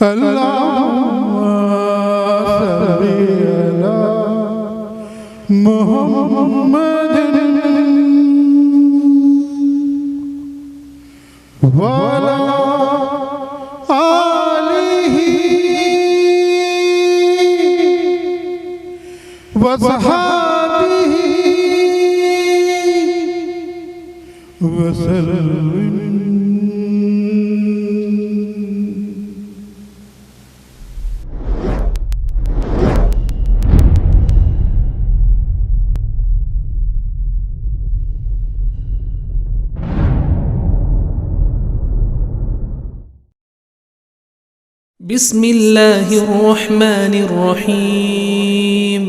اللهم صل على محمد وعلى آله وصحبه وسلم. بسم اللہ الرحمن الرحیم.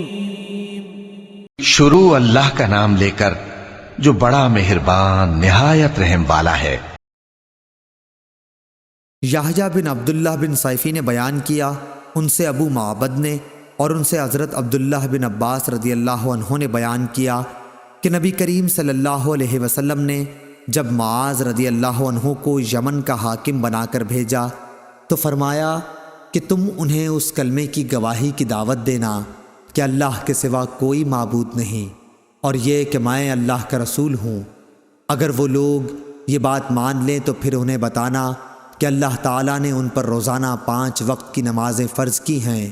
شروع اللہ کا نام لے کر جو بڑا مہربان نہایت رحم والا ہے. یحییٰ بن عبداللہ بن صیفی نے بیان کیا، ان سے ابو معبد نے اور ان سے حضرت عبداللہ بن عباس رضی اللہ عنہ نے بیان کیا کہ نبی کریم صلی اللہ علیہ وسلم نے جب معاذ رضی اللہ عنہ کو یمن کا حاکم بنا کر بھیجا تو فرمایا کہ تم انہیں اس کلمے کی گواہی کی دعوت دینا کہ اللہ کے سوا کوئی معبود نہیں، اور یہ کہ میں اللہ کا رسول ہوں. اگر وہ لوگ یہ بات مان لیں تو پھر انہیں بتانا کہ اللہ تعالیٰ نے ان پر روزانہ 5 وقت کی نمازیں فرض کی ہیں.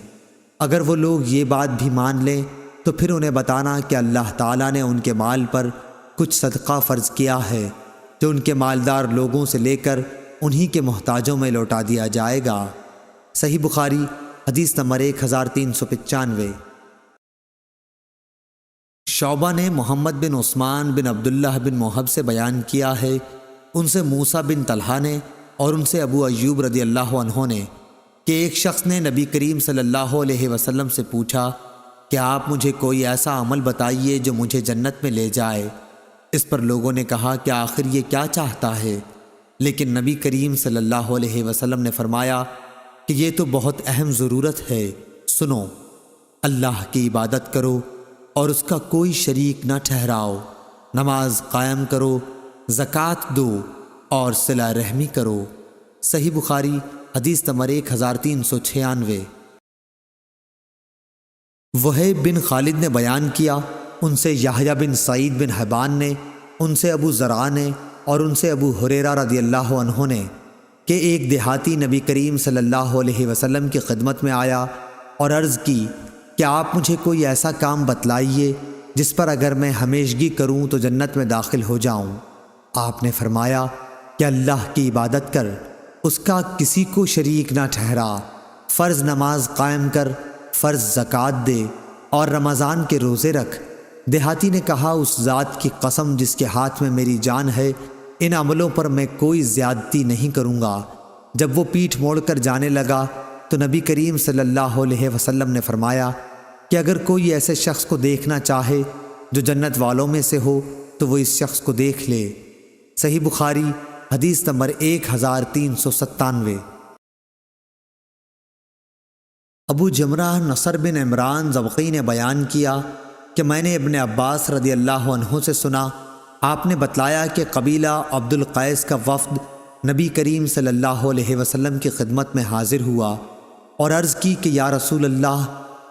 اگر وہ لوگ یہ بات بھی مان لیں تو پھر انہیں بتانا کہ اللہ تعالیٰ نے ان کے مال پر کچھ صدقہ فرض کیا ہے جو ان کے مالدار لوگوں سے لے کر انہی کے محتاجوں میں لوٹا دیا جائے گا. صحیح بخاری حدیث نمبر 1395. شعبہ نے محمد بن عثمان بن عبداللہ بن محب سے بیان کیا ہے، ان سے موسیٰ بن طلحہ نے اور ان سے ابو ایوب رضی اللہ عنہ نے کہ ایک شخص نے نبی کریم صلی اللہ علیہ وسلم سے پوچھا کہ آپ مجھے کوئی ایسا عمل بتائیے جو مجھے جنت میں لے جائے. اس پر لوگوں نے کہا کہ آخر یہ کیا چاہتا ہے؟ لیکن نبی کریم صلی اللہ علیہ وسلم نے فرمایا کہ یہ تو بہت اہم ضرورت ہے. سنو، اللہ کی عبادت کرو اور اس کا کوئی شریک نہ ٹھہراؤ، نماز قائم کرو، زکوٰۃ دو اور صلہ رحمی کرو. صحیح بخاری حدیث نمبر 1396. وہیب بن خالد نے بیان کیا، ان سے یحییٰ بن سعید بن حبان نے، ان سے ابو زرع نے اور ان سے ابو ہریرہ رضی اللہ عنہ نے کہ ایک دیہاتی نبی کریم صلی اللہ علیہ وسلم کی خدمت میں آیا اور عرض کی کہ آپ مجھے کوئی ایسا کام بتلائیے جس پر اگر میں ہمیشگی کروں تو جنت میں داخل ہو جاؤں. آپ نے فرمایا کہ اللہ کی عبادت کر، اس کا کسی کو شریک نہ ٹھہرا، فرض نماز قائم کر، فرض زکوٰۃ دے اور رمضان کے روزے رکھ. دیہاتی نے کہا، اس ذات کی قسم جس کے ہاتھ میں میری جان ہے، ان عملوں پر میں کوئی زیادتی نہیں کروں گا. جب وہ پیٹھ موڑ کر جانے لگا تو نبی کریم صلی اللہ علیہ وسلم نے فرمایا کہ اگر کوئی ایسے شخص کو دیکھنا چاہے جو جنت والوں میں سے ہو تو وہ اس شخص کو دیکھ لے. صحیح بخاری حدیث نمبر 1397. ابو جمرہ نصر بن عمران زبقی نے بیان کیا کہ میں نے ابن عباس رضی اللہ عنہ سے سنا، آپ نے بتلایا کہ قبیلہ عبد القیس کا وفد نبی کریم صلی اللہ علیہ وسلم کی خدمت میں حاضر ہوا اور عرض کی کہ یا رسول اللہ،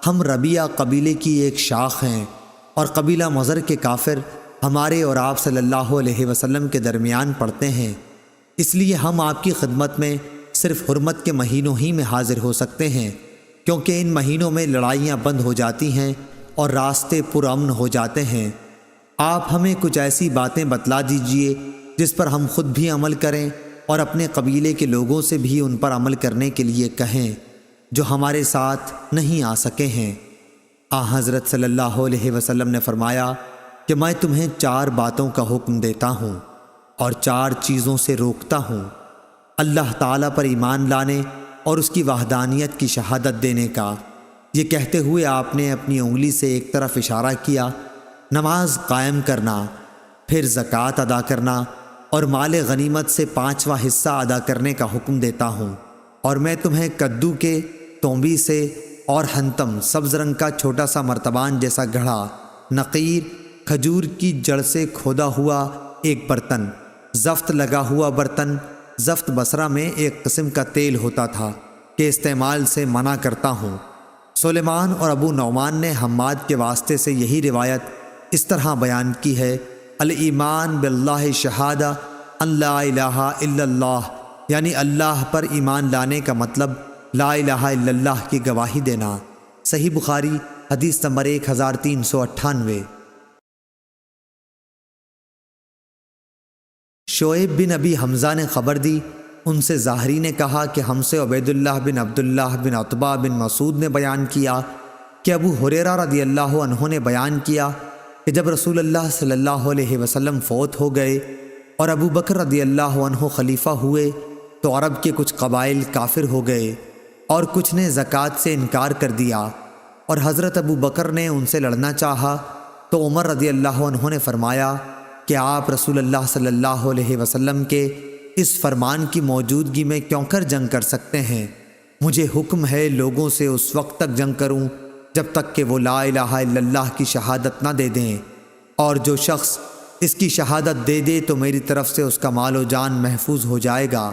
ہم ربیہ قبیلے کی ایک شاخ ہیں اور قبیلہ مضر کے کافر ہمارے اور آپ صلی اللہ علیہ وسلم کے درمیان پڑتے ہیں، اس لیے ہم آپ کی خدمت میں صرف حرمت کے مہینوں ہی میں حاضر ہو سکتے ہیں، کیونکہ ان مہینوں میں لڑائیاں بند ہو جاتی ہیں اور راستے پرامن ہو جاتے ہیں. آپ ہمیں کچھ ایسی باتیں بتلا دیجئے جس پر ہم خود بھی عمل کریں اور اپنے قبیلے کے لوگوں سے بھی ان پر عمل کرنے کے لیے کہیں جو ہمارے ساتھ نہیں آ سکے ہیں. حضرت صلی اللہ علیہ وسلم نے فرمایا کہ میں تمہیں 4 باتوں کا حکم دیتا ہوں اور 4 چیزوں سے روکتا ہوں: اللہ تعالیٰ پر ایمان لانے اور اس کی وحدانیت کی شہادت دینے کا. یہ کہتے ہوئے آپ نے اپنی انگلی سے ایک طرف اشارہ کیا. نماز قائم کرنا، پھر زکوٰۃ ادا کرنا اور مال غنیمت سے 5واں حصہ ادا کرنے کا حکم دیتا ہوں. اور میں تمہیں کدو کے تومبی سے اور ہنتم سبز رنگ کا چھوٹا سا مرتبان جیسا گھڑا، نقیر کھجور کی جڑ سے کھودا ہوا ایک برتن، زفت لگا ہوا برتن، زفت بصرہ میں ایک قسم کا تیل ہوتا تھا، کے استعمال سے منع کرتا ہوں۔ سلیمان اور ابو نعمان نے حماد کے واسطے سے یہی روایت اس طرح بیان کی ہے: الایمان باللہ شہادہ ان لا الہ الا اللہ، یعنی اللہ پر ایمان لانے کا مطلب لا الہ الا اللہ کی گواہی دینا۔ صحیح بخاری حدیث نمبر 1398۔ شعیب بن ابی حمزہ نے خبر دی، ان سے ظاہری نے کہا کہ ہم سے عبید اللہ بن عبداللہ بن عتبہ بن مسعود نے بیان کیا کہ ابو ہریرہ رضی اللہ عنہ نے بیان کیا کہ جب رسول اللہ صلی اللہ علیہ وسلم فوت ہو گئے اور ابو بکر رضی اللہ عنہ خلیفہ ہوئے تو عرب کے کچھ قبائل کافر ہو گئے اور کچھ نے زکوٰۃ سے انکار کر دیا، اور حضرت ابو بکر نے ان سے لڑنا چاہا تو عمر رضی اللہ عنہ نے فرمایا کہ آپ رسول اللہ صلی اللہ علیہ وسلم کے اس فرمان کی موجودگی میں کیوں کر جنگ کر سکتے ہیں؟ مجھے حکم ہے لوگوں سے اس وقت تک جنگ کروں جب تک کہ وہ لا الہ الا اللہ کی شہادت نہ دے دیں، اور جو شخص اس کی شہادت دے دے تو میری طرف سے اس کا مال و جان محفوظ ہو جائے گا،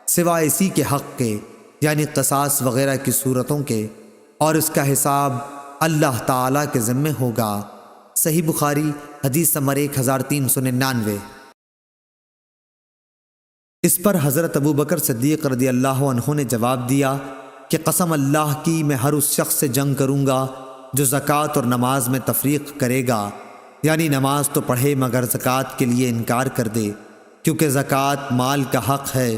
سوائے اسی کے حق کے، یعنی قصاص وغیرہ کی صورتوں کے، اور اس کا حساب اللہ تعالیٰ کے ذمے ہوگا۔ صحیح بخاری حدیث نمبر 1399۔ اس پر حضرت ابو بکر صدیق رضی اللہ عنہ نے جواب دیا کہ قسم اللہ کی میں ہر اس شخص سے جنگ کروں گا جو زکوٰۃ اور نماز میں تفریق کرے گا، یعنی نماز تو پڑھے مگر زکوٰۃ کے لیے انکار کر دے، کیونکہ زکوٰۃ مال کا حق ہے۔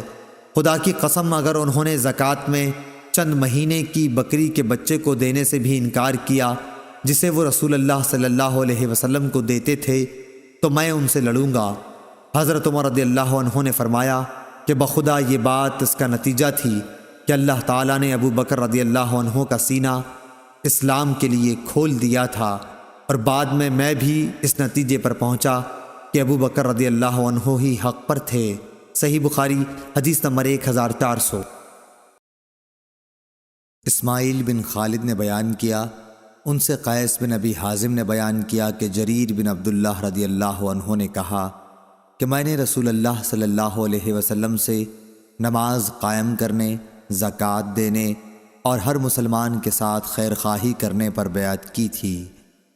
خدا کی قسم اگر انہوں نے زکوٰۃ میں چند مہینے کی بکری کے بچے کو دینے سے بھی انکار کیا جسے وہ رسول اللہ صلی اللہ علیہ وسلم کو دیتے تھے تو میں ان سے لڑوں گا۔ حضرت عمر رضی اللہ عنہ نے فرمایا کہ بخدا یہ بات اس کا نتیجہ تھی کہ اللہ تعالیٰ نے ابو بکر رضی اللہ عنہ کا سینہ اسلام کے لیے کھول دیا تھا، اور بعد میں بھی اس نتیجے پر پہنچا کہ ابو بکر رضی اللہ عنہ ہی حق پر تھے۔ صحیح بخاری حدیث نمبر 1400۔ اسماعیل بن خالد نے بیان کیا، ان سے قیس بن ابی حازم نے بیان کیا کہ جریر بن عبداللہ رضی اللہ عنہ نے کہا کہ میں نے رسول اللہ صلی اللہ علیہ وسلم سے نماز قائم کرنے، زکوٰۃ دینے اور ہر مسلمان کے ساتھ خیر خواہی کرنے پر بیعت کی تھی۔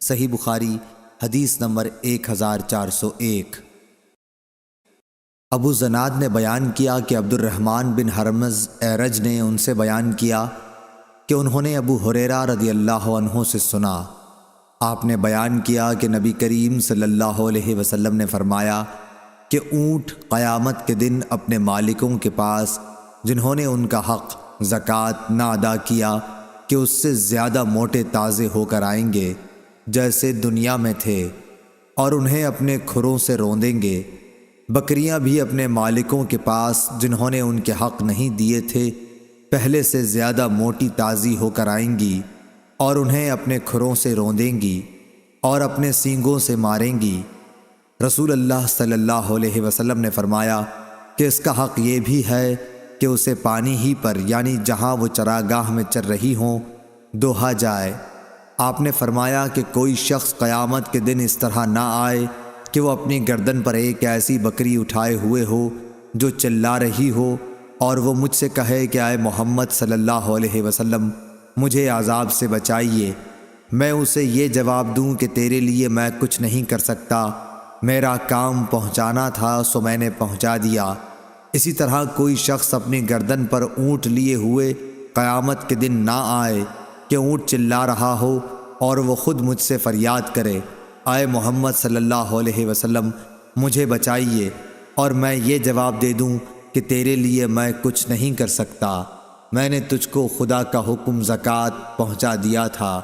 صحیح بخاری حدیث نمبر 1401۔ ابو زناد نے بیان کیا کہ عبد الرحمن بن حرمز اعرج نے ان سے بیان کیا کہ انہوں نے ابو ہریرہ رضی اللہ عنہ سے سنا، آپ نے بیان کیا کہ نبی کریم صلی اللہ علیہ وسلم نے فرمایا کہ اونٹ قیامت کے دن اپنے مالکوں کے پاس جنہوں نے ان کا حق زکوٰۃ نہ ادا کیا کہ اس سے زیادہ موٹے تازے ہو کر آئیں گے جیسے دنیا میں تھے، اور انہیں اپنے کھروں سے روندیں گے۔ بکریاں بھی اپنے مالکوں کے پاس جنہوں نے ان کے حق نہیں دیے تھے پہلے سے زیادہ موٹی تازی ہو کر آئیں گی، اور انہیں اپنے کھروں سے روندیں گی اور اپنے سینگوں سے ماریں گی۔ رسول اللہ صلی اللہ علیہ وسلم نے فرمایا کہ اس کا حق یہ بھی ہے کہ اسے پانی ہی پر، یعنی جہاں وہ چراگاہ میں چر رہی ہوں، دوہا جائے۔ آپ نے فرمایا کہ کوئی شخص قیامت کے دن اس طرح نہ آئے کہ وہ اپنی گردن پر ایک ایسی بکری اٹھائے ہوئے ہو جو چلا رہی ہو، اور وہ مجھ سے کہے کہ اے محمد صلی اللہ علیہ وسلم مجھے عذاب سے بچائیے، میں اسے یہ جواب دوں کہ تیرے لیے میں کچھ نہیں کر سکتا، میرا کام پہنچانا تھا سو میں نے پہنچا دیا۔ اسی طرح کوئی شخص اپنی گردن پر اونٹ لیے ہوئے قیامت کے دن نہ آئے کہ اونٹ چلا رہا ہو اور وہ خود مجھ سے فریاد کرے، اے محمد صلی اللہ علیہ وسلم مجھے بچائیے، اور میں یہ جواب دے دوں کہ تیرے لیے میں کچھ نہیں کر سکتا، میں نے تجھ کو خدا کا حکم زکوٰۃ پہنچا دیا تھا۔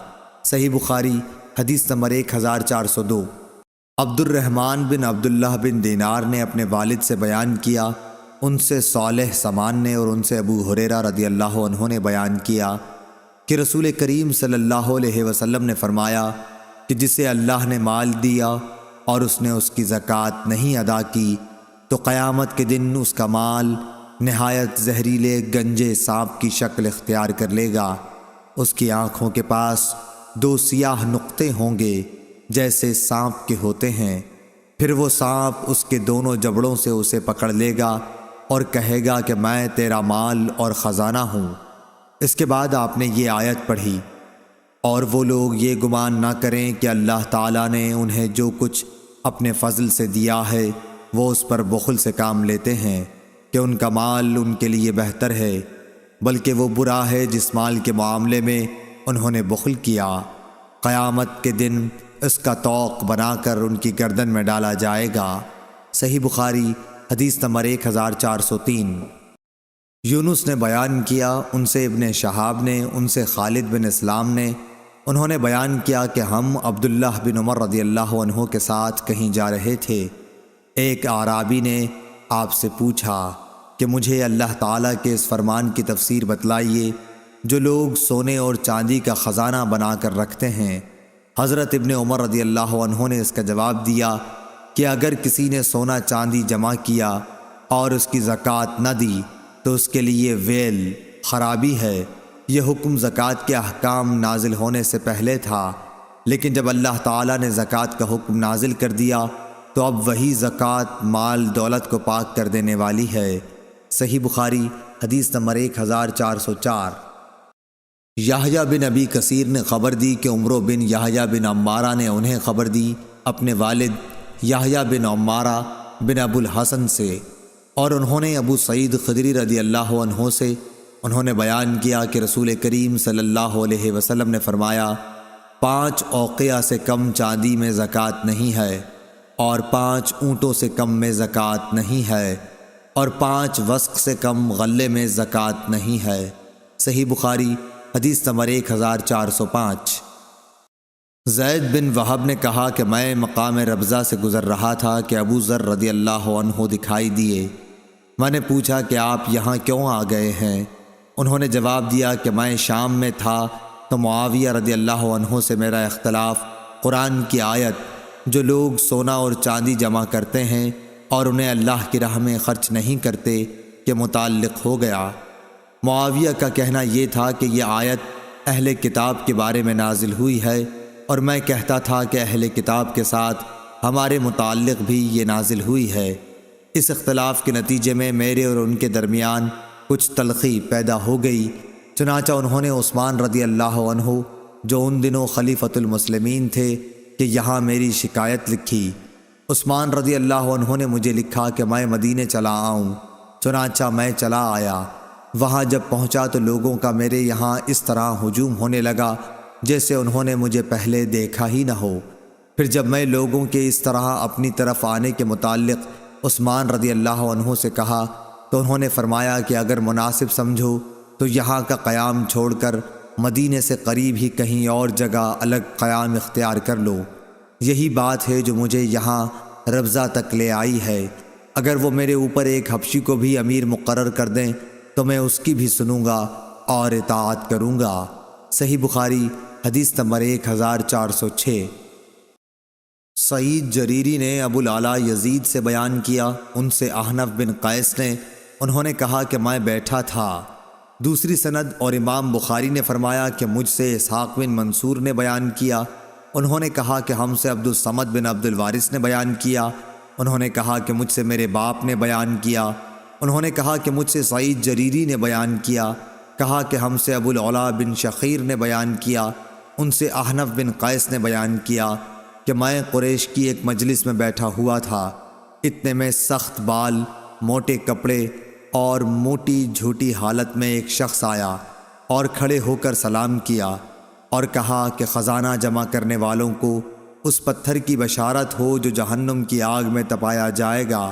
صحیح بخاری حدیث نمبر 1402۔ عبد الرحمن بن عبداللہ بن دینار نے اپنے والد سے بیان کیا، ان سے صالح سمان نے اور ان سے ابو ہریرہ رضی اللہ عنہ نے بیان کیا کہ رسول کریم صلی اللہ علیہ وسلم نے فرمایا کہ جسے اللہ نے مال دیا اور اس نے اس کی زکوٰۃ نہیں ادا کی تو قیامت کے دن اس کا مال نہایت زہریلے گنجے سانپ کی شکل اختیار کر لے گا، اس کی آنکھوں کے پاس 2 سیاہ نقطے ہوں گے جیسے سانپ کے ہوتے ہیں، پھر وہ سانپ اس کے دونوں جبڑوں سے اسے پکڑ لے گا اور کہے گا کہ میں تیرا مال اور خزانہ ہوں، اس کے بعد آپ نے یہ آیت پڑھی، اور وہ لوگ یہ گمان نہ کریں کہ اللہ تعالیٰ نے انہیں جو کچھ اپنے فضل سے دیا ہے وہ اس پر بخل سے کام لیتے ہیں کہ ان کا مال ان کے لیے بہتر ہے، بلکہ وہ برا ہے جس مال کے معاملے میں انہوں نے بخل کیا۔ قیامت کے دن اس کا طوق بنا کر ان کی گردن میں ڈالا جائے گا۔ صحیح بخاری حدیث نمبر 1403۔ یونس نے بیان کیا، ان سے ابن شہاب نے، ان سے خالد بن اسلام نے، انہوں نے بیان کیا کہ ہم عبداللہ بن عمر رضی اللہ عنہ کے ساتھ کہیں جا رہے تھے۔ ایک اعرابی نے آپ سے پوچھا کہ مجھے اللہ تعالیٰ کے اس فرمان کی تفسیر بتلائیے جو لوگ سونے اور چاندی کا خزانہ بنا کر رکھتے ہیں۔ حضرت ابن عمر رضی اللہ عنہ نے اس کا جواب دیا کہ اگر کسی نے سونا چاندی جمع کیا اور اس کی زکوٰۃ نہ دی تو اس کے لیے ویل، خرابی ہے۔ یہ حکم زکوٰۃ کے احکام نازل ہونے سے پہلے تھا، لیکن جب اللہ تعالیٰ نے زکوٰۃ کا حکم نازل کر دیا تو اب وہی زکوٰۃ مال دولت کو پاک کر دینے والی ہے۔ صحیح بخاری حدیث نمبر 1404۔ یحییٰ بن ابی کثیر نے خبر دی کہ عمرو بن یحییٰ بن عمارہ نے انہیں خبر دی اپنے والد یحییٰ بن عمارہ بن ابو الحسن سے، اور انہوں نے ابو سعید خدری رضی اللہ عنہ سے، انہوں نے بیان کیا کہ رسول کریم صلی اللہ علیہ وسلم نے فرمایا 5 اوقیہ سے کم چاندی میں زکوٰۃ نہیں ہے، اور 5 اونٹوں سے کم میں زکوٰۃ نہیں ہے، اور 5 وسق سے کم غلے میں زکوٰۃ نہیں ہے۔ صحیح بخاری حدیث نمبر 1405۔ زید بن وہب نے کہا کہ میں مقام ربضہ سے گزر رہا تھا کہ ابو ذر رضی اللہ عنہ دکھائی دیے۔ میں نے پوچھا کہ آپ یہاں کیوں آ گئے ہیں؟ انہوں نے جواب دیا کہ میں شام میں تھا تو معاویہ رضی اللہ عنہ سے میرا اختلاف قرآن کی آیت جو لوگ سونا اور چاندی جمع کرتے ہیں اور انہیں اللہ کی راہ میں خرچ نہیں کرتے کے متعلق ہو گیا۔ معاویہ کا کہنا یہ تھا کہ یہ آیت اہل کتاب کے بارے میں نازل ہوئی ہے، اور میں کہتا تھا کہ اہل کتاب کے ساتھ ہمارے متعلق بھی یہ نازل ہوئی ہے۔ اس اختلاف کے نتیجے میں میرے اور ان کے درمیان کچھ تلخی پیدا ہو گئی، چنانچہ انہوں نے عثمان رضی اللہ عنہ جو ان دنوں خلیفۃ المسلمین تھے کہ یہاں میری شکایت لکھی۔ عثمان رضی اللہ عنہ نے مجھے لکھا کہ میں مدینے چلا آؤں، چنانچہ میں چلا آیا۔ وہاں جب پہنچا تو لوگوں کا میرے یہاں اس طرح ہجوم ہونے لگا جیسے انہوں نے مجھے پہلے دیکھا ہی نہ ہو۔ پھر جب میں لوگوں کے اس طرح اپنی طرف آنے کے متعلق عثمان رضی اللہ عنہ سے کہا تو انہوں نے فرمایا کہ اگر مناسب سمجھو تو یہاں کا قیام چھوڑ کر مدینے سے قریب ہی کہیں اور جگہ الگ قیام اختیار کر لو۔ یہی بات ہے جو مجھے یہاں ربضہ تک لے آئی ہے۔ اگر وہ میرے اوپر ایک حبشی کو بھی امیر مقرر کر دیں تو میں اس کی بھی سنوں گا اور اطاعت کروں گا۔ صحیح بخاری حدیث نمبر 1406۔ سعید جریری نے ابو العلا یزید سے بیان کیا، ان سے احنف بن قیس نے، انہوں نے کہا کہ میں بیٹھا تھا۔ دوسری سند اور امام بخاری نے فرمایا کہ مجھ سے اسحاق بن منصور نے بیان کیا، انہوں نے کہا کہ ہم سے عبد الصمد بن عبد الوارث نے بیان کیا، انہوں نے کہا کہ مجھ سے میرے باپ نے بیان کیا، انہوں نے کہا کہ مجھ سے سعید جریری نے بیان کیا، کہا کہ ہم سے ابو العلا بن شخیر نے بیان کیا، ان سے احنف بن قیس نے بیان کیا کہ میں قریش کی ایک مجلس میں بیٹھا ہوا تھا، اتنے میں سخت بال، موٹے کپڑے اور موٹی جھوٹی حالت میں ایک شخص آیا اور کھڑے ہو کر سلام کیا اور کہا کہ خزانہ جمع کرنے والوں کو اس پتھر کی بشارت ہو جو جہنم کی آگ میں تپایا جائے گا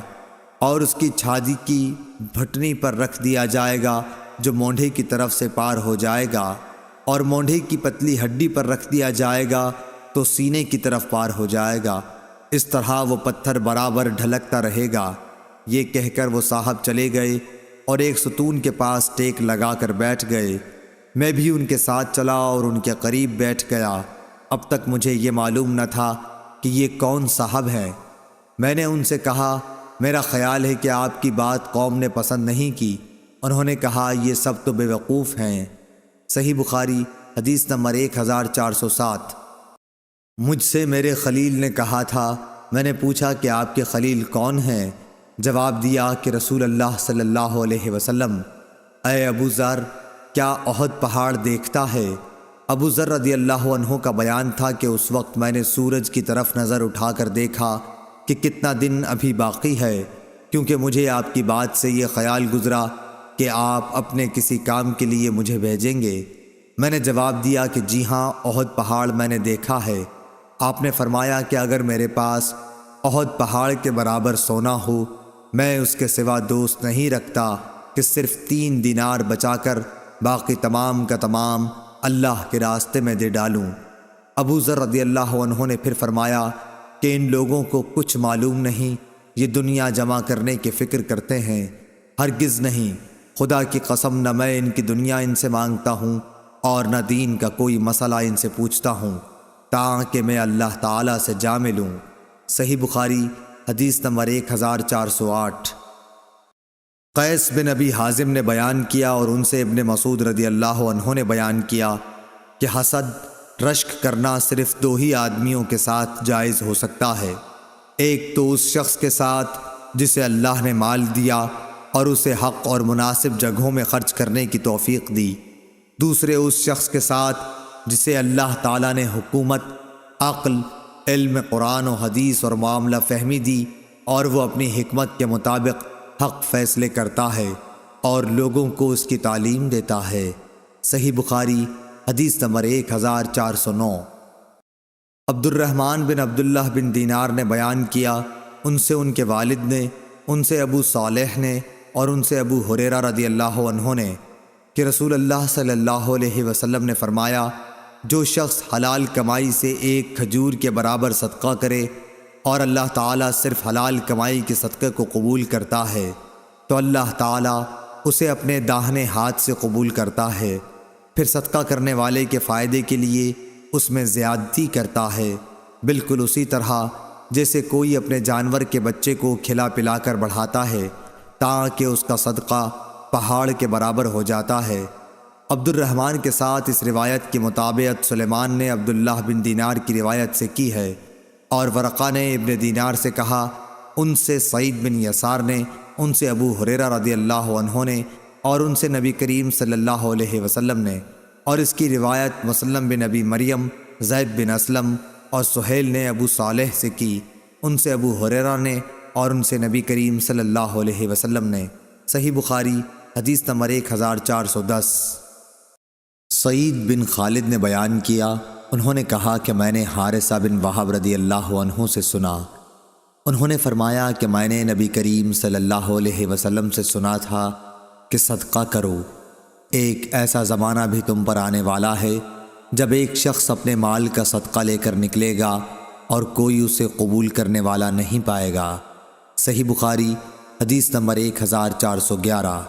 اور اس کی چھاتی کی بھٹنی پر رکھ دیا جائے گا جو مونڈھے کی طرف سے پار ہو جائے گا، اور مونڈھے کی پتلی ہڈی پر رکھ دیا جائے گا تو سینے کی طرف پار ہو جائے گا، اس طرح وہ پتھر برابر ڈھلکتا رہے گا۔ یہ کہہ کر وہ صاحب چلے گئے اور ایک ستون کے پاس ٹیک لگا کر بیٹھ گئے۔ میں بھی ان کے ساتھ چلا اور ان کے قریب بیٹھ گیا۔ اب تک مجھے یہ معلوم نہ تھا کہ یہ کون صاحب ہے۔ میں نے ان سے کہا میرا خیال ہے کہ آپ کی بات قوم نے پسند نہیں کی۔ انہوں نے کہا یہ سب تو بے وقوف ہیں۔ صحیح بخاری حدیث نمبر 1407۔ مجھ سے میرے خلیل نے کہا تھا، میں نے پوچھا کہ آپ کے خلیل کون ہیں؟ جواب دیا کہ رسول اللہ صلی اللہ علیہ وسلم۔ اے ابو ذر، کیا احد پہاڑ دیکھتا ہے؟ ابو ذر رضی اللہ عنہ کا بیان تھا کہ اس وقت میں نے سورج کی طرف نظر اٹھا کر دیکھا کہ کتنا دن ابھی باقی ہے، کیونکہ مجھے آپ کی بات سے یہ خیال گزرا کہ آپ اپنے کسی کام کے لیے مجھے بھیجیں گے۔ میں نے جواب دیا کہ جی ہاں، احد پہاڑ میں نے دیکھا ہے۔ آپ نے فرمایا کہ اگر میرے پاس احد پہاڑ کے برابر سونا ہو، میں اس کے سوا دوست نہیں رکھتا کہ صرف 3 دینار بچا کر باقی تمام کا تمام اللہ کے راستے میں دے ڈالوں۔ ابو ذر رضی اللہ عنہ نے پھر فرمایا کہ ان لوگوں کو کچھ معلوم نہیں، یہ دنیا جمع کرنے کی فکر کرتے ہیں۔ ہرگز نہیں، خدا کی قسم، نہ میں ان کی دنیا ان سے مانگتا ہوں اور نہ دین کا کوئی مسئلہ ان سے پوچھتا ہوں تاکہ میں اللہ تعالیٰ سے جا ملوں۔ صحیح بخاری حدیث نمبر 1408۔ قیس بن ابی حازم نے بیان کیا اور ان سے ابن مسعود رضی اللہ عنہ نے بیان کیا کہ حسد، رشک کرنا صرف 2 ہی آدمیوں کے ساتھ جائز ہو سکتا ہے۔ ایک تو اس شخص کے ساتھ جسے اللہ نے مال دیا اور اسے حق اور مناسب جگہوں میں خرچ کرنے کی توفیق دی، دوسرے اس شخص کے ساتھ جسے اللہ تعالیٰ نے حکومت، عقل، علم قرآن و حدیث اور معاملہ فہمی دی اور وہ اپنی حکمت کے مطابق حق فیصلے کرتا ہے اور لوگوں کو اس کی تعلیم دیتا ہے۔ صحیح بخاری حدیث نمبر 1409۔ عبد الرحمن بن عبداللہ بن دینار نے بیان کیا، ان سے ان کے والد نے، ان سے ابو صالح نے اور ان سے ابو ہریرہ رضی اللہ عنہ نے کہ رسول اللہ صلی اللہ علیہ وسلم نے فرمایا، جو شخص حلال کمائی سے 1 کھجور کے برابر صدقہ کرے اور اللہ تعالیٰ صرف حلال کمائی کے صدقے کو قبول کرتا ہے تو اللہ تعالیٰ اسے اپنے داہنے ہاتھ سے قبول کرتا ہے، پھر صدقہ کرنے والے کے فائدے کے لیے اس میں زیادتی کرتا ہے، بالکل اسی طرح جیسے کوئی اپنے جانور کے بچے کو کھلا پلا کر بڑھاتا ہے تاکہ اس کا صدقہ پہاڑ کے برابر ہو جاتا ہے۔ عبد الرحمن کے ساتھ اس روایت کی مطابقت سلیمان نے عبداللہ بن دینار کی روایت سے کی ہے، اور ورقہ نے ابن دینار سے کہا، ان سے سعید بن یسار نے، ان سے ابو ہریرہ رضی اللہ عنہ نے اور ان سے نبی کریم صلی اللہ علیہ وسلم نے، اور اس کی روایت مسلم بن ابی مریم، زید بن اسلم اور سہیل نے ابو صالح سے کی، ان سے ابو ہریرہ نے اور ان سے نبی کریم صلی اللہ علیہ وسلم نے۔ صحیح بخاری حدیث نمبر 1410۔ سعید بن خالد نے بیان کیا، انہوں نے کہا کہ میں نے حارثہ بن وہب رضی اللہ عنہ سے سنا، انہوں نے فرمایا کہ میں نے نبی کریم صلی اللہ علیہ وسلم سے سنا تھا کہ صدقہ کرو، ایک ایسا زمانہ بھی تم پر آنے والا ہے جب ایک شخص اپنے مال کا صدقہ لے کر نکلے گا اور کوئی اسے قبول کرنے والا نہیں پائے گا۔ صحیح بخاری حدیث نمبر 1411۔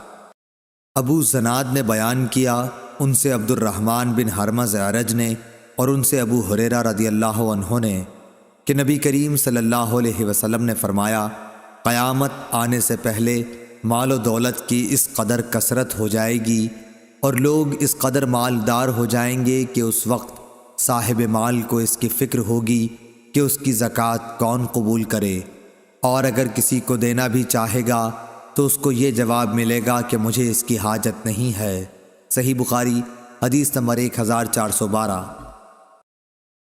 ابو زناد نے بیان کیا، ان سے عبد الرحمن بن حرمز اعرج نے اور ان سے ابو ہریرہ رضی اللہ عنہ نے کہ نبی کریم صلی اللہ علیہ وسلم نے فرمایا، قیامت آنے سے پہلے مال و دولت کی اس قدر کثرت ہو جائے گی اور لوگ اس قدر مالدار ہو جائیں گے کہ اس وقت صاحب مال کو اس کی فکر ہوگی کہ اس کی زکوٰۃ کون قبول کرے، اور اگر کسی کو دینا بھی چاہے گا تو اس کو یہ جواب ملے گا کہ مجھے اس کی حاجت نہیں ہے۔ صحیح بخاری حدیث نمبر 1412۔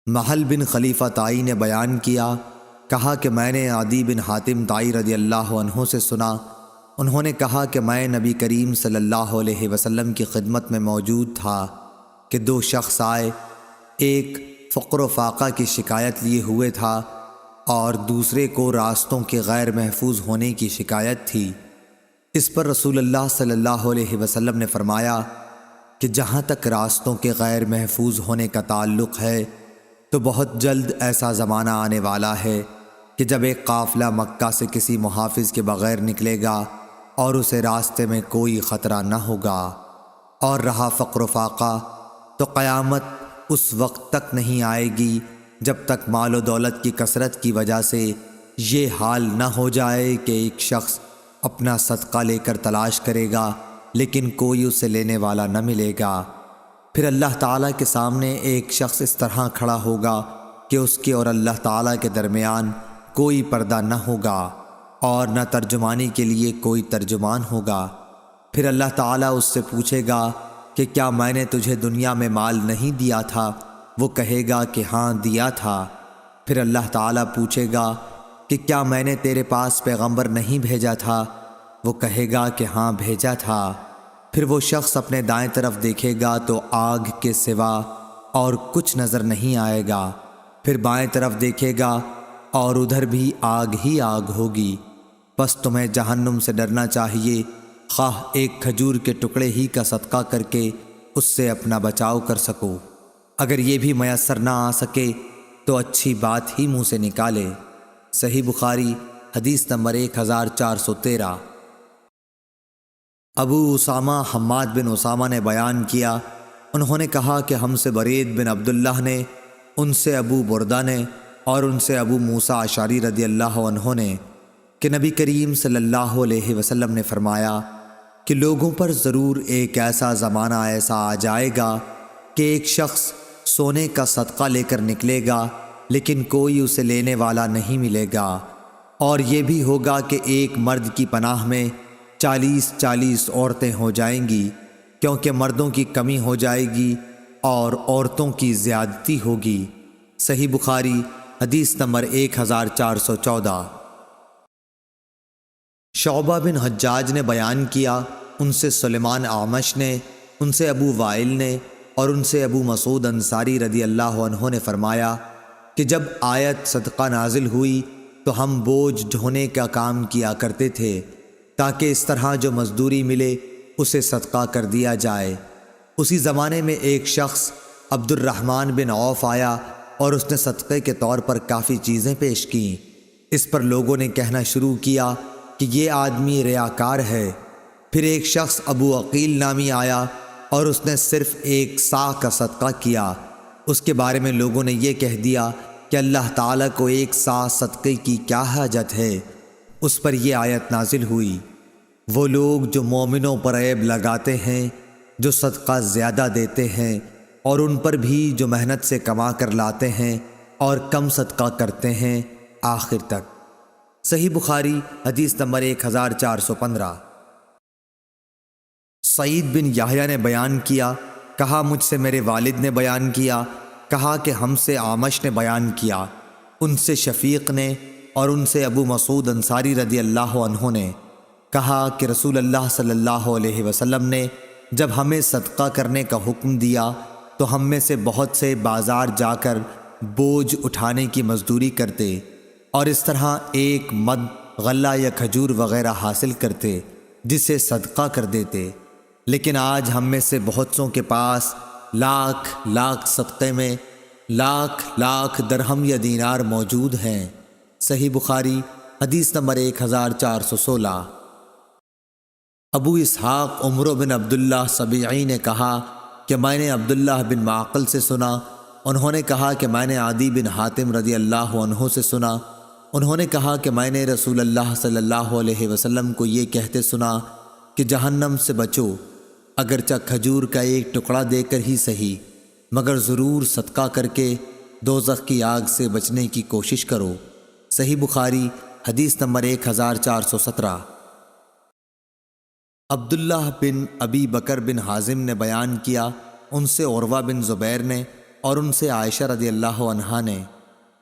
محل بن خلیفہ تائی نے بیان کیا، کہا کہ میں نے عدی بن حاتم تائی رضی اللہ عنہ سے سنا، انہوں نے کہا کہ میں نبی کریم صلی اللہ علیہ وسلم کی خدمت میں موجود تھا کہ 2 شخص آئے، ایک فقر و فاقہ کی شکایت لیے ہوئے تھا اور دوسرے کو راستوں کے غیر محفوظ ہونے کی شکایت تھی۔ اس پر رسول اللہ صلی اللہ علیہ وسلم نے فرمایا کہ جہاں تک راستوں کے غیر محفوظ ہونے کا تعلق ہے تو بہت جلد ایسا زمانہ آنے والا ہے کہ جب ایک قافلہ مکہ سے کسی محافظ کے بغیر نکلے گا اور اسے راستے میں کوئی خطرہ نہ ہوگا، اور رہا فقر و فاقہ تو قیامت اس وقت تک نہیں آئے گی جب تک مال و دولت کی کثرت کی وجہ سے یہ حال نہ ہو جائے کہ ایک شخص اپنا صدقہ لے کر تلاش کرے گا لیکن کوئی اسے لینے والا نہ ملے گا۔ پھر اللہ تعالیٰ کے سامنے ایک شخص اس طرح کھڑا ہوگا کہ اس کے اور اللہ تعالیٰ کے درمیان کوئی پردہ نہ ہوگا اور نہ ترجمانی کے لیے کوئی ترجمان ہوگا۔ پھر اللہ تعالیٰ اس سے پوچھے گا کہ کیا میں نے تجھے دنیا میں مال نہیں دیا تھا؟ وہ کہے گا کہ ہاں دیا تھا۔ پھر اللہ تعالیٰ پوچھے گا کہ کیا میں نے تیرے پاس پیغمبر نہیں بھیجا تھا؟ وہ کہے گا کہ ہاں بھیجا تھا۔ پھر وہ شخص اپنے دائیں طرف دیکھے گا تو آگ کے سوا اور کچھ نظر نہیں آئے گا۔ پھر بائیں طرف دیکھے گا اور ادھر بھی آگ ہی آگ ہوگی۔ بس تمہیں جہنم سے ڈرنا چاہیے، خواہ ایک کھجور کے ٹکڑے ہی کا صدقہ کر کے اس سے اپنا بچاؤ کر سکو۔ اگر یہ بھی میسر نہ آ سکے تو اچھی بات ہی منہ سے نکالے۔ صحیح بخاری حدیث نمبر 1413۔ ابو اسامہ حماد بن اسامہ نے بیان کیا، انہوں نے کہا کہ ہم سے برید بن عبداللہ نے، ان سے ابو بردہ نے اور ان سے ابو موسیٰ اشعری رضی اللہ عنہ نے کہ نبی کریم صلی اللہ علیہ وسلم نے فرمایا کہ لوگوں پر ضرور ایک ایسا زمانہ ایسا آ جائے گا کہ ایک شخص سونے کا صدقہ لے کر نکلے گا لیکن کوئی اسے لینے والا نہیں ملے گا، اور یہ بھی ہوگا کہ ایک مرد کی پناہ میں 40 عورتیں ہو جائیں گی، کیونکہ مردوں کی کمی ہو جائے گی اور عورتوں کی زیادتی ہوگی۔ صحیح بخاری حدیث نمبر 1414۔ شعبہ بن حجاج نے بیان کیا، ان سے سلیمان اعمش نے، ان سے ابو وائل نے اور ان سے ابو مسعود انصاری رضی اللہ عنہ نے فرمایا کہ جب آیت صدقہ نازل ہوئی تو ہم بوجھ ڈھونے کا کام کیا کرتے تھے تاکہ اس طرح جو مزدوری ملے اسے صدقہ کر دیا جائے۔ اسی زمانے میں ایک شخص عبد الرحمن بن عوف آیا اور اس نے صدقے کے طور پر کافی چیزیں پیش کیں۔ اس پر لوگوں نے کہنا شروع کیا کہ یہ آدمی ریاکار ہے۔ پھر ایک شخص ابو عقیل نامی آیا اور اس نے صرف 1 صاع کا صدقہ کیا۔ اس کے بارے میں لوگوں نے یہ کہہ دیا کہ اللہ تعالیٰ کو 1 صاع صدقے کی کیا حاجت ہے۔ اس پر یہ آیت نازل ہوئی، وہ لوگ جو مومنوں پر عیب لگاتے ہیں، جو صدقہ زیادہ دیتے ہیں، اور ان پر بھی جو محنت سے کما کر لاتے ہیں اور کم صدقہ کرتے ہیں، آخر تک۔ صحیح بخاری حدیث نمبر 1415۔ سعید بن یحییٰ نے بیان کیا، کہا مجھ سے میرے والد نے بیان کیا، کہا کہ ہم سے اعمش نے بیان کیا، ان سے شفیق نے اور ان سے ابو مسعود انصاری رضی اللہ عنہ نے کہا کہ رسول اللہ صلی اللہ علیہ وسلم نے جب ہمیں صدقہ کرنے کا حکم دیا تو ہم میں سے بہت سے بازار جا کر بوجھ اٹھانے کی مزدوری کرتے اور اس طرح ایک مد غلہ یا کھجور وغیرہ حاصل کرتے جسے صدقہ کر دیتے، لیکن آج ہم میں سے بہت سوں کے پاس لاکھ صدقے میں لاکھ درہم یا دینار موجود ہیں۔ صحیح بخاری حدیث نمبر 1416۔ ابو اسحاق عمر بن عبداللہ سبیعی نے کہا کہ میں نے عبداللہ بن معقل سے سنا، انہوں نے کہا کہ میں نے عدی بن حاتم رضی اللہ عنہ سے سنا، انہوں نے کہا کہ میں نے رسول اللہ صلی اللہ علیہ وسلم کو یہ کہتے سنا کہ جہنم سے بچو، اگرچہ کھجور کا ایک ٹکڑا دے کر ہی صحیح، مگر ضرور صدقہ کر کے دوزخ کی آگ سے بچنے کی کوشش کرو۔ صحیح بخاری حدیث نمبر 1417۔ عبداللہ بن ابی بکر بن حازم نے بیان کیا، ان سے عروہ بن زبیر نے اور ان سے عائشہ رضی اللہ عنہا نے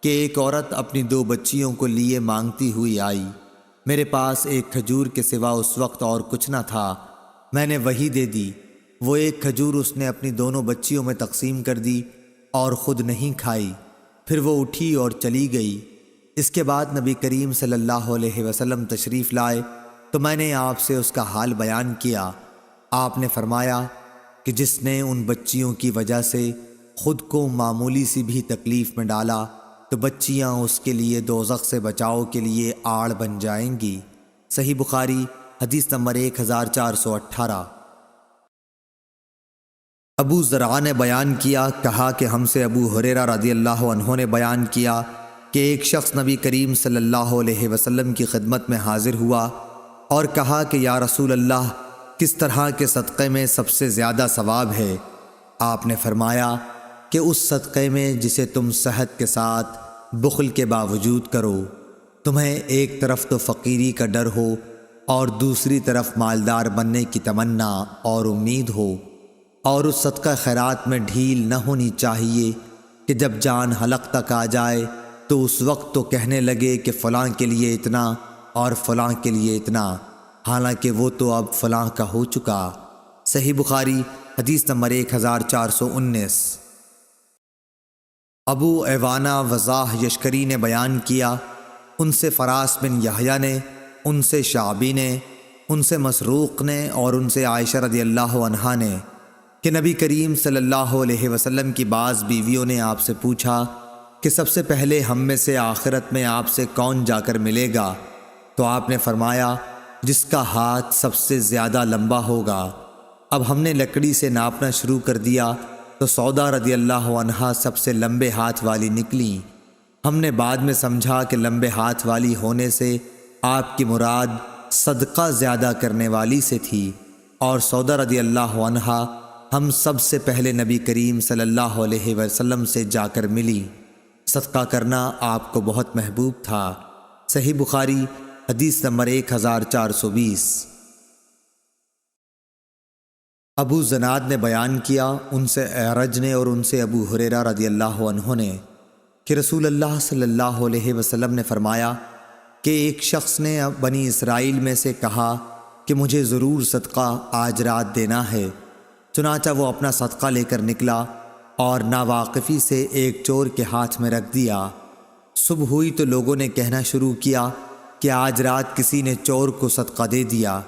کہ ایک عورت اپنی 2 بچیوں کو لیے مانگتی ہوئی آئی، میرے پاس ایک کھجور کے سوا اس وقت اور کچھ نہ تھا، میں نے وہی دے دی۔ وہ ایک کھجور اس نے اپنی دونوں بچیوں میں تقسیم کر دی اور خود نہیں کھائی، پھر وہ اٹھی اور چلی گئی۔ اس کے بعد نبی کریم صلی اللہ علیہ وسلم تشریف لائے تو میں نے آپ سے اس کا حال بیان کیا۔ آپ نے فرمایا کہ جس نے ان بچیوں کی وجہ سے خود کو معمولی سی بھی تکلیف میں ڈالا تو بچیاں اس کے لیے دوزخ سے بچاؤ کے لیے آڑ بن جائیں گی۔ صحیح بخاری حدیث نمبر 1418۔ ابو زرع نے بیان کیا، کہا کہ ہم سے ابو ہریرہ رضی اللہ عنہ نے بیان کیا کہ ایک شخص نبی کریم صلی اللہ علیہ وسلم کی خدمت میں حاضر ہوا اور کہا کہ یا رسول اللہ، کس طرح کے صدقے میں سب سے زیادہ ثواب ہے؟ آپ نے فرمایا کہ اس صدقے میں جسے تم صحت کے ساتھ بخل کے باوجود کرو، تمہیں ایک طرف تو فقیری کا ڈر ہو اور دوسری طرف مالدار بننے کی تمنا اور امید ہو، اور اس صدقہ خیرات میں ڈھیل نہ ہونی چاہیے کہ جب جان حلق تک آ جائے تو اس وقت تو کہنے لگے کہ فلاں کے لیے اتنا اور فلاں کے لیے اتنا، حالانکہ وہ تو اب فلاں کا ہو چکا۔ صحیح بخاری حدیث نمبر 1419۔ ابو ایوانہ وضاح یشکری نے بیان کیا، ان سے فراس بن یحییٰ نے، ان سے شعبی نے، ان سے مسروق نے اور ان سے عائشہ رضی اللہ عنہا نے کہ نبی کریم صلی اللہ علیہ وسلم کی بعض بیویوں نے آپ سے پوچھا کہ سب سے پہلے ہم میں سے آخرت میں آپ سے کون جا کر ملے گا؟ تو آپ نے فرمایا جس کا ہاتھ سب سے زیادہ لمبا ہوگا۔ اب ہم نے لکڑی سے ناپنا شروع کر دیا تو سودا رضی اللہ عنہا سب سے لمبے ہاتھ والی نکلیں۔ ہم نے بعد میں سمجھا کہ لمبے ہاتھ والی ہونے سے آپ کی مراد صدقہ زیادہ کرنے والی سے تھی، اور سودا رضی اللہ عنہا ہم سب سے پہلے نبی کریم صلی اللہ علیہ وسلم سے جا کر ملی۔ صدقہ کرنا آپ کو بہت محبوب تھا۔ صحیح بخاری حدیث نمبر 1420۔ ابو زناد نے بیان کیا، ان سے اعرج نے اور ان سے ابو ہریرہ رضی اللہ عنہ نے کہ رسول اللہ صلی اللہ علیہ وسلم نے فرمایا کہ ایک شخص نے بنی اسرائیل میں سے کہا کہ مجھے ضرور صدقہ آج رات دینا ہے، چنانچہ وہ اپنا صدقہ لے کر نکلا اور ناواقفی سے ایک چور کے ہاتھ میں رکھ دیا۔ صبح ہوئی تو لوگوں نے کہنا شروع کیا کہ آج رات کسی نے چور کو صدقہ دے دیا۔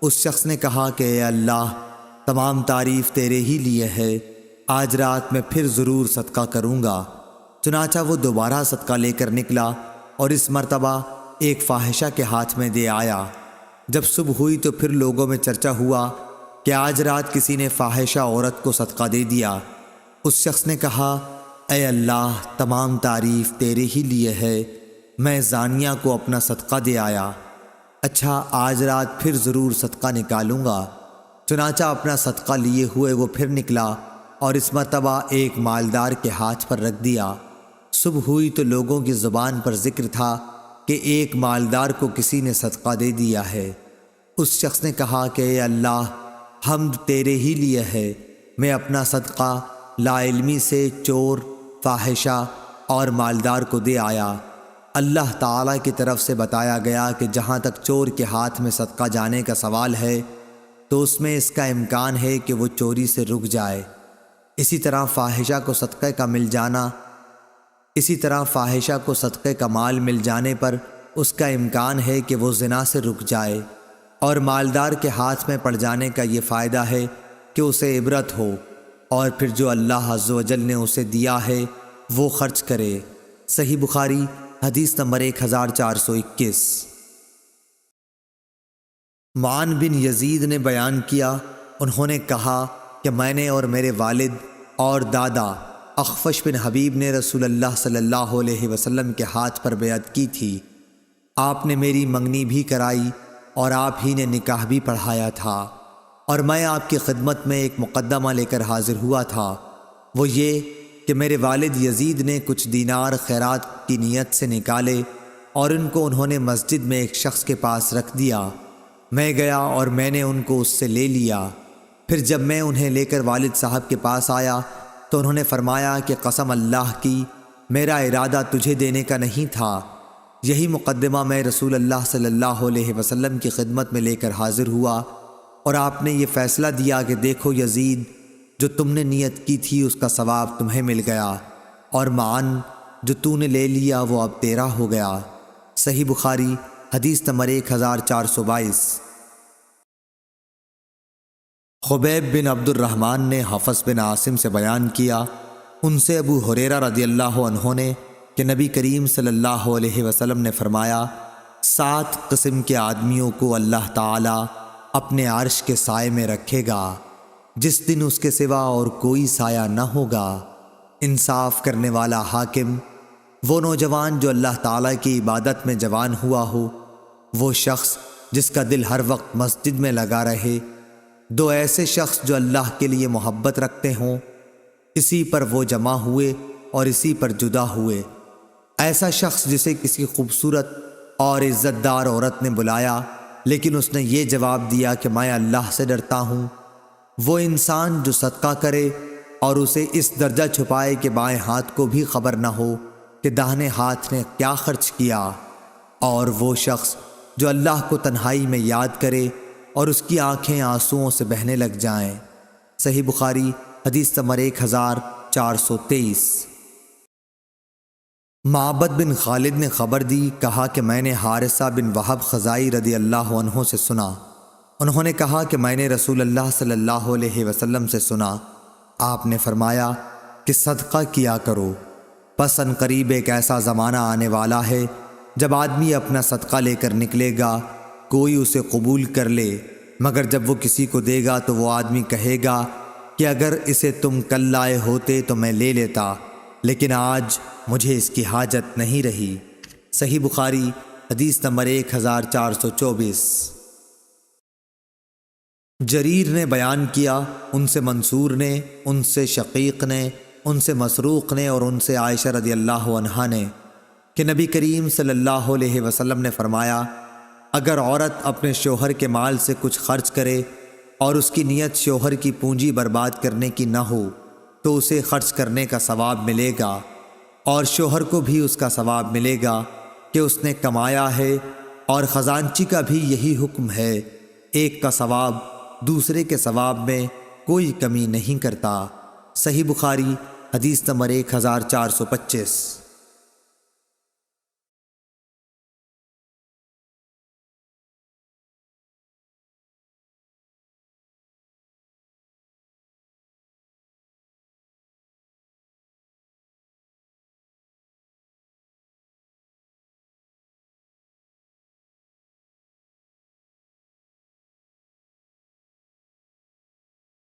اس شخص نے کہا کہ اے اللہ، تمام تعریف تیرے ہی لیے ہے، آج رات میں پھر ضرور صدقہ کروں گا۔ چنانچہ وہ دوبارہ صدقہ لے کر نکلا اور اس مرتبہ ایک فاحشہ کے ہاتھ میں دے آیا۔ جب صبح ہوئی تو پھر لوگوں میں چرچا ہوا کہ آج رات کسی نے فاحشہ عورت کو صدقہ دے دیا۔ اس شخص نے کہا اے اللہ، تمام تعریف تیرے ہی لیے ہے، میں زانیہ کو اپنا صدقہ دے آیا، اچھا آج رات پھر ضرور صدقہ نکالوں گا۔ چنانچہ اپنا صدقہ لیے ہوئے وہ پھر نکلا اور اس مرتبہ ایک مالدار کے ہاتھ پر رکھ دیا۔ صبح ہوئی تو لوگوں کی زبان پر ذکر تھا کہ ایک مالدار کو کسی نے صدقہ دے دیا ہے۔ اس شخص نے کہا کہ اے اللہ، حمد تیرے ہی لیے ہے، میں اپنا صدقہ لا علمی سے چور، فاحشہ اور مالدار کو دے آیا۔ اللہ تعالیٰ کی طرف سے بتایا گیا کہ جہاں تک چور کے ہاتھ میں صدقہ جانے کا سوال ہے تو اس میں اس کا امکان ہے کہ وہ چوری سے رک جائے۔ اسی طرح فاحشہ کو صدقے کا مال مل جانے پر اس کا امکان ہے کہ وہ زنا سے رک جائے، اور مالدار کے ہاتھ میں پڑ جانے کا یہ فائدہ ہے کہ اسے عبرت ہو، اور پھر جو اللہ عز و جل نے اسے دیا ہے وہ خرچ کرے۔ صحیح بخاری حدیث نمبر 1421۔ معن بن یزید نے بیان کیا، انہوں نے کہا کہ میں نے اور میرے والد اور دادا اخفش بن حبیب نے رسول اللہ صلی اللہ علیہ وسلم کے ہاتھ پر بیعت کی تھی۔ آپ نے میری منگنی بھی کرائی اور آپ ہی نے نکاح بھی پڑھایا تھا، اور میں آپ کی خدمت میں ایک مقدمہ لے کر حاضر ہوا تھا، وہ یہ کہ میرے والد یزید نے کچھ دینار خیرات کی نیت سے نکالے اور ان کو انہوں نے مسجد میں ایک شخص کے پاس رکھ دیا۔ میں گیا اور میں نے ان کو اس سے لے لیا۔ پھر جب میں انہیں لے کر والد صاحب کے پاس آیا تو انہوں نے فرمایا کہ قسم اللہ کی، میرا ارادہ تجھے دینے کا نہیں تھا۔ یہی مقدمہ میں رسول اللہ صلی اللہ علیہ وسلم کی خدمت میں لے کر حاضر ہوا، اور آپ نے یہ فیصلہ دیا کہ دیکھو یزید، جو تم نے نیت کی تھی اس کا ثواب تمہیں مل گیا، اور معن جو تو نے لے لیا وہ اب تیرا ہو گیا۔ صحیح بخاری حدیث نمبر 1422۔ خبیب بن عبد الرحمن نے حفص بن عاصم سے بیان کیا، ان سے ابو ہریرہ رضی اللہ عنہ نے کہ نبی کریم صلی اللہ علیہ وسلم نے فرمایا، 7 قسم کے آدمیوں کو اللہ تعالی اپنے عرش کے سائے میں رکھے گا، جس دن اس کے سوا اور کوئی سایہ نہ ہوگا۔ انصاف کرنے والا حاکم، وہ نوجوان جو اللہ تعالیٰ کی عبادت میں جوان ہوا ہو، وہ شخص جس کا دل ہر وقت مسجد میں لگا رہے، 2 ایسے شخص جو اللہ کے لیے محبت رکھتے ہوں، اسی پر وہ جمع ہوئے اور اسی پر جدا ہوئے۔ ایسا شخص جسے کسی خوبصورت اور عزت دار عورت نے بلایا لیکن اس نے یہ جواب دیا کہ میں اللہ سے ڈرتا ہوں، وہ انسان جو صدقہ کرے اور اسے اس درجہ چھپائے کہ بائیں ہاتھ کو بھی خبر نہ ہو کہ داہنے ہاتھ نے کیا خرچ کیا، اور وہ شخص جو اللہ کو تنہائی میں یاد کرے اور اس کی آنکھیں آنسوؤں سے بہنے لگ جائیں۔ صحیح بخاری حدیث نمبر 1423۔ معبد بن خالد نے خبر دی، کہا کہ میں نے حارثہ بن وہب خزائی رضی اللہ عنہ سے سنا۔ انہوں نے کہا کہ میں نے رسول اللہ صلی اللہ علیہ وسلم سے سنا، آپ نے فرمایا کہ صدقہ کیا کرو، پس ان قریب ایک ایسا زمانہ آنے والا ہے جب آدمی اپنا صدقہ لے کر نکلے گا، کوئی اسے قبول کر لے، مگر جب وہ کسی کو دے گا تو وہ آدمی کہے گا کہ اگر اسے تم کل لائے ہوتے تو میں لے لیتا، لیکن آج مجھے اس کی حاجت نہیں رہی۔ صحیح بخاری حدیث نمبر 1424۔ جریر نے بیان کیا، ان سے منصور نے، ان سے شقیق نے، ان سے مسروق نے اور ان سے عائشہ رضی اللہ عنہا نے کہ نبی کریم صلی اللہ علیہ وسلم نے فرمایا، اگر عورت اپنے شوہر کے مال سے کچھ خرچ کرے اور اس کی نیت شوہر کی پونجی برباد کرنے کی نہ ہو تو اسے خرچ کرنے کا ثواب ملے گا، اور شوہر کو بھی اس کا ثواب ملے گا کہ اس نے کمایا ہے، اور خزانچی کا بھی یہی حکم ہے، ایک کا ثواب دوسرے کے ثواب میں کوئی کمی نہیں کرتا۔ صحیح بخاری حدیث نمبر 1425۔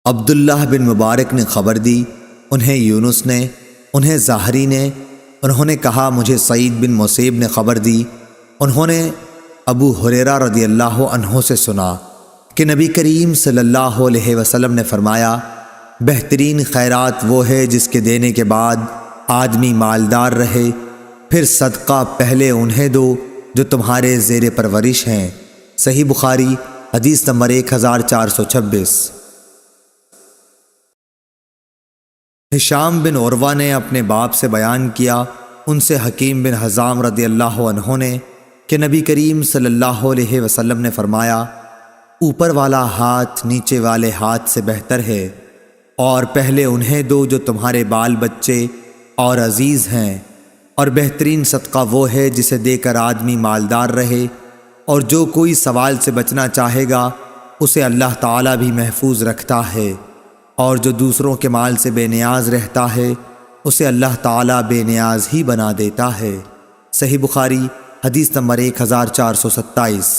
عبداللہ بن مبارک نے خبر دی، انہیں یونس نے، انہیں زاہری نے، انہوں نے کہا مجھے سعید بن مسیب نے خبر دی، انہوں نے ابو ہریرہ رضی اللہ عنہ سے سنا کہ نبی کریم صلی اللہ علیہ وسلم نے فرمایا، بہترین خیرات وہ ہے جس کے دینے کے بعد آدمی مالدار رہے، پھر صدقہ پہلے انہیں دو جو تمہارے زیر پرورش ہیں۔ صحیح بخاری حدیث نمبر 1426۔ ہشام بن عروہ نے اپنے باپ سے بیان کیا، ان سے حکیم بن حزام رضی اللہ عنہ نے کہ نبی کریم صلی اللہ علیہ وسلم نے فرمایا، اوپر والا ہاتھ نیچے والے ہاتھ سے بہتر ہے، اور پہلے انہیں دو جو تمہارے بال بچے اور عزیز ہیں، اور بہترین صدقہ وہ ہے جسے دے کر آدمی مالدار رہے، اور جو کوئی سوال سے بچنا چاہے گا اسے اللہ تعالیٰ بھی محفوظ رکھتا ہے، اور جو دوسروں کے مال سے بے نیاز رہتا ہے اسے اللہ تعالیٰ بے نیاز ہی بنا دیتا ہے۔ صحیح بخاری حدیث نمبر 1427۔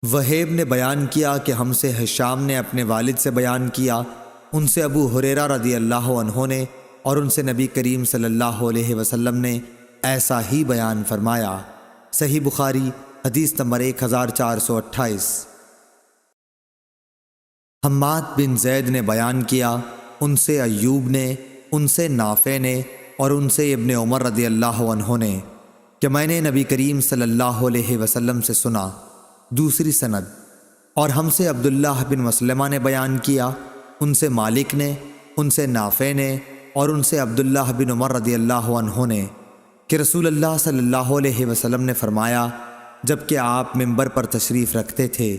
وہیب نے بیان کیا کہ ہم سے ہشام نے اپنے والد سے بیان کیا، ان سے ابو ہریرہ رضی اللہ عنہ نے، اور ان سے نبی کریم صلی اللہ علیہ وسلم نے ایسا ہی بیان فرمایا۔ صحیح بخاری حدیث نمبر 1428۔ حماد بن زید نے بیان کیا، ان سے ایوب نے، ان سے نافع نے، اور ان سے ابن عمر رضی اللہ عنہ نے کہ میں نے نبی کریم صلی اللہ علیہ وسلم سے سنا۔ دوسری سند، اور ہم سے عبداللہ بن مسلمہ نے بیان کیا، ان سے مالک نے، ان سے نافع نے، اور ان سے عبداللہ بن عمر رضی اللہ عنہ نے کہ رسول اللہ صلی اللہ علیہ وسلم نے فرمایا، جب کہ آپ منبر پر تشریف رکھتے تھے،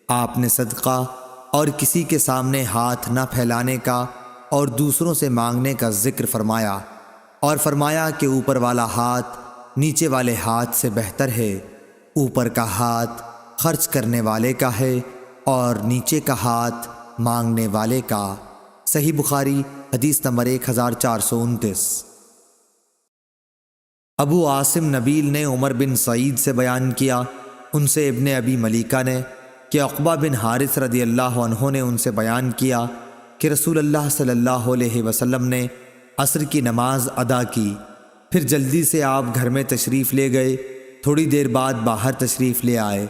آپ نے صدقہ اور کسی کے سامنے ہاتھ نہ پھیلانے کا اور دوسروں سے مانگنے کا ذکر فرمایا، اور فرمایا کہ اوپر والا ہاتھ نیچے والے ہاتھ سے بہتر ہے، اوپر کا ہاتھ خرچ کرنے والے کا ہے اور نیچے کا ہاتھ مانگنے والے کا۔ صحیح بخاری حدیث نمبر 1429۔ ابو عاصم نبیل نے عمر بن سعید سے بیان کیا، ان سے ابن ابی ملیکہ نے کہ عقبہ بن حارث رضی اللہ عنہ نے ان سے بیان کیا کہ رسول اللہ صلی اللہ علیہ وسلم نے عصر کی نماز ادا کی، پھر جلدی سے آپ گھر میں تشریف لے گئے، تھوڑی دیر بعد باہر تشریف لے آئے۔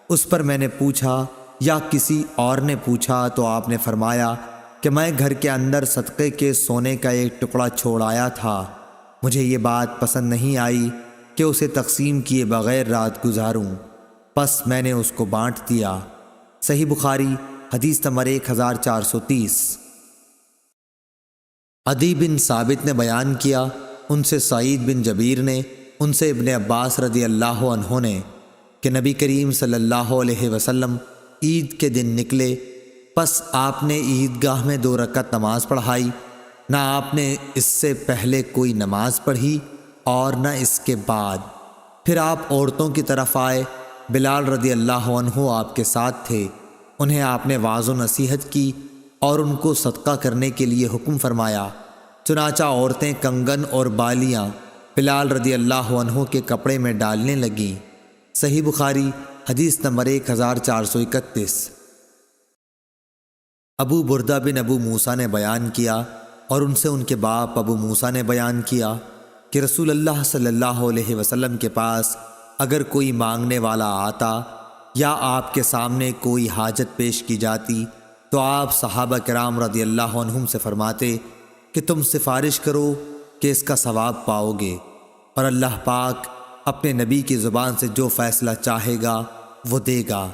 اس پر میں نے پوچھا یا کسی اور نے پوچھا تو آپ نے فرمایا کہ میں گھر کے اندر صدقے کے سونے کا ایک ٹکڑا چھوڑ آیا تھا، مجھے یہ بات پسند نہیں آئی کہ اسے تقسیم کیے بغیر رات گزاروں، پس میں نے اس کو بانٹ دیا۔ صحیح بخاری حدیث نمبر 1430۔ عدی بن ثابت نے بیان کیا، ان سے سعید بن جبیر نے، ان سے ابن عباس رضی اللہ عنہ نے کہ نبی کریم صلی اللہ علیہ وسلم عید کے دن نکلے، پس آپ نے عیدگاہ میں 2 رکعت نماز پڑھائی، نہ آپ نے اس سے پہلے کوئی نماز پڑھی اور نہ اس کے بعد۔ پھر آپ عورتوں کی طرف آئے، بلال رضی اللہ عنہ آپ کے ساتھ تھے، انہیں آپ نے واعظ و نصیحت کی اور ان کو صدقہ کرنے کے لیے حکم فرمایا۔ چنانچہ عورتیں کنگن اور بالیاں بلال رضی اللہ عنہ کے کپڑے میں ڈالنے لگیں۔ صحیح بخاری حدیث نمبر 1431۔ ابو بردہ بن ابو موسیٰ نے بیان کیا اور ان سے ان کے باپ ابو موسیٰ نے بیان کیا کہ رسول اللہ صلی اللہ علیہ وسلم کے پاس اگر کوئی مانگنے والا آتا یا آپ کے سامنے کوئی حاجت پیش کی جاتی تو آپ صحابہ کرام رضی اللہ عنہم سے فرماتے کہ تم سفارش کرو کہ اس کا ثواب پاؤ گے، اور اللہ پاک اپنے نبی کی زبان سے جو فیصلہ چاہے گا وہ دے گا۔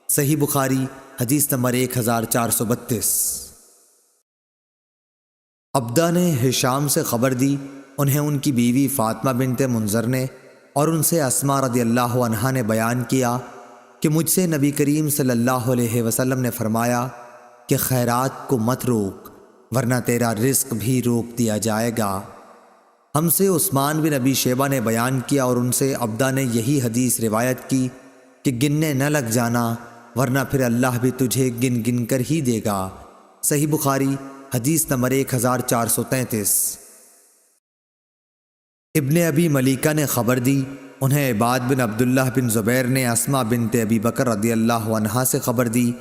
صحیح بخاری حدیث نمبر 1432۔ عبدہ نے ہشام سے خبر دی، انہیں ان کی بیوی فاطمہ بنت منذر نے اور ان سے اسماء رضی اللہ عنہا نے بیان کیا کہ مجھ سے نبی کریم صلی اللہ علیہ وسلم نے فرمایا کہ خیرات کو مت روک ورنہ تیرا رزق بھی روک دیا جائے گا۔ ہم سے عثمان بن ابی شیبہ نے بیان کیا اور ان سے عبدہ نے یہی حدیث روایت کی کہ گننے نہ لگ جانا ورنہ پھر اللہ بھی تجھے گن گن کر ہی دے گا۔ صحیح بخاری حدیث نمبر 1433۔ ابن ابی ملیکہ نے خبر دی، انہیں عباد بن عبداللہ بن زبیر نے اسماء بنت ابی بکر رضی اللہ عنہا سے خبر دی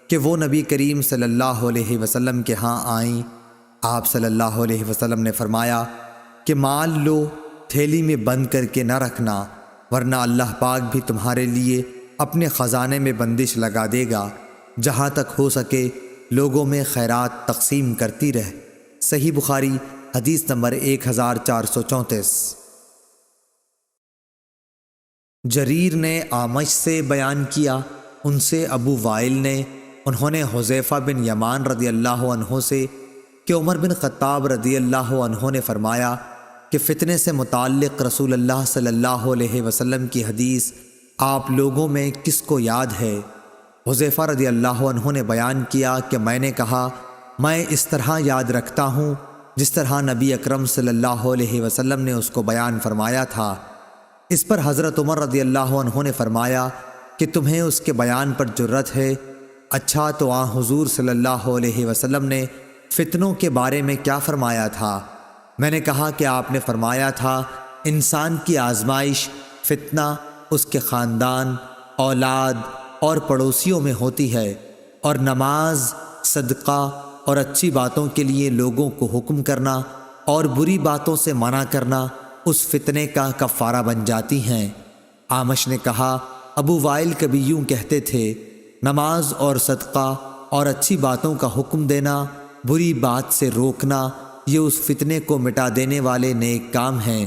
کہ وہ نبی کریم صلی اللہ علیہ وسلم کے ہاں آئیں۔ آپ صلی اللہ علیہ وسلم نے فرمایا کہ مال لو، تھیلی میں بند کر کے نہ رکھنا ورنہ اللہ پاک بھی تمہارے لیے اپنے خزانے میں بندش لگا دے گا، جہاں تک ہو سکے لوگوں میں خیرات تقسیم کرتی رہ۔ صحیح بخاری حدیث نمبر 1434۔ جریر نے اعمش سے بیان کیا، ان سے ابو وائل نے، انہوں نے حذیفہ بن یمان رضی اللہ عنہ سے کہ عمر بن خطاب رضی اللہ عنہ نے فرمایا کہ فتنے سے متعلق رسول اللہ صلی اللہ علیہ وسلم کی حدیث آپ لوگوں میں کس کو یاد ہے؟ حذیفہ رضی اللہ عنہ نے بیان کیا کہ میں نے کہا میں اس طرح یاد رکھتا ہوں جس طرح نبی اکرم صلی اللہ علیہ وسلم نے اس کو بیان فرمایا تھا۔ اس پر حضرت عمر رضی اللہ عنہ نے فرمایا کہ تمہیں اس کے بیان پر جرت ہے؟ اچھا تو حضور صلی اللہ علیہ وسلم نے فتنوں کے بارے میں کیا فرمایا تھا؟ میں نے کہا کہ آپ نے فرمایا تھا انسان کی آزمائش فتنہ اس کے خاندان، اولاد اور پڑوسیوں میں ہوتی ہے، اور نماز، صدقہ اور اچھی باتوں کے لیے لوگوں کو حکم کرنا اور بری باتوں سے منع کرنا اس فتنے کا کفارہ بن جاتی ہیں۔ اعمش نے کہا ابو وائل کبھی یوں کہتے تھے، نماز اور صدقہ اور اچھی باتوں کا حکم دینا، بری بات سے روکنا، یہ اس فتنے کو مٹا دینے والے نیک کام ہیں۔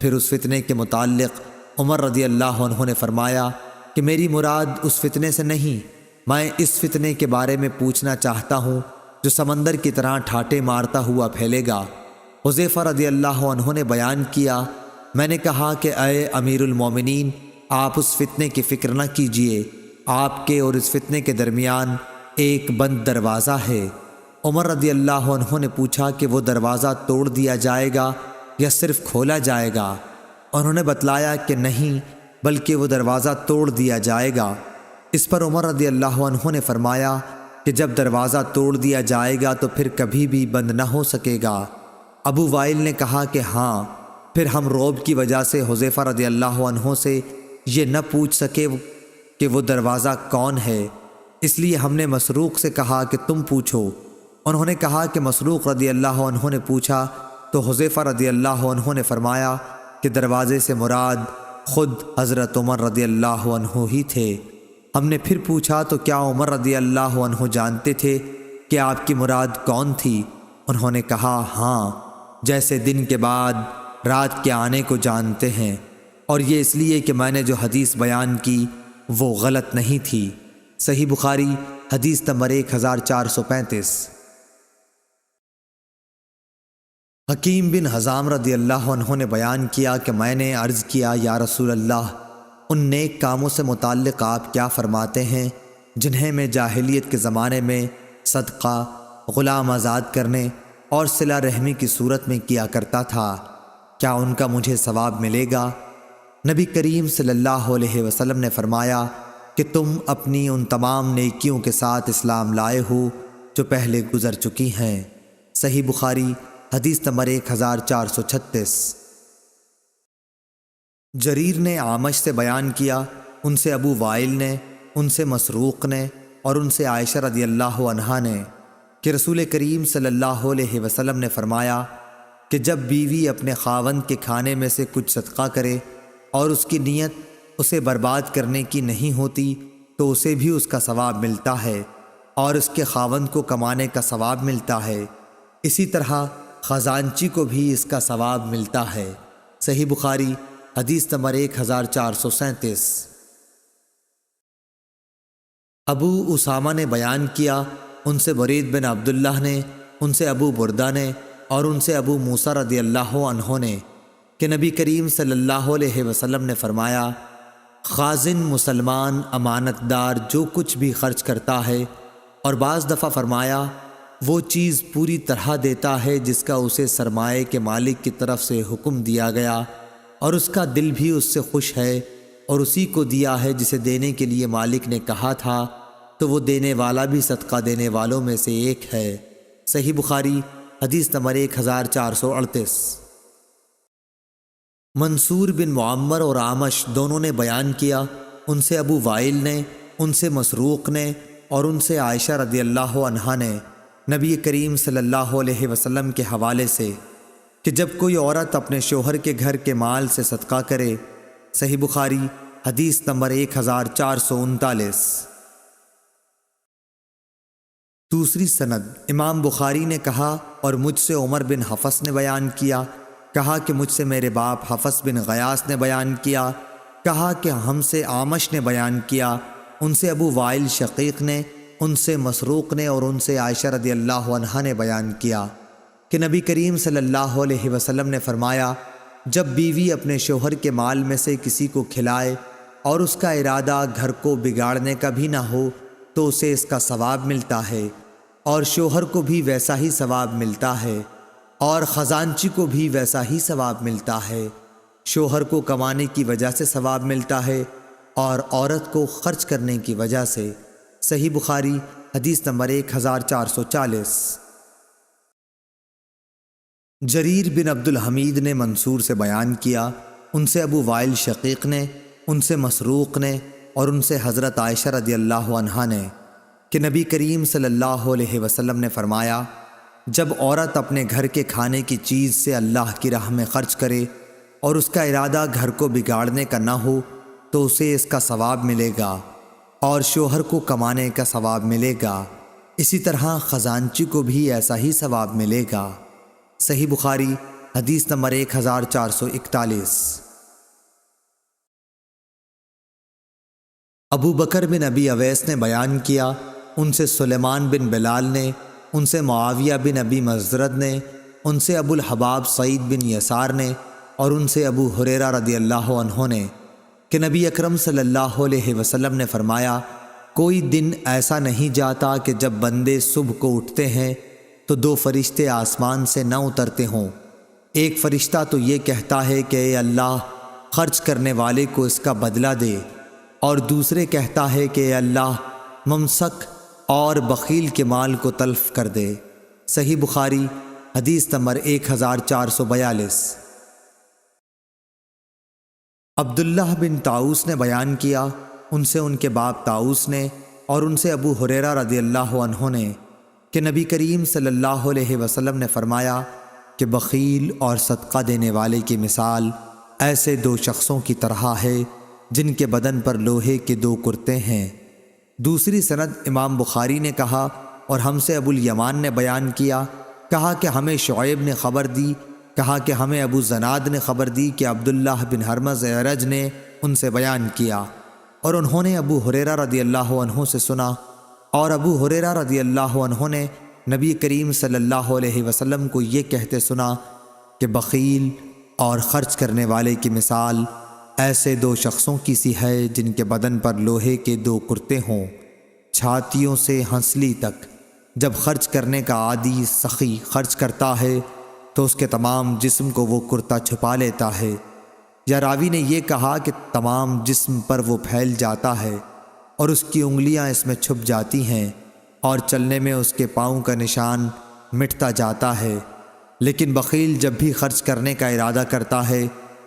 پھر اس فتنے کے متعلق عمر رضی اللہ عنہ نے فرمایا کہ میری مراد اس فتنے سے نہیں، میں اس فتنے کے بارے میں پوچھنا چاہتا ہوں جو سمندر کی طرح ٹھاٹے مارتا ہوا پھیلے گا۔ حذیفہ رضی اللہ عنہ نے بیان کیا، میں نے کہا کہ اے امیر المومنین، آپ اس فتنے کی فکر نہ کیجیے، آپ کے اور اس فتنے کے درمیان ایک بند دروازہ ہے۔ عمر رضی اللہ عنہ نے پوچھا کہ وہ دروازہ توڑ دیا جائے گا یا صرف کھولا جائے گا؟ انہوں نے بتلایا کہ نہیں، بلکہ وہ دروازہ توڑ دیا جائے گا۔ اس پر عمر رضی اللہ عنہ نے فرمایا کہ جب دروازہ توڑ دیا جائے گا تو پھر کبھی بھی بند نہ ہو سکے گا۔ ابو وائل نے کہا کہ ہاں۔ پھر ہم رعب کی وجہ سے حذیفہ رضی اللہ عنہ سے یہ نہ پوچھ سکے کہ وہ دروازہ کون ہے، اس لیے ہم نے مسروق سے کہا کہ تم پوچھو۔ انہوں نے کہا کہ مسروق رضی اللہ عنہ نے پوچھا تو حذیفہ رضی اللہ عنہ نے فرمایا کہ دروازے سے مراد خود حضرت عمر رضی اللہ عنہ ہی تھے۔ ہم نے پھر پوچھا تو کیا عمر رضی اللہ عنہ جانتے تھے کہ آپ کی مراد کون تھی؟ انہوں نے کہا ہاں، جیسے دن کے بعد رات کے آنے کو جانتے ہیں، اور یہ اس لیے کہ میں نے جو حدیث بیان کی وہ غلط نہیں تھی۔ صحیح بخاری حدیث نمبر 1435۔ حکیم بن حزام رضی اللہ عنہ نے بیان کیا کہ میں نے عرض کیا یا رسول اللہ، ان نیک کاموں سے متعلق آپ کیا فرماتے ہیں جنہیں میں جاہلیت کے زمانے میں صدقہ، غلام آزاد کرنے اور صلہ رحمی کی صورت میں کیا کرتا تھا، کیا ان کا مجھے ثواب ملے گا؟ نبی کریم صلی اللہ علیہ وسلم نے فرمایا کہ تم اپنی ان تمام نیکیوں کے ساتھ اسلام لائے ہو جو پہلے گزر چکی ہیں۔ صحیح بخاری حدیث نمبر 1436۔ جریر نے اعمش سے بیان کیا، ان سے ابو وائل نے، ان سے مسروق نے اور ان سے عائشہ رضی اللہ عنہا نے کہ رسول کریم صلی اللہ علیہ وسلم نے فرمایا کہ جب بیوی اپنے خاوند کے کھانے میں سے کچھ صدقہ کرے اور اس کی نیت اسے برباد کرنے کی نہیں ہوتی تو اسے بھی اس کا ثواب ملتا ہے اور اس کے خاوند کو کمانے کا ثواب ملتا ہے، اسی طرح خزانچی کو بھی اس کا ثواب ملتا ہے۔ صحیح بخاری حدیث نمبر 1437۔ ابو اسامہ نے بیان کیا، ان سے برید بن عبداللہ نے، ان سے ابو بردہ نے اور ان سے ابو موسیٰ رضی اللہ عنہ نے کہ نبی کریم صلی اللہ علیہ وسلم نے فرمایا، خازن مسلمان امانت دار جو کچھ بھی خرچ کرتا ہے، اور بعض دفعہ فرمایا وہ چیز پوری طرح دیتا ہے جس کا اسے سرمایے کے مالک کی طرف سے حکم دیا گیا اور اس کا دل بھی اس سے خوش ہے، اور اسی کو دیا ہے جسے دینے کے لیے مالک نے کہا تھا، تو وہ دینے والا بھی صدقہ دینے والوں میں سے ایک ہے۔ صحیح بخاری حدیث نمبر 1438۔ منصور بن معمر اور اعمش دونوں نے بیان کیا، ان سے ابو وائل نے، ان سے مسروق نے اور ان سے عائشہ رضی اللہ عنہا نے نبی کریم صلی اللہ علیہ وسلم کے حوالے سے کہ جب کوئی عورت اپنے شوہر کے گھر کے مال سے صدقہ کرے۔ صحیح بخاری حدیث نمبر 1439۔ دوسری سند امام بخاری نے کہا، اور مجھ سے عمر بن حفص نے بیان کیا، کہا کہ مجھ سے میرے باپ حفص بن غیاث نے بیان کیا، کہا کہ ہم سے اعمش نے بیان کیا، ان سے ابو وائل شقیق نے، ان سے مسروق نے اور ان سے عائشہ رضی اللہ عنہا نے بیان کیا کہ نبی کریم صلی اللہ علیہ وسلم نے فرمایا، جب بیوی اپنے شوہر کے مال میں سے کسی کو کھلائے اور اس کا ارادہ گھر کو بگاڑنے کا بھی نہ ہو تو اسے اس کا ثواب ملتا ہے، اور شوہر کو بھی ویسا ہی ثواب ملتا ہے، اور خزانچی کو بھی ویسا ہی ثواب ملتا ہے۔ شوہر کو کمانے کی وجہ سے ثواب ملتا ہے اور عورت کو خرچ کرنے کی وجہ سے۔ صحیح بخاری حدیث نمبر 1440۔ جریر بن عبد الحمید نے منصور سے بیان کیا، ان سے ابو وائل شقیق نے، ان سے مسروق نے اور ان سے حضرت عائشہ رضی اللہ عنہا نے کہ نبی کریم صلی اللہ علیہ وسلم نے فرمایا، جب عورت اپنے گھر کے کھانے کی چیز سے اللہ کی راہ میں خرچ کرے اور اس کا ارادہ گھر کو بگاڑنے کا نہ ہو تو اسے اس کا ثواب ملے گا اور شوہر کو کمانے کا ثواب ملے گا، اسی طرح خزانچی کو بھی ایسا ہی ثواب ملے گا۔ صحیح بخاری حدیث نمبر 1441۔ ابو بکر بن ابی اویس نے بیان کیا، ان سے سلیمان بن بلال نے، ان سے معاویہ بن ابی مزرد نے، ان سے ابو الحباب سعید بن یسار نے اور ان سے ابو ہریرہ رضی اللہ عنہ نے کہ نبی اکرم صلی اللہ علیہ وسلم نے فرمایا، کوئی دن ایسا نہیں جاتا کہ جب بندے صبح کو اٹھتے ہیں تو دو فرشتے آسمان سے نہ اترتے ہوں، ایک فرشتہ تو یہ کہتا ہے کہ اے اللہ خرچ کرنے والے کو اس کا بدلہ دے، اور دوسرے کہتا ہے کہ اے اللہ ممسک اور بخیل کے مال کو تلف کر دے۔ صحیح بخاری حدیث نمبر 1442۔ عبداللہ بن طاؤس نے بیان کیا، ان سے ان کے باپ طاؤس نے اور ان سے ابو ہریرہ رضی اللہ عنہ نے کہ نبی کریم صلی اللہ علیہ وسلم نے فرمایا کہ بخیل اور صدقہ دینے والے کی مثال ایسے دو شخصوں کی طرح ہے جن کے بدن پر لوہے کے دو کرتے ہیں۔ دوسری سند امام بخاری نے کہا، اور ہم سے ابو الیمان نے بیان کیا، کہا کہ ہمیں شعیب نے خبر دی، کہا کہ ہمیں ابو زناد نے خبر دی کہ عبداللہ بن ہرمز اعرج نے ان سے بیان کیا، اور انہوں نے ابو ہریرہ رضی اللہ عنہ سے سنا اور ابو ہریرہ رضی اللہ عنہ نے نبی کریم صلی اللہ علیہ وسلم کو یہ کہتے سنا کہ بخیل اور خرچ کرنے والے کی مثال ایسے دو شخصوں کی سی ہے جن کے بدن پر لوہے کے دو کرتے ہوں، چھاتیوں سے ہنسلی تک۔ جب خرچ کرنے کا عادی سخی خرچ کرتا ہے تو اس کے تمام جسم کو وہ کرتا چھپا لیتا ہے، یا راوی نے یہ کہا کہ تمام جسم پر وہ پھیل جاتا ہے اور اس کی انگلیاں اس میں چھپ جاتی ہیں اور چلنے میں اس کے پاؤں کا نشان مٹتا جاتا ہے۔ لیکن بخیل جب بھی خرچ کرنے کا ارادہ کرتا ہے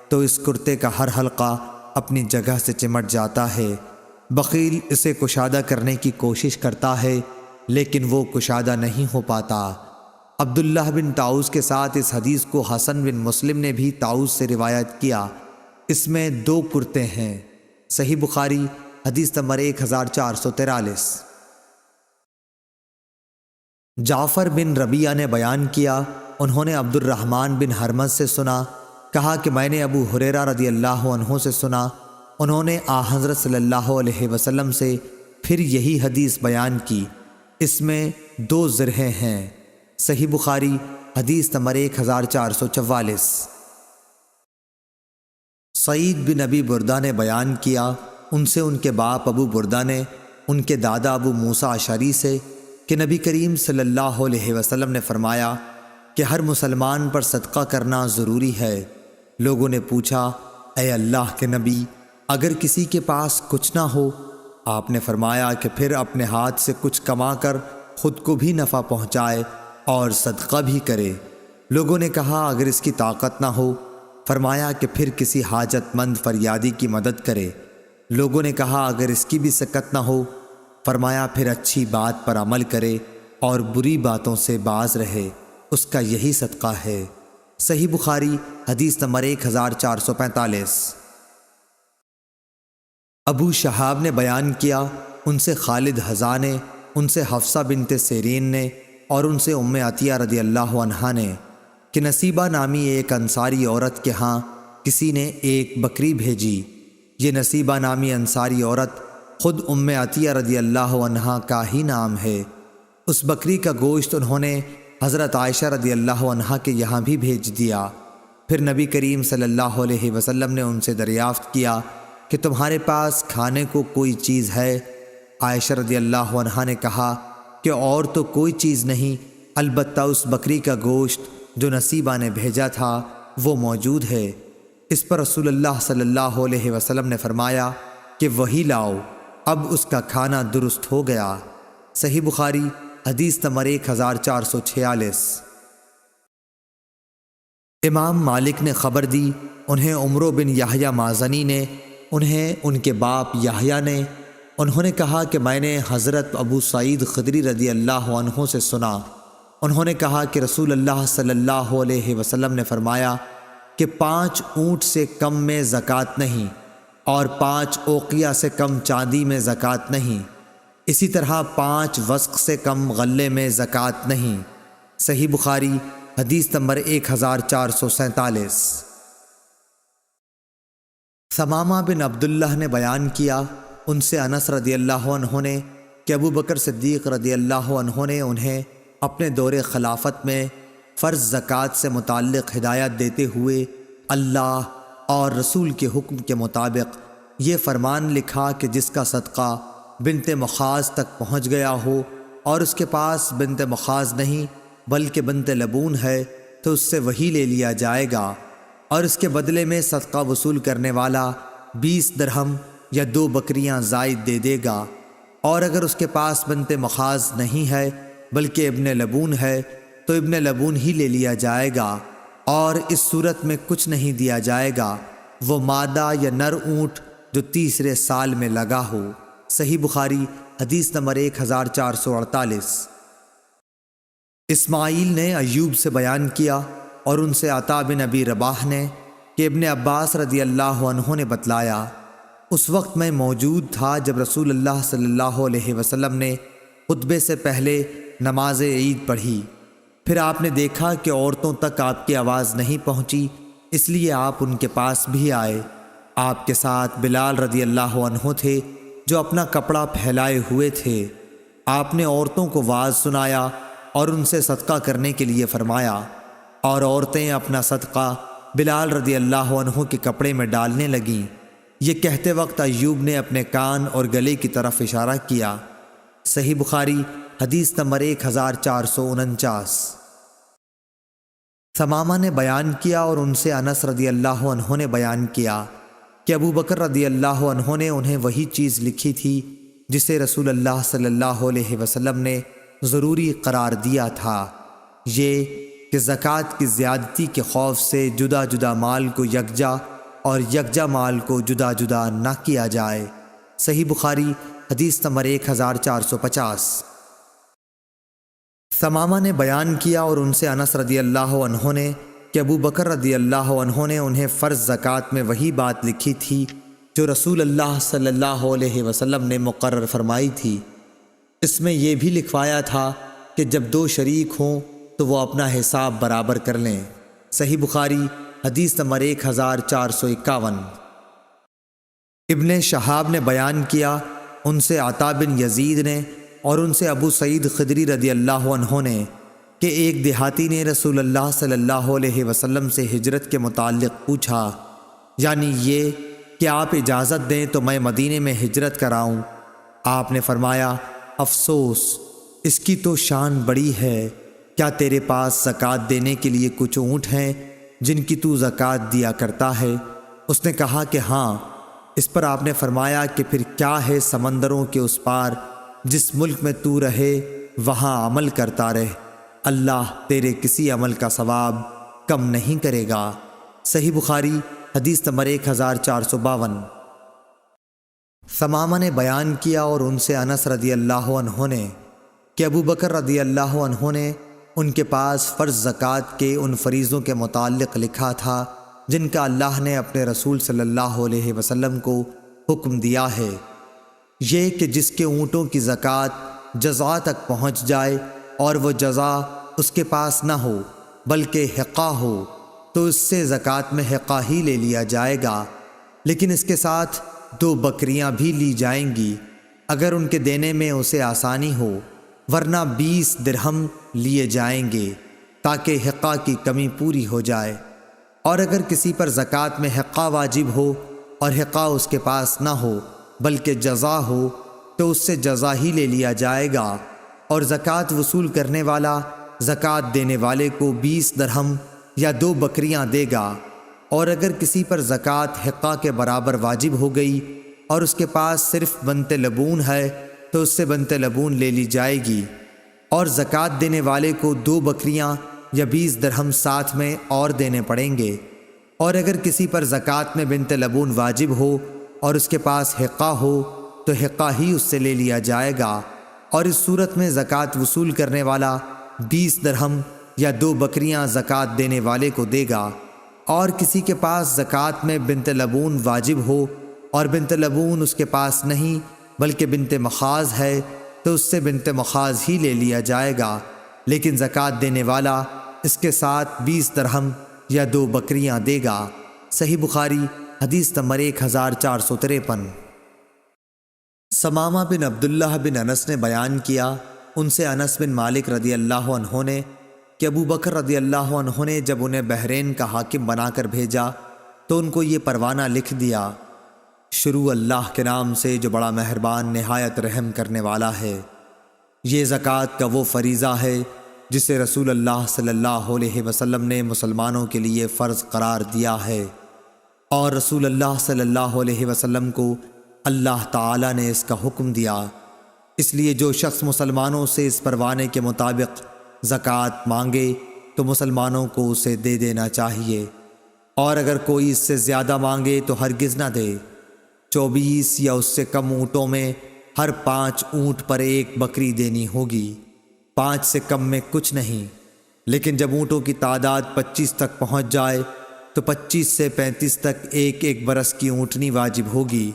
تو اس کرتے کا ہر حلقہ اپنی جگہ سے چمٹ جاتا ہے۔ بخیل اسے کشادہ کرنے کی کوشش کرتا ہے لیکن وہ کشادہ نہیں ہو پاتا۔ عبداللہ بن طاؤس کے ساتھ اس حدیث کو حسن بن مسلم نے بھی طاؤس سے روایت کیا۔ اس میں دو کرتے ہیں۔ صحیح بخاری حدیث نمبر 1443۔ جعفر بن ربیعہ نے بیان کیا، انہوں نے عبد الرحمن بن حرمز سے سنا، کہا کہ میں نے ابو ہریرہ رضی اللہ عنہ سے سنا، انہوں نے حضرت صلی اللہ علیہ وسلم سے پھر یہی حدیث بیان کی۔ اس میں دو ذرہیں ہیں۔ صحیح بخاری حدیث نمبر 1444۔ سعید بن ابی بردہ نے بیان کیا، ان سے ان کے باپ ابو بردہ نے ان کے دادا ابو موسیٰ اشعری سے کہ نبی کریم صلی اللہ علیہ وسلم نے فرمایا کہ ہر مسلمان پر صدقہ کرنا ضروری ہے۔ لوگوں نے پوچھا، اے اللہ کے نبی، اگر کسی کے پاس کچھ نہ ہو؟ آپ نے فرمایا کہ پھر اپنے ہاتھ سے کچھ کما کر خود کو بھی نفع پہنچائے اور صدقہ بھی کرے۔ لوگوں نے کہا، اگر اس کی طاقت نہ ہو؟ فرمایا کہ پھر کسی حاجت مند فریادی کی مدد کرے۔ لوگوں نے کہا، اگر اس کی بھی سکت نہ ہو؟ فرمایا پھر اچھی بات پر عمل کرے اور بری باتوں سے باز رہے، اس کا یہی صدقہ ہے۔ صحیح بخاری حدیث نمبر 1445۔ ابو شہاب نے بیان کیا، ان سے خالد حذا نے، ان سے حفصہ بنت سیرین نے اور ان سے ام عطیہ رضی اللہ عنہا نے کہ نصیبہ نامی ایک انصاری عورت کے ہاں کسی نے ایک بکری بھیجی۔ یہ نصیبہ نامی انصاری عورت خود ام عطیہ رضی اللہ عنہا کا ہی نام ہے۔ اس بکری کا گوشت انہوں نے حضرت عائشہ رضی اللہ عنہا کے یہاں بھی بھیج دیا۔ پھر نبی کریم صلی اللہ علیہ وسلم نے ان سے دریافت کیا کہ تمہارے پاس کھانے کو کوئی چیز ہے؟ عائشہ رضی اللہ عنہا نے کہا کہ اور تو کوئی چیز نہیں، البتہ اس بکری کا گوشت جو نصیبہ نے بھیجا تھا وہ موجود ہے۔ اس پر رسول اللہ صلی اللہ علیہ وسلم نے فرمایا کہ وہی لاؤ، اب اس کا کھانا درست ہو گیا۔ صحیح بخاری حدیث نمبر 1446۔ امام مالک نے خبر دی، انہیں عمرو بن یحییٰ مازنی نے، انہیں ان کے باپ یحییٰ نے، انہوں نے کہا کہ میں نے حضرت ابو سعید خدری رضی اللہ عنہ سے سنا، انہوں نے کہا کہ رسول اللہ صلی اللہ علیہ وسلم نے فرمایا کہ 5 اونٹ سے کم میں زکوٰۃ نہیں اور 5 اوقیہ سے کم چاندی میں زکوٰۃ نہیں، اسی طرح 5 وسق سے کم غلے میں زکوٰۃ نہیں۔ صحیح بخاری حدیث نمبر 1447۔ ثمامہ بن عبداللہ نے بیان کیا، ان سے انس رضی اللہ عنہ نے کہ ابو بکر صدیق رضی اللہ عنہ نے انہیں اپنے دور خلافت میں فرض زکوٰۃ سے متعلق ہدایت دیتے ہوئے اللہ اور رسول کے حکم کے مطابق یہ فرمان لکھا کہ جس کا صدقہ بنت مخاض تک پہنچ گیا ہو اور اس کے پاس بنت مخاض نہیں بلکہ بنت لبون ہے تو اس سے وہی لے لیا جائے گا، اور اس کے بدلے میں صدقہ وصول کرنے والا 20 درہم یا 2 بکریاں زائد دے دے گا، اور اگر اس کے پاس بنت مخاض نہیں ہے بلکہ ابن لبون ہے تو ابن لبون ہی لے لیا جائے گا، اور اس صورت میں کچھ نہیں دیا جائے گا، وہ مادہ یا نر اونٹ جو تیسرے سال میں لگا ہو۔ صحیح بخاری حدیث نمبر 1448۔ اسماعیل نے ایوب سے بیان کیا اور ان سے عطا بن ابی رباح نے کہ ابن عباس رضی اللہ عنہ نے بتلایا، اس وقت میں موجود تھا جب رسول اللہ صلی اللہ علیہ وسلم نے خطبے سے پہلے نماز عید پڑھی، پھر آپ نے دیکھا کہ عورتوں تک آپ کی آواز نہیں پہنچی، اس لیے آپ ان کے پاس بھی آئے۔ آپ کے ساتھ بلال رضی اللہ عنہ تھے جو اپنا کپڑا پھیلائے ہوئے تھے۔ آپ نے عورتوں کو واعظ سنایا اور ان سے صدقہ کرنے کے لیے فرمایا، اور عورتیں اپنا صدقہ بلال رضی اللہ عنہ کے کپڑے میں ڈالنے لگیں۔ یہ کہتے وقت ایوب نے اپنے کان اور گلے کی طرف اشارہ کیا۔ صحیح بخاری حدیث نمبر 1449۔ ثمامہ نے بیان کیا اور ان سے انس رضی اللہ عنہ نے بیان کیا کہ ابو بکر رضی اللہ عنہ نے انہیں وہی چیز لکھی تھی جسے رسول اللہ صلی اللہ علیہ وسلم نے ضروری قرار دیا تھا، یہ کہ زکوٰۃ کی زیادتی کے خوف سے جدا جدا مال کو یکجا اور یکجا مال کو جدا جدا نہ کیا جائے۔ صحیح بخاری حدیث نمبر 1450۔ ثمامہ نے بیان کیا اور ان سے انس رضی اللہ عنہ نے کہ ابو بکر رضی اللہ عنہ نے انہیں فرض زکوٰۃ میں وہی بات لکھی تھی جو رسول اللہ صلی اللہ علیہ وسلم نے مقرر فرمائی تھی۔ اس میں یہ بھی لکھوایا تھا کہ جب دو شریک ہوں تو وہ اپنا حساب برابر کر لیں۔ صحیح بخاری حدیث نمبر 1451۔ ابن شہاب نے بیان کیا، ان سے عطا بن یزید نے اور ان سے ابو سعید خدری رضی اللہ عنہ نے کہ ایک دیہاتی نے رسول اللہ صلی اللہ علیہ وسلم سے ہجرت کے متعلق پوچھا، یعنی یہ کہ آپ اجازت دیں تو میں مدینے میں ہجرت کراؤں۔ آپ نے فرمایا، افسوس، اس کی تو شان بڑی ہے، کیا تیرے پاس زکوٰۃ دینے کے لیے کچھ اونٹ ہیں جن کی تو زکوٰۃ دیا کرتا ہے؟ اس نے کہا کہ ہاں۔ اس پر آپ نے فرمایا کہ پھر کیا ہے سمندروں کے اس پار جس ملک میں تو رہے وہاں عمل کرتا رہ، اللہ تیرے کسی عمل کا ثواب کم نہیں کرے گا۔ صحیح بخاری حدیث نمبر 1452۔ ثمامہ نے بیان کیا اور ان سے انس رضی اللہ عنہ نے کہ ابو بکر رضی اللہ عنہ نے ان کے پاس فرض زکوٰۃ کے ان فریضوں کے متعلق لکھا تھا جن کا اللہ نے اپنے رسول صلی اللہ علیہ وسلم کو حکم دیا ہے، یہ کہ جس کے اونٹوں کی زکوٰۃ جزا تک پہنچ جائے اور وہ جزا اس کے پاس نہ ہو بلکہ حقہ ہو تو اس سے زکوٰۃ میں حقہ ہی لے لیا جائے گا، لیکن اس کے ساتھ 2 بکریاں بھی لی جائیں گی اگر ان کے دینے میں اسے آسانی ہو، ورنہ 20 درہم لیے جائیں گے تاکہ حقہ کی کمی پوری ہو جائے۔ اور اگر کسی پر زکوٰۃ میں حقہ واجب ہو اور حقہ اس کے پاس نہ ہو بلکہ جزا ہو تو اس سے جزا ہی لے لیا جائے گا، اور زکوٰۃ وصول کرنے والا زکوٰۃ دینے والے کو 20 درہم یا 2 بکریاں دے گا۔ اور اگر کسی پر زکوٰۃ حقہ کے برابر واجب ہو گئی اور اس کے پاس صرف بنت لبون ہے تو اس سے بنت لبون لے لی جائے گی، اور زکوٰۃ دینے والے کو 2 بکریاں یا 20 درہم ساتھ میں اور دینے پڑیں گے۔ اور اگر کسی پر زکوٰۃ میں بنت لبون واجب ہو اور اس کے پاس حقہ ہو تو حقہ ہی اس سے لے لیا جائے گا، اور اس صورت میں زکوٰۃ وصول کرنے والا 20 درہم یا 2 بکریاں زکوٰۃ دینے والے کو دے گا۔ اور کسی کے پاس زکوٰۃ میں بنت لبون واجب ہو اور بنت لبون اس کے پاس نہیں بلکہ بنت مخاض ہے تو اس سے بنت مخاض ہی لے لیا جائے گا، لیکن زکوٰۃ دینے والا اس کے ساتھ 20 درہم یا 2 بکریاں دے گا۔ صحیح بخاری حدیث نمبر 1453۔ ثمامہ بن عبداللہ بن انس نے بیان کیا، ان سے انس بن مالک رضی اللہ عنہ نے کہ ابو بکر رضی اللہ عنہ نے جب انہیں بحرین کا حاکم بنا کر بھیجا تو ان کو یہ پروانہ لکھ دیا، شروع اللہ کے نام سے جو بڑا مہربان نہایت رحم کرنے والا ہے۔ یہ زکوٰۃ کا وہ فریضہ ہے جسے رسول اللہ صلی اللہ علیہ وسلم نے مسلمانوں کے لیے فرض قرار دیا ہے، اور رسول اللہ صلی اللہ علیہ وسلم کو اللہ تعالی نے اس کا حکم دیا، اس لیے جو شخص مسلمانوں سے اس پروانے کے مطابق زکوٰۃ مانگے تو مسلمانوں کو اسے دے دینا چاہیے، اور اگر کوئی اس سے زیادہ مانگے تو ہرگز نہ دے۔ 24 یا اس سے کم اونٹوں میں ہر 5 اونٹ پر 1 بکری دینی ہوگی، 5 سے کم میں کچھ نہیں، لیکن جب اونٹوں کی تعداد 25 تک پہنچ جائے تو 25 سے 35 تک 1 برس کی اونٹنی واجب ہوگی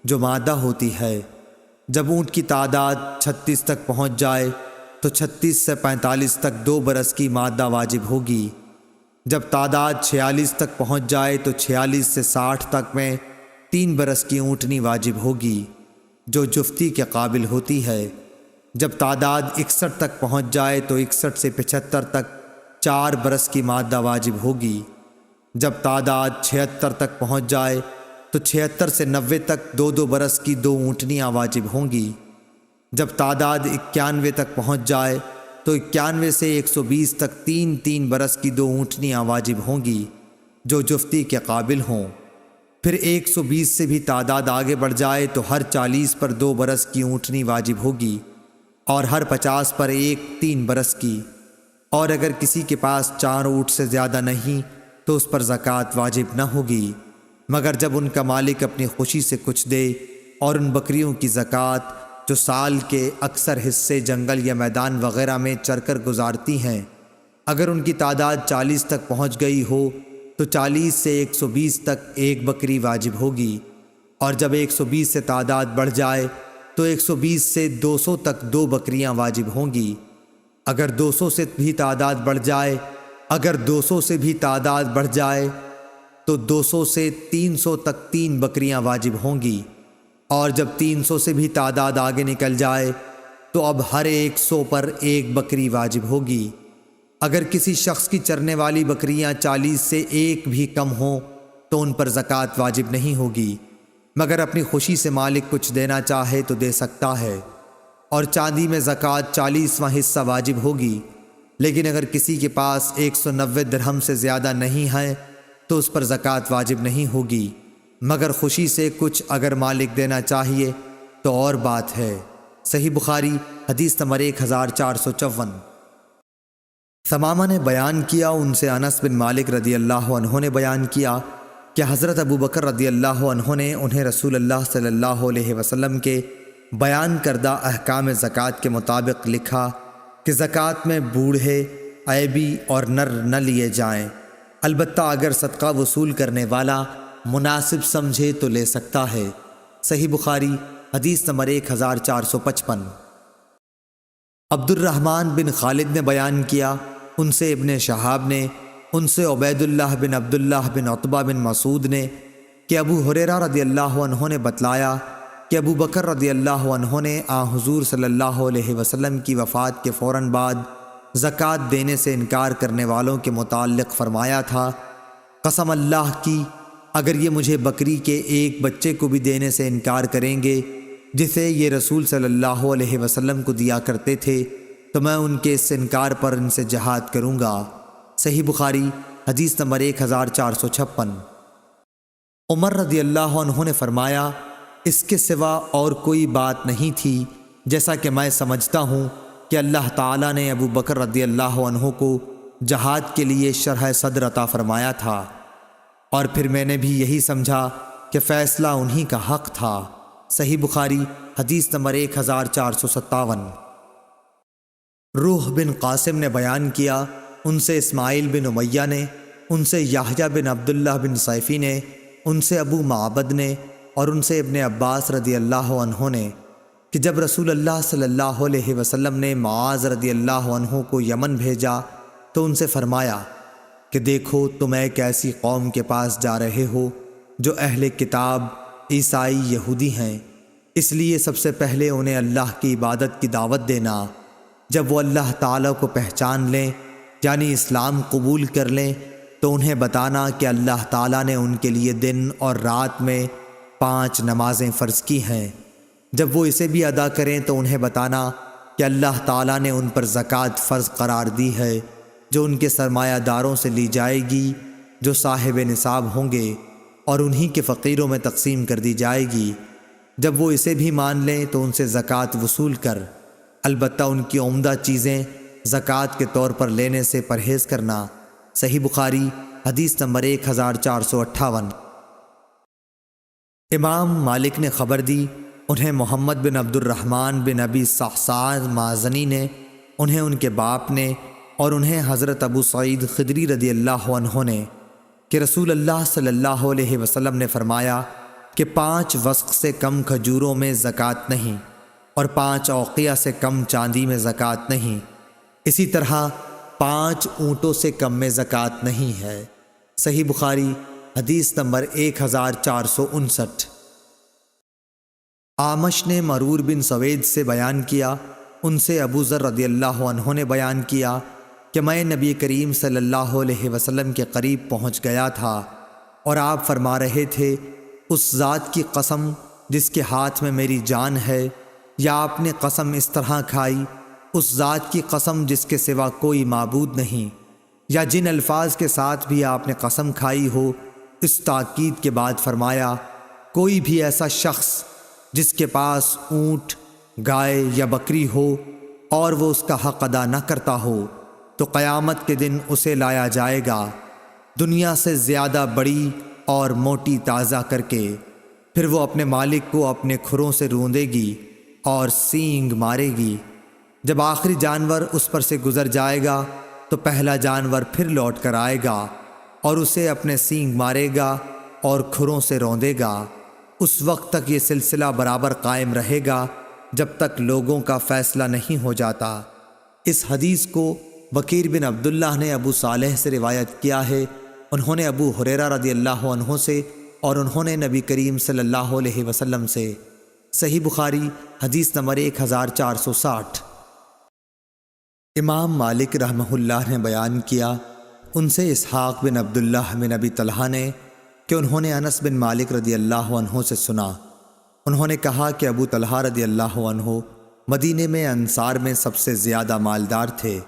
جو مادہ ہوتی ہے۔ جب اونٹ کی تعداد 36 تک پہنچ جائے تو 36 سے 45 تک 2 برس کی مادہ واجب ہوگی۔ جب تعداد 46 تک پہنچ جائے تو 46 سے 60 تک میں 3 برس کی اونٹنی واجب ہوگی جو جفتی کے قابل ہوتی ہے۔ جب تعداد 61 تک پہنچ جائے تو 61 سے 75 تک 4 برس کی مادہ واجب ہوگی۔ جب تعداد 76 تک پہنچ جائے تو 76 سے 90 تک 2 برس کی 2 اونٹنیاں واجب ہوں گی۔ جب تعداد 91 تک پہنچ جائے تو 91 سے 120 تک 3 برس کی 2 اونٹنیاں واجب ہوں گی جو جفتی کے قابل ہوں۔ پھر 120 سے بھی تعداد آگے بڑھ جائے تو ہر 40 پر 2 برس کی اونٹنی واجب ہوگی اور ہر 50 پر 3 برس کی، اور اگر کسی کے پاس 4 اونٹ سے زیادہ نہیں تو اس پر زکوٰۃ واجب نہ ہوگی، مگر جب ان کا مالک اپنی خوشی سے کچھ دے، اور ان بکریوں کی زکوٰۃ جو سال کے اکثر حصے جنگل یا میدان وغیرہ میں چر کر گزارتی ہیں، اگر ان کی تعداد 40 تک پہنچ گئی ہو تو 40 سے 120 تک 1 بکری واجب ہوگی، اور جب 120 سے تعداد بڑھ جائے تو 120 سے 200 تک 2 بکریاں واجب ہوں گی۔ اگر 200 سے بھی تعداد بڑھ جائے تو 200 سے 300 تک 3 بکریاں واجب ہوں گی، اور جب 300 سے بھی تعداد آگے نکل جائے تو اب ہر 100 پر 1 بکری واجب ہوگی۔ اگر کسی شخص کی چرنے والی بکریاں 40 سے 1 بھی کم ہوں تو ان پر زکوٰۃ واجب نہیں ہوگی، مگر اپنی خوشی سے مالک کچھ دینا چاہے تو دے سکتا ہے، اور چاندی میں زکوٰۃ 40واں حصہ واجب ہوگی۔ لیکن اگر کسی کے پاس 190 درہم سے زیادہ نہیں ہے تو اس پر زکوٰۃ واجب نہیں ہوگی، مگر خوشی سے کچھ اگر مالک دینا چاہیے تو اور بات ہے۔ صحیح بخاری حدیث نمبر 1454۔ ثمامہ نے بیان کیا، ان سے انس بن مالک رضی اللہ عنہ نے بیان کیا کہ حضرت ابو بکر رضی اللہ عنہ نے انہیں رسول اللہ صلی اللہ علیہ وسلم کے بیان کردہ احکام زکوٰۃ کے مطابق لکھا کہ زکوٰۃ میں بوڑھے، عیبی اور نر نہ لیے جائیں، البتہ اگر صدقہ وصول کرنے والا مناسب سمجھے تو لے سکتا ہے۔ صحیح بخاری حدیث نمبر 1455۔ عبد الرحمن بن خالد نے بیان کیا، ان سے ابن شہاب نے، ان سے عبید اللہ بن عبداللہ بن عتبہ بن مسعود نے کہ ابو ہریرہ رضی اللہ عنہ نے بتلایا کہ ابو بکر رضی اللہ عنہ نے حضور صلی اللہ علیہ وسلم کی وفات کے فوراً بعد زکوٰۃ دینے سے انکار کرنے والوں کے متعلق فرمایا تھا، قسم اللہ کی اگر یہ مجھے بکری کے ایک بچے کو بھی دینے سے انکار کریں گے جسے یہ رسول صلی اللہ علیہ وسلم کو دیا کرتے تھے تو میں ان کے اس انکار پر ان سے جہاد کروں گا۔ صحیح بخاری حدیث نمبر 1456۔ عمر رضی اللہ عنہ نے فرمایا، اس کے سوا اور کوئی بات نہیں تھی، جیسا کہ میں سمجھتا ہوں کہ اللہ تعالیٰ نے ابو بکر رضی اللہ عنہ کو جہاد کے لیے شرح صدر عطا فرمایا تھا، اور پھر میں نے بھی یہی سمجھا کہ فیصلہ انہی کا حق تھا۔ صحیح بخاری حدیث نمبر 1457۔ روح بن قاسم نے بیان کیا، ان سے اسماعیل بن امیہ نے، ان سے یحییٰ بن عبداللہ بن سیفی نے، ان سے ابو معبد نے، اور ان سے ابن عباس رضی اللہ عنہ نے کہ جب رسول اللہ صلی اللہ علیہ وسلم نے معاذ رضی اللہ عنہ کو یمن بھیجا تو ان سے فرمایا کہ دیکھو تم ایک ایسی قوم کے پاس جا رہے ہو جو اہل کتاب عیسائی یہودی ہیں، اس لیے سب سے پہلے انہیں اللہ کی عبادت کی دعوت دینا، جب وہ اللہ تعالیٰ کو پہچان لیں یعنی اسلام قبول کر لیں تو انہیں بتانا کہ اللہ تعالیٰ نے ان کے لیے دن اور رات میں 5 نمازیں فرض کی ہیں، جب وہ اسے بھی ادا کریں تو انہیں بتانا کہ اللہ تعالیٰ نے ان پر زکوٰۃ فرض قرار دی ہے جو ان کے سرمایہ داروں سے لی جائے گی جو صاحب نصاب ہوں گے، اور انہی کے فقیروں میں تقسیم کر دی جائے گی، جب وہ اسے بھی مان لیں تو ان سے زکوٰۃ وصول کر، البتہ ان کی عمدہ چیزیں زکوٰۃ کے طور پر لینے سے پرہیز کرنا۔ صحیح بخاری حدیث نمبر 1458۔ امام مالک نے خبر دی، انہیں محمد بن عبد الرحمن بن ابی صحصان مازنی نے، انہیں ان کے باپ نے، اور انہیں حضرت ابو سعید خدری رضی اللہ عنہ نے کہ رسول اللہ صلی اللہ علیہ وسلم نے فرمایا کہ 5 وسق سے کم کھجوروں میں زکوٰۃ نہیں، اور 5 اوقیہ سے کم چاندی میں زکوٰۃ نہیں، اسی طرح 5 اونٹوں سے کم میں زکوٰۃ نہیں ہے۔ صحیح بخاری حدیث نمبر 1459۔ آمش نے مرور بن سوید سے بیان کیا، ان سے ابو ذر رضی اللہ عنہ نے بیان کیا کہ میں نبی کریم صلی اللہ علیہ وسلم کے قریب پہنچ گیا تھا اور آپ فرما رہے تھے، اس ذات کی قسم جس کے ہاتھ میں میری جان ہے، یا آپ نے قسم اس طرح کھائی، اس ذات کی قسم جس کے سوا کوئی معبود نہیں، یا جن الفاظ کے ساتھ بھی آپ نے قسم کھائی ہو۔ اس تاکید کے بعد فرمایا، کوئی بھی ایسا شخص جس کے پاس اونٹ، گائے یا بکری ہو اور وہ اس کا حق ادا نہ کرتا ہو تو قیامت کے دن اسے لایا جائے گا دنیا سے زیادہ بڑی اور موٹی تازہ کر کے، پھر وہ اپنے مالک کو اپنے کھروں سے روندے گی اور سینگ مارے گی۔ جب آخری جانور اس پر سے گزر جائے گا تو پہلا جانور پھر لوٹ کر آئے گا اور اسے اپنے سینگ مارے گا اور کھروں سے روندے گا۔ اس وقت تک یہ سلسلہ برابر قائم رہے گا جب تک لوگوں کا فیصلہ نہیں ہو جاتا۔ اس حدیث کو بکیر بن عبداللہ نے ابو صالح سے روایت کیا ہے، انہوں نے ابو ہریرہ رضی اللہ عنہ سے اور انہوں نے نبی کریم صلی اللہ علیہ وسلم سے۔ صحیح بخاری حدیث نمبر 1460۔ امام مالک رحمہ اللہ نے بیان کیا، ان سے اسحاق بن عبداللہ بن ابی طلحہ نے کہ انہوں نے انس بن مالک رضی اللہ عنہ سے سنا، انہوں نے کہا کہ ابو طلحہ رضی اللہ عنہ مدینے میں انصار میں سب سے زیادہ مالدار تھے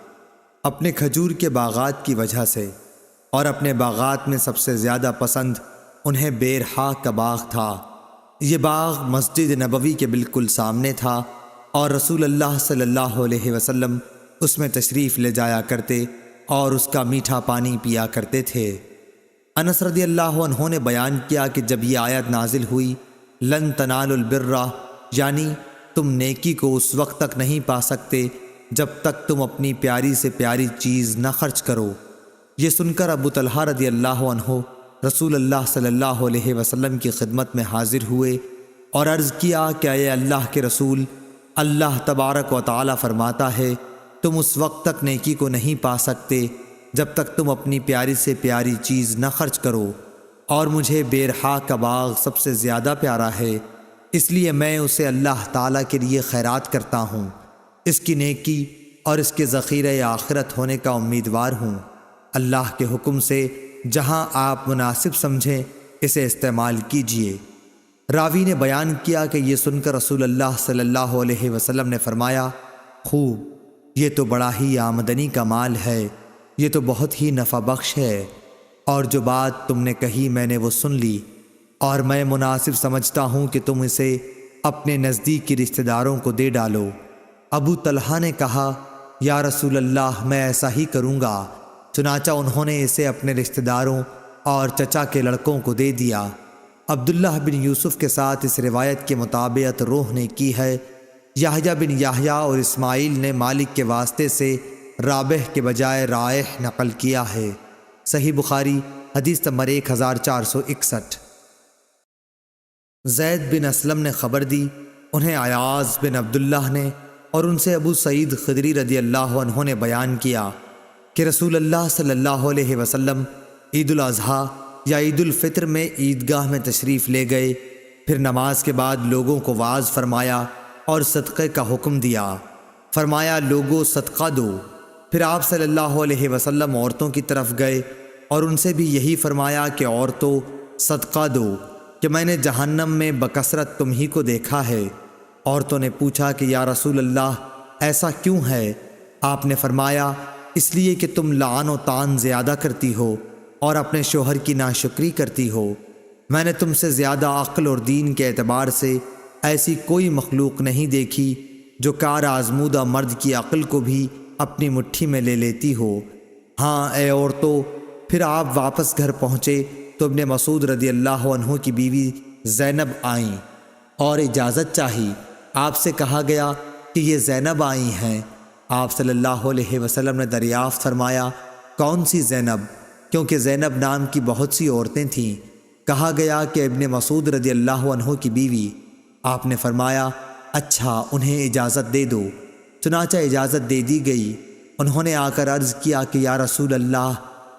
اپنے کھجور کے باغات کی وجہ سے، اور اپنے باغات میں سب سے زیادہ پسند انہیں بیرحا کا باغ تھا۔ یہ باغ مسجد نبوی کے بالکل سامنے تھا اور رسول اللہ صلی اللہ علیہ وسلم اس میں تشریف لے جایا کرتے اور اس کا میٹھا پانی پیا کرتے تھے۔ انس رضی اللہ عنہ نے بیان کیا کہ جب یہ آیت نازل ہوئی، لن تنالوا البر، یعنی تم نیکی کو اس وقت تک نہیں پا سکتے جب تک تم اپنی پیاری سے پیاری چیز نہ خرچ کرو، یہ سن کر ابو طلحہ رضی اللہ عنہ رسول اللہ صلی اللہ علیہ وسلم کی خدمت میں حاضر ہوئے اور عرض کیا کہ اے اللہ کے رسول، اللہ تبارک و تعالی فرماتا ہے تم اس وقت تک نیکی کو نہیں پا سکتے جب تک تم اپنی پیاری سے پیاری چیز نہ خرچ کرو، اور مجھے بیرحا کا باغ سب سے زیادہ پیارا ہے، اس لیے میں اسے اللہ تعالیٰ کے لیے خیرات کرتا ہوں، اس کی نیکی اور اس کے ذخیرہ آخرت ہونے کا امیدوار ہوں۔ اللہ کے حکم سے جہاں آپ مناسب سمجھیں اسے استعمال کیجیے۔ راوی نے بیان کیا کہ یہ سن کر رسول اللہ صلی اللہ علیہ وسلم نے فرمایا، خوب، یہ تو بڑا ہی آمدنی کا مال ہے، یہ تو بہت ہی نفع بخش ہے، اور جو بات تم نے کہی میں نے وہ سن لی، اور میں مناسب سمجھتا ہوں کہ تم اسے اپنے نزدیکی رشتہ داروں کو دے ڈالو۔ ابو طلحہ نے کہا، یا رسول اللہ میں ایسا ہی کروں گا، چنانچہ انہوں نے اسے اپنے رشتہ داروں اور چچا کے لڑکوں کو دے دیا۔ عبداللہ بن یوسف کے ساتھ اس روایت کے مطابقت روح نے کی ہے۔ یحییٰ بن یحییٰ اور اسماعیل نے مالک کے واسطے سے رابح کے بجائے رائح نقل کیا ہے۔ صحیح بخاری حدیث نمبر 1461۔ زید بن اسلم نے خبر دی، انہیں عیاض بن عبداللہ نے اور ان سے ابو سعید خدری رضی اللہ عنہ نے بیان کیا کہ رسول اللہ صلی اللہ علیہ وسلم عید الاضحیٰ یا عید الفطر میں عیدگاہ میں تشریف لے گئے، پھر نماز کے بعد لوگوں کو واعظ فرمایا اور صدقے کا حکم دیا، فرمایا لوگوں صدقہ دو۔ پھر آپ صلی اللہ علیہ وسلم عورتوں کی طرف گئے اور ان سے بھی یہی فرمایا کہ عورتوں صدقہ دو، کہ میں نے جہنم میں بکثرت تم ہی کو دیکھا ہے۔ عورتوں نے پوچھا کہ یا رسول اللہ ایسا کیوں ہے؟ آپ نے فرمایا اس لیے کہ تم لعن و طعن زیادہ کرتی ہو اور اپنے شوہر کی ناشکری کرتی ہو۔ میں نے تم سے زیادہ عقل اور دین کے اعتبار سے ایسی کوئی مخلوق نہیں دیکھی جو کار آزمودہ مرد کی عقل کو بھی اپنی مٹھی میں لے لیتی ہو۔ ہاں اے عورتوں، پھر آپ واپس گھر پہنچے تو ابن مسعود رضی اللہ عنہ کی بیوی زینب آئیں اور اجازت چاہی۔ آپ سے کہا گیا کہ یہ زینب آئی ہیں۔ آپ صلی اللہ علیہ وسلم نے دریافت فرمایا کون سی زینب؟ کیونکہ زینب نام کی بہت سی عورتیں تھیں۔ کہا گیا کہ ابن مسعود رضی اللہ عنہ کی بیوی۔ آپ نے فرمایا اچھا انہیں اجازت دے دو۔ چنانچہ اجازت دے دی گئی۔ انہوں نے آ کر عرض کیا کہ یا رسول اللہ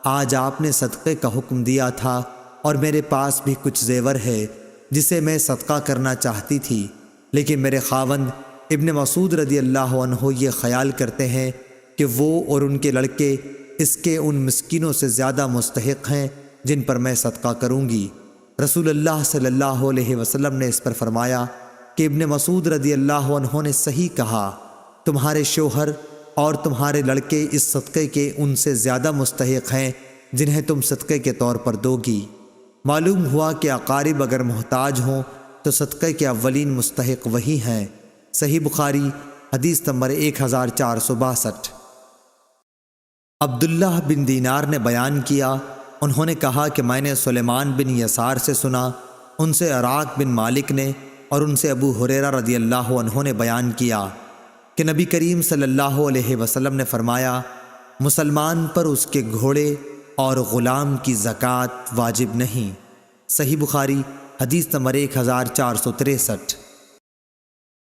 آج آپ نے صدقے کا حکم دیا تھا اور میرے پاس بھی کچھ زیور ہے جسے میں صدقہ کرنا چاہتی تھی، لیکن میرے خاوند ابن مسعود رضی اللہ عنہ یہ خیال کرتے ہیں کہ وہ اور ان کے لڑکے اس کے ان مسکینوں سے زیادہ مستحق ہیں جن پر میں صدقہ کروں گی۔ رسول اللہ صلی اللہ علیہ وسلم نے اس پر فرمایا کہ ابن مسعود رضی اللہ عنہ نے صحیح کہا، تمہارے شوہر اور تمہارے لڑکے اس صدقے کے ان سے زیادہ مستحق ہیں جنہیں تم صدقے کے طور پر دو گی۔ معلوم ہوا کہ اقارب اگر محتاج ہوں تو صدقے کے اولین مستحق وہی ہیں۔ صحیح بخاری حدیث نمبر 1462۔ عبداللہ بن دینار نے بیان کیا، انہوں نے کہا کہ میں نے سلیمان بن یسار سے سنا، ان سے عراق بن مالک نے اور ان سے ابو ہریرہ رضی اللہ عنہ نے بیان کیا کہ نبی کریم صلی اللہ علیہ وسلم نے فرمایا، مسلمان پر اس کے گھوڑے اور غلام کی زکوٰۃ واجب نہیں۔ صحیح بخاری حدیث نمبر 1463۔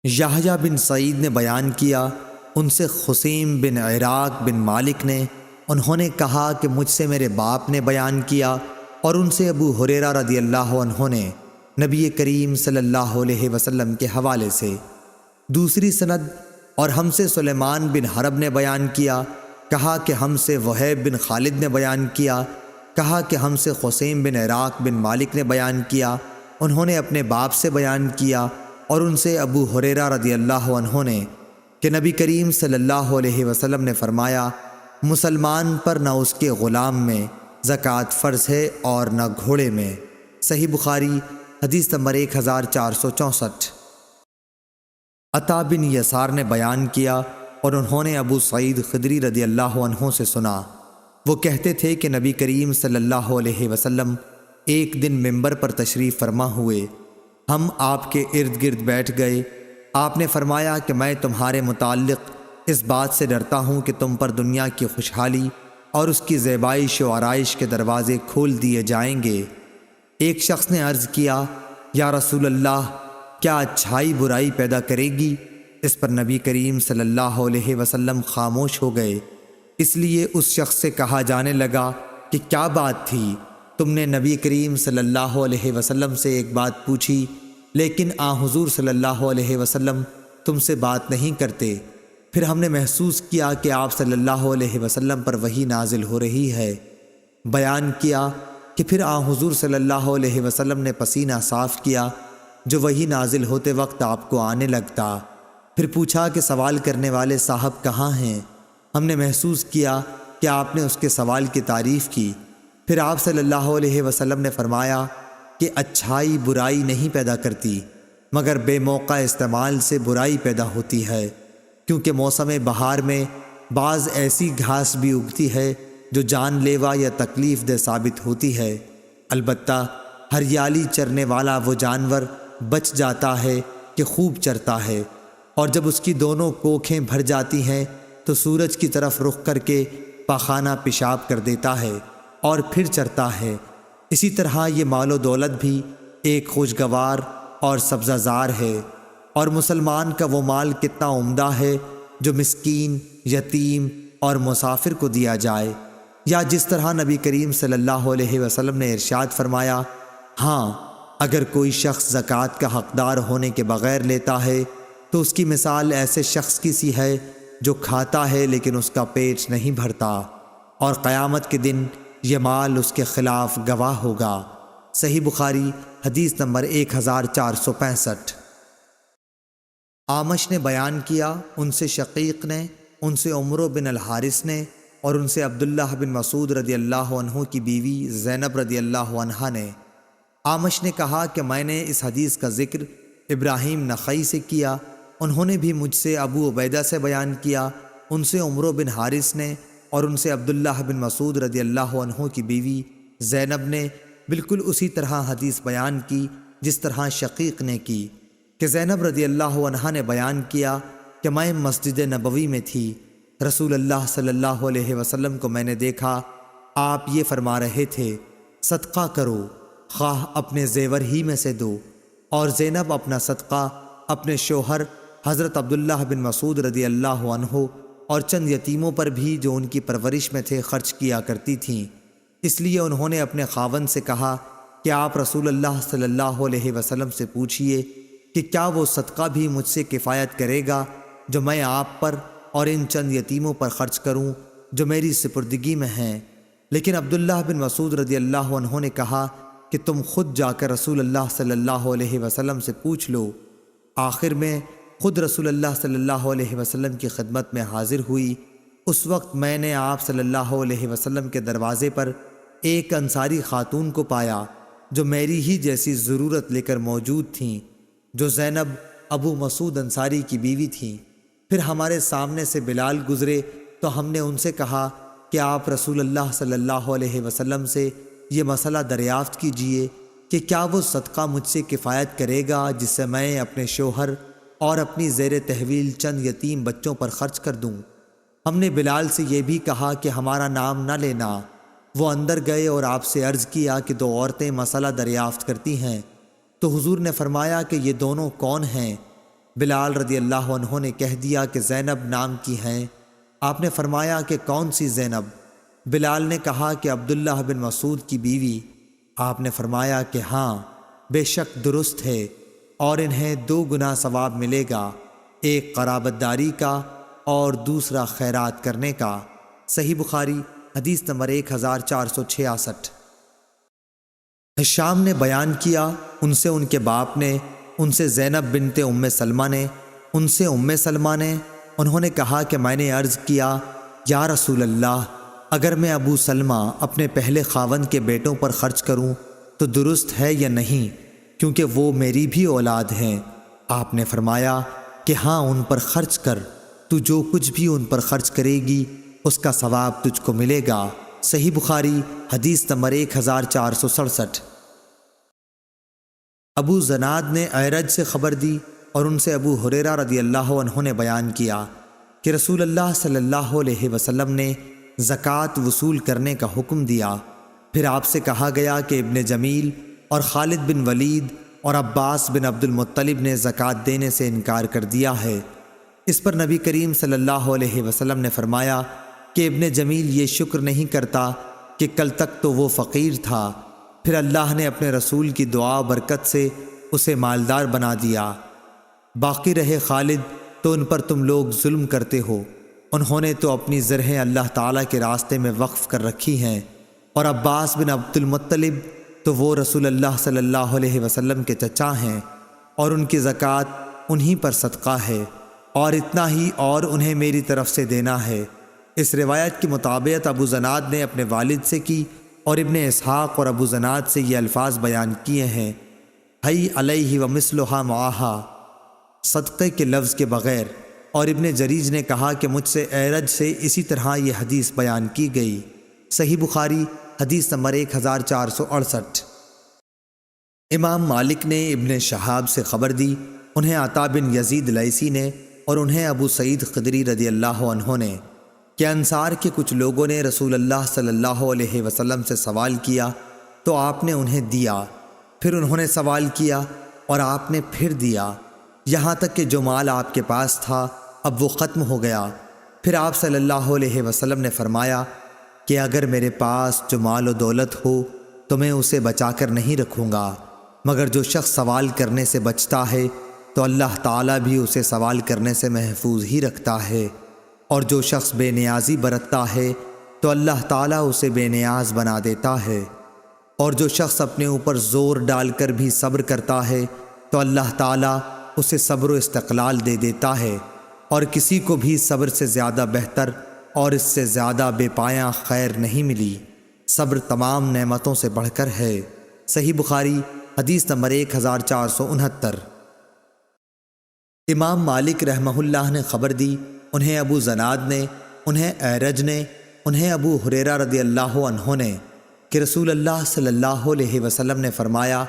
یحییٰ بن سعید نے بیان کیا، ان سے خسیم بن عراق بن مالک نے، انہوں نے کہا کہ مجھ سے میرے باپ نے بیان کیا، اور ان سے ابو ہریرہ رضی اللہ عنہ نے نبی کریم صلی اللہ علیہ وسلم کے حوالے سے۔ دوسری سند، اور ہم سے سلیمان بن حرب نے بیان کیا، کہا کہ ہم سے وہیب بن خالد نے بیان کیا، کہا کہ ہم سے خسیم بن عراق بن مالک نے بیان کیا، انہوں نے اپنے باپ سے بیان کیا، اور ان سے ابو ہریرہ رضی اللہ عنہ نے کہ نبی کریم صلی اللہ علیہ وسلم نے فرمایا، مسلمان پر نہ اس کے غلام میں زکوٰۃ فرض ہے اور نہ گھوڑے میں۔ صحیح بخاری حدیث نمبر 1464۔ عطا بن یسار نے بیان کیا، اور انہوں نے ابو سعید خدری رضی اللہ عنہ سے سنا، وہ کہتے تھے کہ نبی کریم صلی اللہ علیہ وسلم ایک دن ممبر پر تشریف فرما ہوئے، ہم آپ کے ارد گرد بیٹھ گئے، آپ نے فرمایا کہ میں تمہارے متعلق اس بات سے ڈرتا ہوں کہ تم پر دنیا کی خوشحالی اور اس کی زیبائش و آرائش کے دروازے کھول دیے جائیں گے۔ ایک شخص نے عرض کیا، یا رسول اللہ، کیا اچھائی برائی پیدا کرے گی؟ اس پر نبی کریم صلی اللہ علیہ وسلم خاموش ہو گئے۔ اس لیے اس شخص سے کہا جانے لگا کہ کیا بات تھی؟ تم نے نبی کریم صلی اللہ علیہ وسلم سے ایک بات پوچھی، لیکن حضور صلی اللہ علیہ وسلم تم سے بات نہیں کرتے۔ پھر ہم نے محسوس کیا کہ آپ صلی اللہ علیہ وسلم پر وحی نازل ہو رہی ہے۔ بیان کیا کہ پھر حضور صلی اللہ علیہ وسلم نے پسینہ صاف کیا جو وحی نازل ہوتے وقت آپ کو آنے لگتا۔ پھر پوچھا کہ سوال کرنے والے صاحب کہاں ہیں؟ ہم نے محسوس کیا کہ آپ نے اس کے سوال کی تعریف کی۔ پھر آپ صلی اللہ علیہ وسلم نے فرمایا کہ اچھائی برائی نہیں پیدا کرتی، مگر بے موقع استعمال سے برائی پیدا ہوتی ہے، کیونکہ موسم بہار میں بعض ایسی گھاس بھی اگتی ہے جو جان لیوا یا تکلیف دہ ثابت ہوتی ہے، البتہ ہریالی چرنے والا وہ جانور بچ جاتا ہے کہ خوب چرتا ہے، اور جب اس کی دونوں کوکھیں بھر جاتی ہیں تو سورج کی طرف رخ کر کے پاخانہ پیشاب کر دیتا ہے اور پھر چرتا ہے۔ اسی طرح یہ مال و دولت بھی ایک خوشگوار اور سبزہ زار ہے، اور مسلمان کا وہ مال کتنا عمدہ ہے جو مسکین، یتیم اور مسافر کو دیا جائے، یا جس طرح نبی کریم صلی اللہ علیہ وسلم نے ارشاد فرمایا، ہاں اگر کوئی شخص زکوٰۃ کا حقدار ہونے کے بغیر لیتا ہے تو اس کی مثال ایسے شخص کی سی ہے جو کھاتا ہے لیکن اس کا پیٹ نہیں بھرتا، اور قیامت کے دن یہ مال اس کے خلاف گواہ ہوگا۔ صحیح بخاری حدیث نمبر 1465۔ اعمش نے بیان کیا، ان سے شقیق نے، ان سے عمرو بن الحارث نے، اور ان سے عبداللہ بن مسعود رضی اللہ عنہ کی بیوی زینب رضی اللہ عنہا نے۔ اعمش نے کہا کہ میں نے اس حدیث کا ذکر ابراہیم نخعی سے کیا، انہوں نے بھی مجھ سے ابو عبیدہ سے بیان کیا، ان سے عمرو بن حارث نے، اور ان سے عبداللہ بن مسعود رضی اللہ عنہ کی بیوی زینب نے بالکل اسی طرح حدیث بیان کی جس طرح شقیق نے کی، کہ زینب رضی اللہ عنہا نے بیان کیا کہ میں مسجد نبوی میں تھی، رسول اللہ صلی اللہ علیہ وسلم کو میں نے دیکھا، آپ یہ فرما رہے تھے، صدقہ کرو، خواہ اپنے زیور ہی میں سے دو، اور زینب اپنا صدقہ اپنے شوہر حضرت عبداللہ بن مسعود رضی اللہ عنہ اور چند یتیموں پر بھی جو ان کی پرورش میں تھے خرچ کیا کرتی تھیں۔ اس لیے انہوں نے اپنے خاوند سے کہا کہ آپ رسول اللہ صلی اللہ علیہ وسلم سے پوچھئے کہ کیا وہ صدقہ بھی مجھ سے کفایت کرے گا جو میں آپ پر اور ان چند یتیموں پر خرچ کروں جو میری سپردگی میں ہیں۔ لیکن عبداللہ بن مسعود رضی اللہ عنہ نے کہا کہ تم خود جا کر رسول اللہ صلی اللہ علیہ وسلم سے پوچھ لو۔ آخر میں خود رسول اللہ صلی اللہ علیہ وسلم کی خدمت میں حاضر ہوئی۔ اس وقت میں نے آپ صلی اللہ علیہ وسلم کے دروازے پر ایک انصاری خاتون کو پایا جو میری ہی جیسی ضرورت لے کر موجود تھیں، جو زینب ابو مسعود انصاری کی بیوی تھیں۔ پھر ہمارے سامنے سے بلال گزرے تو ہم نے ان سے کہا کہ آپ رسول اللہ صلی اللہ علیہ وسلم سے یہ مسئلہ دریافت کیجئے کہ کیا وہ صدقہ مجھ سے کفایت کرے گا جس سے میں اپنے شوہر اور اپنی زیر تحویل چند یتیم بچوں پر خرچ کر دوں۔ ہم نے بلال سے یہ بھی کہا کہ ہمارا نام نہ لینا۔ وہ اندر گئے اور آپ سے عرض کیا کہ دو عورتیں مسئلہ دریافت کرتی ہیں، تو حضور نے فرمایا کہ یہ دونوں کون ہیں؟ بلال رضی اللہ عنہ نے کہہ دیا کہ زینب نام کی ہیں۔ آپ نے فرمایا کہ کون سی زینب؟ بلال نے کہا کہ عبداللہ بن مسعود کی بیوی۔ آپ نے فرمایا کہ ہاں، بے شک درست ہے، اور انہیں 2 گنا ثواب ملے گا، ایک قرابت داری کا اور دوسرا خیرات کرنے کا۔ صحیح بخاری حدیث نمبر 1466۔ ہشام نے بیان کیا، ان سے ان کے باپ نے، ان سے زینب بنت ام سلمہ نے، ان سے ام سلمہ نے، انہوں نے کہا کہ میں نے عرض کیا یا رسول اللہ، اگر میں ابو سلمہ اپنے پہلے خاوند کے بیٹوں پر خرچ کروں تو درست ہے یا نہیں، کیونکہ وہ میری بھی اولاد ہیں؟ آپ نے فرمایا کہ ہاں، ان پر خرچ کر، تو جو کچھ بھی ان پر خرچ کرے گی اس کا ثواب تجھ کو ملے گا۔ صحیح بخاری حدیث نمبر 1467۔ ابو زناد نے اعرج سے خبر دی اور ان سے ابو ہریرہ رضی اللہ عنہ نے بیان کیا کہ رسول اللہ صلی اللہ علیہ وسلم نے زکوٰۃ وصول کرنے کا حکم دیا۔ پھر آپ سے کہا گیا کہ ابن جمیل اور خالد بن ولید اور عباس بن عبد المطلب نے زکوٰۃ دینے سے انکار کر دیا ہے۔ اس پر نبی کریم صلی اللہ علیہ وسلم نے فرمایا کہ ابن جمیل یہ شکر نہیں کرتا کہ کل تک تو وہ فقیر تھا، پھر اللہ نے اپنے رسول کی دعا برکت سے اسے مالدار بنا دیا۔ باقی رہے خالد تو ان پر تم لوگ ظلم کرتے ہو، انہوں نے تو اپنی زرہیں اللہ تعالیٰ کے راستے میں وقف کر رکھی ہیں، اور عباس بن عبد المطلب تو وہ رسول اللہ صلی اللہ علیہ وسلم کے چچا ہیں، اور ان کی زکوٰۃ انہی پر صدقہ ہے، اور اتنا ہی اور انہیں میری طرف سے دینا ہے۔ اس روایت کی مطابقت ابو زناد نے اپنے والد سے کی، اور ابن اسحاق اور ابو زناد سے یہ الفاظ بیان کیے ہیں، حی علیہ ومثلھا معہا، صدقے کے لفظ کے بغیر۔ اور ابن جریج نے کہا کہ مجھ سے اعرج سے اسی طرح یہ حدیث بیان کی گئی۔ صحیح بخاری حدیث نمبر 1468۔ امام مالک نے ابن شہاب سے خبر دی، انہیں عطا بن یزید لیثی نے اور انہیں ابو سعید خدری رضی اللہ عنہ نے، کہ انصار کے کچھ لوگوں نے رسول اللہ صلی اللہ علیہ وسلم سے سوال کیا تو آپ نے انہیں دیا، پھر انہوں نے سوال کیا اور آپ نے پھر دیا، یہاں تک کہ جو مال آپ کے پاس تھا اب وہ ختم ہو گیا۔ پھر آپ صلی اللہ علیہ وسلم نے فرمایا کہ اگر میرے پاس جو مال و دولت ہو تو میں اسے بچا کر نہیں رکھوں گا، مگر جو شخص سوال کرنے سے بچتا ہے تو اللہ تعالیٰ بھی اسے سوال کرنے سے محفوظ ہی رکھتا ہے، اور جو شخص بے نیازی برتتا ہے تو اللہ تعالیٰ اسے بے نیاز بنا دیتا ہے، اور جو شخص اپنے اوپر زور ڈال کر بھی صبر کرتا ہے تو اللہ تعالیٰ اسے صبر و استقلال دے دیتا ہے، اور کسی کو بھی صبر سے زیادہ بہتر اور اس سے زیادہ بے پایاں خیر نہیں ملی۔ صبر تمام نعمتوں سے بڑھ کر ہے۔ صحیح بخاری حدیث نمبر 1469۔ امام مالک رحمہ اللہ نے خبر دی، انہیں ابو زناد نے، انہیں اعرج نے، انہیں ابو ہریرہ رضی اللہ عنہ نے، کہ رسول اللہ صلی اللہ علیہ وسلم نے فرمایا،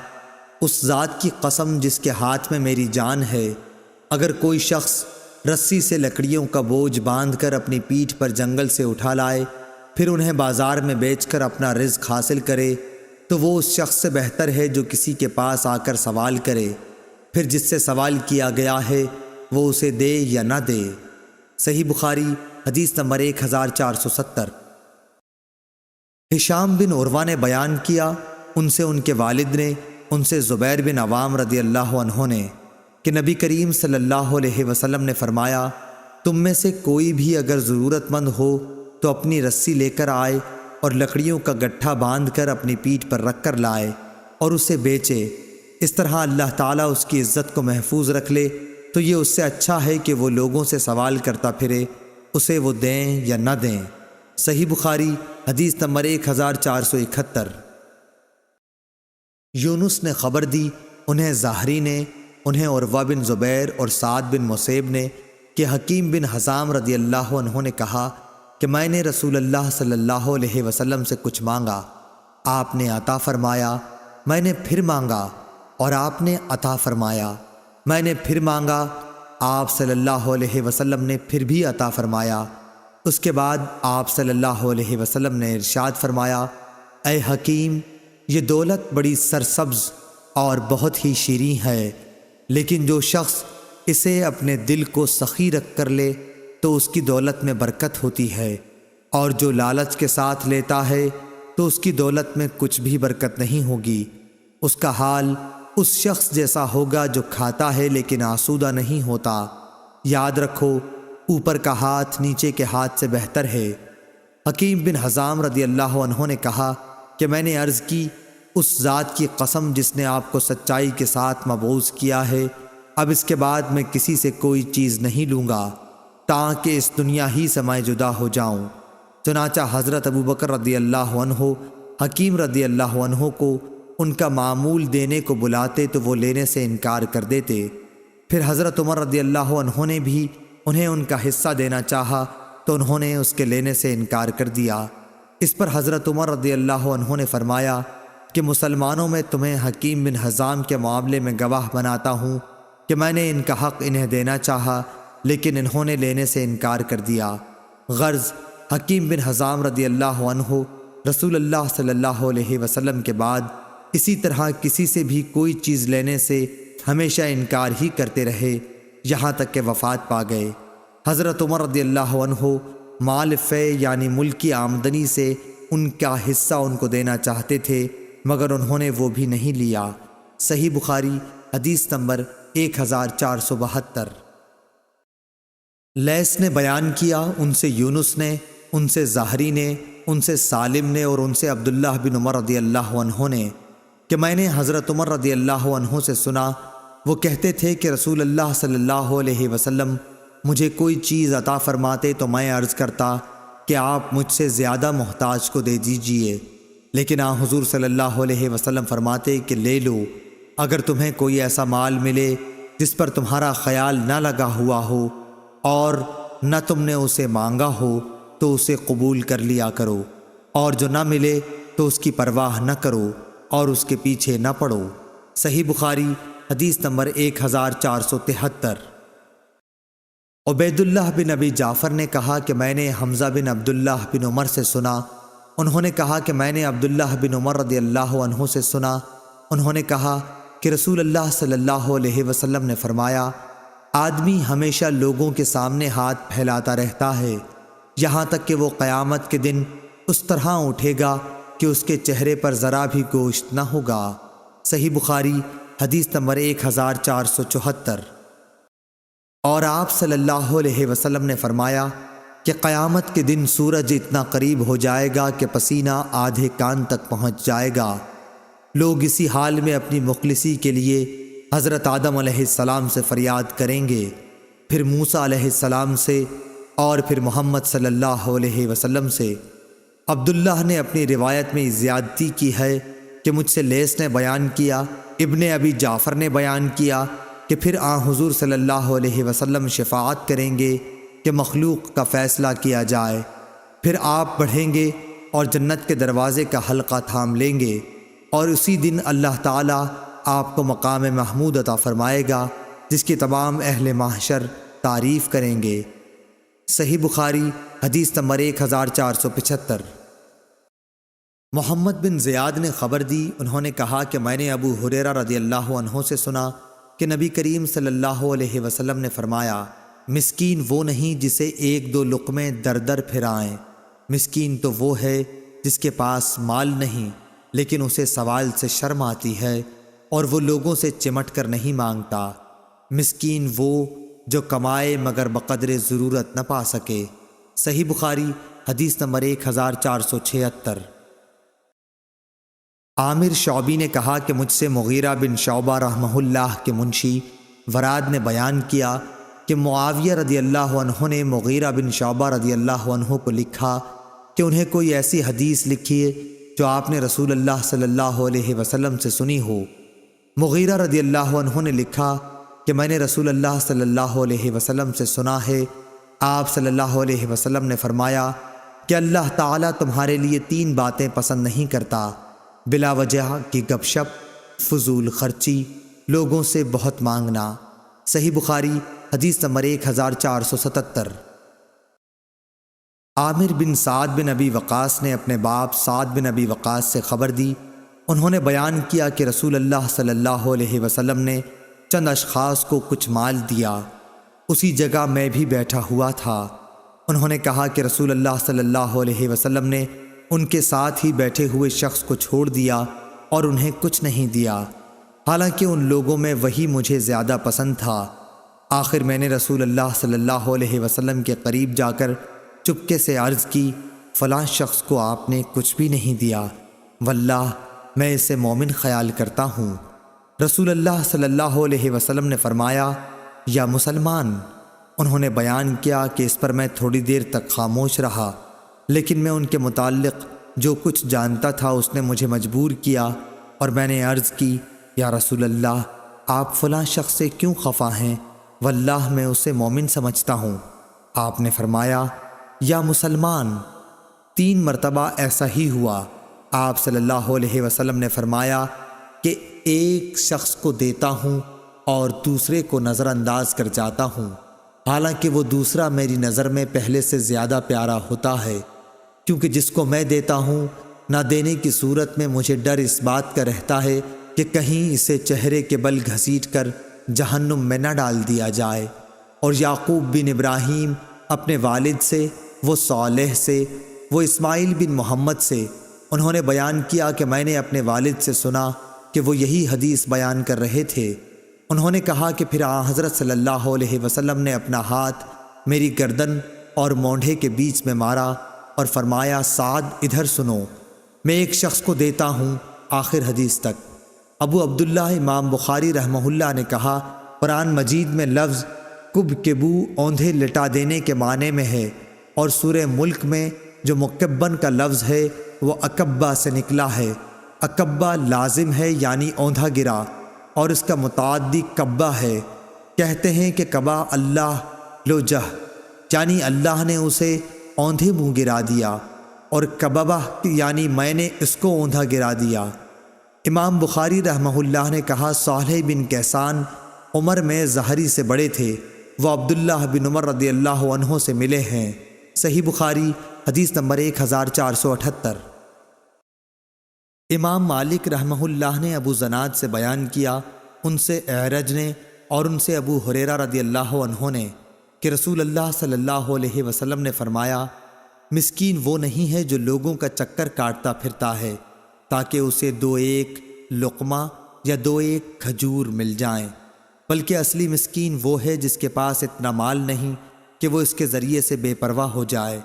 اس ذات کی قسم جس کے ہاتھ میں میری جان ہے، اگر کوئی شخص رسی سے لکڑیوں کا بوجھ باندھ کر اپنی پیٹھ پر جنگل سے اٹھا لائے، پھر انہیں بازار میں بیچ کر اپنا رزق حاصل کرے، تو وہ اس شخص سے بہتر ہے جو کسی کے پاس آ کر سوال کرے، پھر جس سے سوال کیا گیا ہے وہ اسے دے یا نہ دے۔ صحیح بخاری حدیث نمبر 1470۔ ہشام بن عروہ نے بیان کیا، ان سے ان کے والد نے، ان سے زبیر بن عوام رضی اللہ عنہ نے، کہ نبی کریم صلی اللہ علیہ وسلم نے فرمایا، تم میں سے کوئی بھی اگر ضرورت مند ہو تو اپنی رسی لے کر آئے اور لکڑیوں کا گٹھا باندھ کر اپنی پیٹھ پر رکھ کر لائے اور اسے بیچے، اس طرح اللہ تعالیٰ اس کی عزت کو محفوظ رکھ لے تو یہ اس سے اچھا ہے کہ وہ لوگوں سے سوال کرتا پھرے، اسے وہ دیں یا نہ دیں۔ صحیح بخاری حدیث نمبر 1471۔ یونس نے خبر دی، انہیں زہری نے، انہیں عروہ بن زبیر اور سعد بن مسیب نے کہ حکیم بن حزام رضی اللہ عنہ نے کہا کہ میں نے رسول اللہ صلی اللہ علیہ وسلم سے کچھ مانگا، آپ نے عطا فرمایا، میں نے پھر مانگا اور آپ نے عطا فرمایا، میں نے پھر مانگا، آپ صلی اللہ علیہ وسلم نے پھر بھی عطا فرمایا۔ اس کے بعد آپ صلی اللہ علیہ وسلم نے ارشاد فرمایا، اے حکیم، یہ دولت بڑی سرسبز اور بہت ہی شیریں ہے، لیکن جو شخص اسے اپنے دل کو سخی رکھ کر لے تو اس کی دولت میں برکت ہوتی ہے، اور جو لالچ کے ساتھ لیتا ہے تو اس کی دولت میں کچھ بھی برکت نہیں ہوگی۔ اس کا حال اس شخص جیسا ہوگا جو کھاتا ہے لیکن آسودہ نہیں ہوتا۔ یاد رکھو، اوپر کا ہاتھ نیچے کے ہاتھ سے بہتر ہے۔ حکیم بن حزام رضی اللہ عنہ نے کہا کہ میں نے عرض کی، اس ذات کی قسم جس نے آپ کو سچائی کے ساتھ مبعوث کیا ہے، اب اس کے بعد میں کسی سے کوئی چیز نہیں لوں گا تاکہ اس دنیا ہی سے میں جدا ہو جاؤں۔ چنانچہ حضرت ابوبکر رضی اللہ عنہ حکیم رضی اللہ عنہ کو ان کا معمول دینے کو بلاتے تو وہ لینے سے انکار کر دیتے۔ پھر حضرت عمر رضی اللہ عنہ نے بھی انہیں ان کا حصہ دینا چاہا تو انہوں نے اس کے لینے سے انکار کر دیا۔ اس پر حضرت عمر رضی اللہ عنہ نے فرمایا کہ مسلمانوں میں تمہیں حکیم بن حزام کے معاملے میں گواہ بناتا ہوں کہ میں نے ان کا حق انہیں دینا چاہا لیکن انہوں نے لینے سے انکار کر دیا۔ غرض حکیم بن حزام رضی اللہ عنہ رسول اللہ صلی اللہ علیہ وسلم کے بعد اسی طرح کسی سے بھی کوئی چیز لینے سے ہمیشہ انکار ہی کرتے رہے یہاں تک کہ وفات پا گئے۔ حضرت عمر رضی اللہ عنہ مال فے یعنی ملک کی آمدنی سے ان کا حصہ ان کو دینا چاہتے تھے مگر انہوں نے وہ بھی نہیں لیا۔ صحیح بخاری حدیث نمبر 1472۔ لیث نے بیان کیا، ان سے یونس نے، ان سے زہری نے، ان سے سالم نے اور ان سے عبداللہ بن عمر رضی اللہ عنہ نے کہ میں نے حضرت عمر رضی اللہ عنہ سے سنا، وہ کہتے تھے کہ رسول اللہ صلی اللہ علیہ وسلم مجھے کوئی چیز عطا فرماتے تو میں عرض کرتا کہ آپ مجھ سے زیادہ محتاج کو دے دیجئے، لیکن حضور صلی اللہ علیہ وسلم فرماتے کہ لے لو، اگر تمہیں کوئی ایسا مال ملے جس پر تمہارا خیال نہ لگا ہوا ہو اور نہ تم نے اسے مانگا ہو تو اسے قبول کر لیا کرو، اور جو نہ ملے تو اس کی پرواہ نہ کرو اور اس کے پیچھے نہ پڑو۔ صحیح بخاری حدیث نمبر 1473۔ عبید اللہ بن ابی جعفر نے کہا کہ میں نے حمزہ بن عبداللہ بن عمر سے سنا، انہوں نے کہا کہ میں نے عبداللہ بن عمر رضی اللہ عنہ سے سنا، انہوں نے کہا کہ رسول اللہ صلی اللہ علیہ وسلم نے فرمایا، آدمی ہمیشہ لوگوں کے سامنے ہاتھ پھیلاتا رہتا ہے یہاں تک کہ وہ قیامت کے دن اس طرح اٹھے گا کہ اس کے چہرے پر ذرا بھی گوشت نہ ہوگا۔ صحیح بخاری حدیث نمبر 1474۔ اور آپ صلی اللہ علیہ وسلم نے فرمایا کہ قیامت کے دن سورج اتنا قریب ہو جائے گا کہ پسینہ آدھے کان تک پہنچ جائے گا۔ لوگ اسی حال میں اپنی مخلصی کے لیے حضرت آدم علیہ السلام سے فریاد کریں گے، پھر موسیٰ علیہ السلام سے اور پھر محمد صلی اللہ علیہ وسلم سے۔ عبداللہ نے اپنی روایت میں زیادتی کی ہے کہ مجھ سے لیث نے بیان کیا، ابن ابی جعفر نے بیان کیا کہ پھر حضور صلی اللہ علیہ وسلم شفاعت کریں گے کہ مخلوق کا فیصلہ کیا جائے، پھر آپ بڑھیں گے اور جنت کے دروازے کا حلقہ تھام لیں گے، اور اسی دن اللہ تعالیٰ آپ کو مقام محمود عطا فرمائے گا جس کی تمام اہل محشر تعریف کریں گے۔ صحیح بخاری حدیث نمبر 1475۔ محمد بن زیاد نے خبر دی، انہوں نے کہا کہ میں نے ابو ہریرہ رضی اللہ عنہ سے سنا کہ نبی کریم صلی اللہ علیہ وسلم نے فرمایا، مسکین وہ نہیں جسے ایک دو لقمے در در پھرائیں، مسکین تو وہ ہے جس کے پاس مال نہیں لیکن اسے سوال سے شرم آتی ہے اور وہ لوگوں سے چمٹ کر نہیں مانگتا۔ مسکین وہ جو کمائے مگر بقدر ضرورت نہ پا سکے۔ صحیح بخاری حدیث نمبر 1476۔ عامر شعبی نے کہا کہ مجھ سے مغیرہ بن شعبہ رحمہ اللہ کے منشی وراد نے بیان کیا کہ معاویہ رضی اللہ عنہ نے مغیرہ بن شعبہ رضی اللہ عنہ کو لکھا کہ انہیں کوئی ایسی حدیث لکھیے جو آپ نے رسول اللہ صلی اللہ علیہ وسلم سے سنی ہو۔ مغیرہ رضی اللہ عنہ نے لکھا کہ میں نے رسول اللہ صلی اللہ علیہ وسلم سے سنا ہے، آپ صلی اللہ علیہ وسلم نے فرمایا کہ اللہ تعالیٰ تمہارے لیے 3 باتیں پسند نہیں کرتا: بلا وجہ کی گپ شپ، فضول خرچی، لوگوں سے بہت مانگنا۔ صحیح بخاری حدیث نمبر 1477۔ عامر بن سعد بن ابی وقاص نے اپنے باپ سعد بن ابی وقاص سے خبر دی، انہوں نے بیان کیا کہ رسول اللہ صلی اللہ علیہ وسلم نے چند اشخاص کو کچھ مال دیا، اسی جگہ میں بھی بیٹھا ہوا تھا۔ انہوں نے کہا کہ رسول اللہ صلی اللہ علیہ وسلم نے ان کے ساتھ ہی بیٹھے ہوئے شخص کو چھوڑ دیا اور انہیں کچھ نہیں دیا، حالانکہ ان لوگوں میں وہی مجھے زیادہ پسند تھا۔ آخر میں نے رسول اللہ صلی اللہ علیہ وسلم کے قریب جا کر چپکے سے عرض کی، فلاں شخص کو آپ نے کچھ بھی نہیں دیا، واللہ میں اسے مومن خیال کرتا ہوں۔ رسول اللہ صلی اللہ علیہ وسلم نے فرمایا، یا مسلمان۔ انہوں نے بیان کیا کہ اس پر میں تھوڑی دیر تک خاموش رہا، لیکن میں ان کے متعلق جو کچھ جانتا تھا اس نے مجھے مجبور کیا، اور میں نے عرض کی، یا رسول اللہ، آپ فلاں شخص سے کیوں خفا ہیں؟ واللہ میں اسے مومن سمجھتا ہوں۔ آپ نے فرمایا، یا مسلمان۔ 3 مرتبہ ایسا ہی ہوا۔ آپ صلی اللہ علیہ وسلم نے فرمایا کہ ایک شخص کو دیتا ہوں اور دوسرے کو نظر انداز کر جاتا ہوں، حالانکہ وہ دوسرا میری نظر میں پہلے سے زیادہ پیارا ہوتا ہے، کیونکہ جس کو میں دیتا ہوں نہ دینے کی صورت میں مجھے ڈر اس بات کا رہتا ہے کہ کہیں اسے چہرے کے بل گھسیٹ کر جہنم میں نہ ڈال دیا جائے۔ اور یعقوب بن ابراہیم اپنے والد سے، وہ صالح سے، وہ اسماعیل بن محمد سے، انہوں نے بیان کیا کہ میں نے اپنے والد سے سنا کہ وہ یہی حدیث بیان کر رہے تھے۔ انہوں نے کہا کہ پھر حضرت صلی اللہ علیہ وسلم نے اپنا ہاتھ میری گردن اور مونڈھے کے بیچ میں مارا اور فرمایا، سعد ادھر سنو، میں ایک شخص کو دیتا ہوں، آخر حدیث تک۔ ابو عبداللہ امام بخاری رحمہ اللہ نے کہا، قرآن مجید میں لفظ کب کبو اوندھے لٹا دینے کے معنی میں ہے، اور سورہ ملک میں جو مکبن کا لفظ ہے وہ اکبہ سے نکلا ہے۔ اکبہ لازم ہے یعنی اوندھا گرا، اور اس کا متعدی کبہ ہے۔ کہتے ہیں کہ کبا اللہ لوجہ، یعنی اللہ نے اسے اوندھے منہ گرا دیا، اور کببہ یعنی میں نے اس کو اوندھا گرا دیا۔ امام بخاری رحمہ اللہ نے کہا، صالح بن کیسان عمر میں زہری سے بڑے تھے، وہ عبداللہ بن عمر رضی اللہ عنہ سے ملے ہیں۔ صحیح بخاری حدیث نمبر 1478۔ امام مالک رحمہ اللہ نے ابو زناد سے بیان کیا، ان سے اعرج نے اور ان سے ابو ہریرہ رضی اللہ عنہ نے، کہ رسول اللہ صلی اللہ علیہ وسلم نے فرمایا، مسکین وہ نہیں ہے جو لوگوں کا چکر کاٹتا پھرتا ہے تاکہ اسے 2 لقمہ یا 2 کھجور مل جائیں، بلکہ اصلی مسکین وہ ہے جس کے پاس اتنا مال نہیں کہ وہ اس کے ذریعے سے بے پرواہ ہو جائے،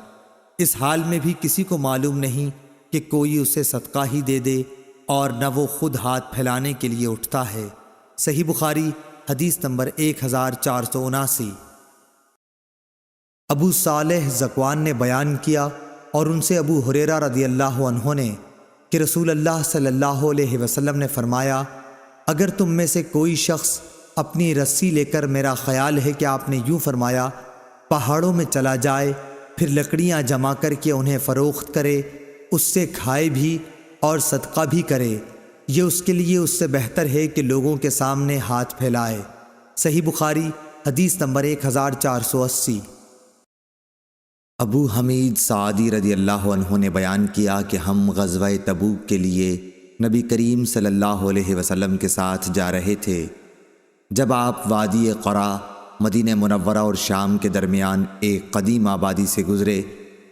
اس حال میں بھی کسی کو معلوم نہیں کہ کوئی اسے صدقہ ہی دے دے، اور نہ وہ خود ہاتھ پھیلانے کے لیے اٹھتا ہے۔ صحیح بخاری حدیث نمبر 1479۔ ابو صالح ذکوان نے بیان کیا اور ان سے ابو ہریرہ رضی اللہ عنہ نے کہ رسول اللہ صلی اللہ علیہ وسلم نے فرمایا، اگر تم میں سے کوئی شخص اپنی رسی لے کر، میرا خیال ہے کہ آپ نے یوں فرمایا، پہاڑوں میں چلا جائے، پھر لکڑیاں جمع کر کے انہیں فروخت کرے، اس سے کھائے بھی اور صدقہ بھی کرے، یہ اس کے لیے اس سے بہتر ہے کہ لوگوں کے سامنے ہاتھ پھیلائے۔ صحیح بخاری حدیث نمبر 1480۔ ابو حمید سعدی رضی اللہ عنہ نے بیان کیا کہ ہم غزوہ تبوک کے لیے نبی کریم صلی اللہ علیہ وسلم کے ساتھ جا رہے تھے۔ جب آپ وادی قرا، مدینہ منورہ اور شام کے درمیان ایک قدیم آبادی سے گزرے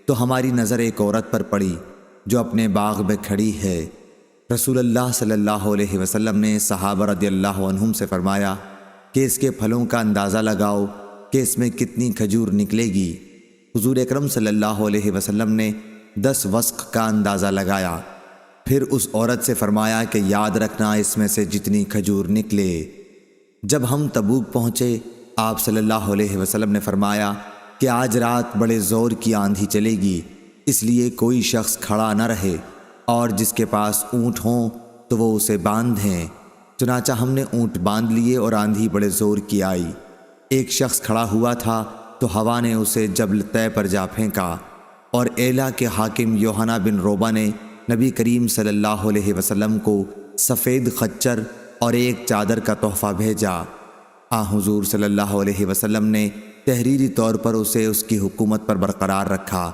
تو ہماری نظر ایک عورت پر پڑی جو اپنے باغ میں کھڑی ہے۔ رسول اللہ صلی اللہ علیہ وسلم نے صحابہ رضی اللہ عنہم سے فرمایا، کہ اس کے پھلوں کا اندازہ لگاؤ کہ اس میں کتنی کھجور نکلے گی۔ حضور اکرم صلی اللہ علیہ وسلم نے 10 وسق کا اندازہ لگایا، پھر اس عورت سے فرمایا کہ یاد رکھنا اس میں سے جتنی کھجور نکلے۔ جب ہم تبوک پہنچے، آپ صلی اللہ علیہ وسلم نے فرمایا کہ آج رات بڑے زور کی آندھی چلے گی، اس لیے کوئی شخص کھڑا نہ رہے، اور جس کے پاس اونٹ ہوں تو وہ اسے باندھیں۔ چنانچہ ہم نے اونٹ باندھ لیے اور آندھی بڑے زور کی آئی۔ ایک شخص کھڑا ہوا تھا تو ہوا نے اسے جبل طے پر جا پھینکا، اور ایلا کے حاکم یوحنا بن روبہ نے نبی کریم صلی اللہ علیہ وسلم کو سفید خچر اور ایک چادر کا تحفہ بھیجا۔ حضور صلی اللہ علیہ وسلم نے تحریری طور پر اسے اس کی حکومت پر برقرار رکھا۔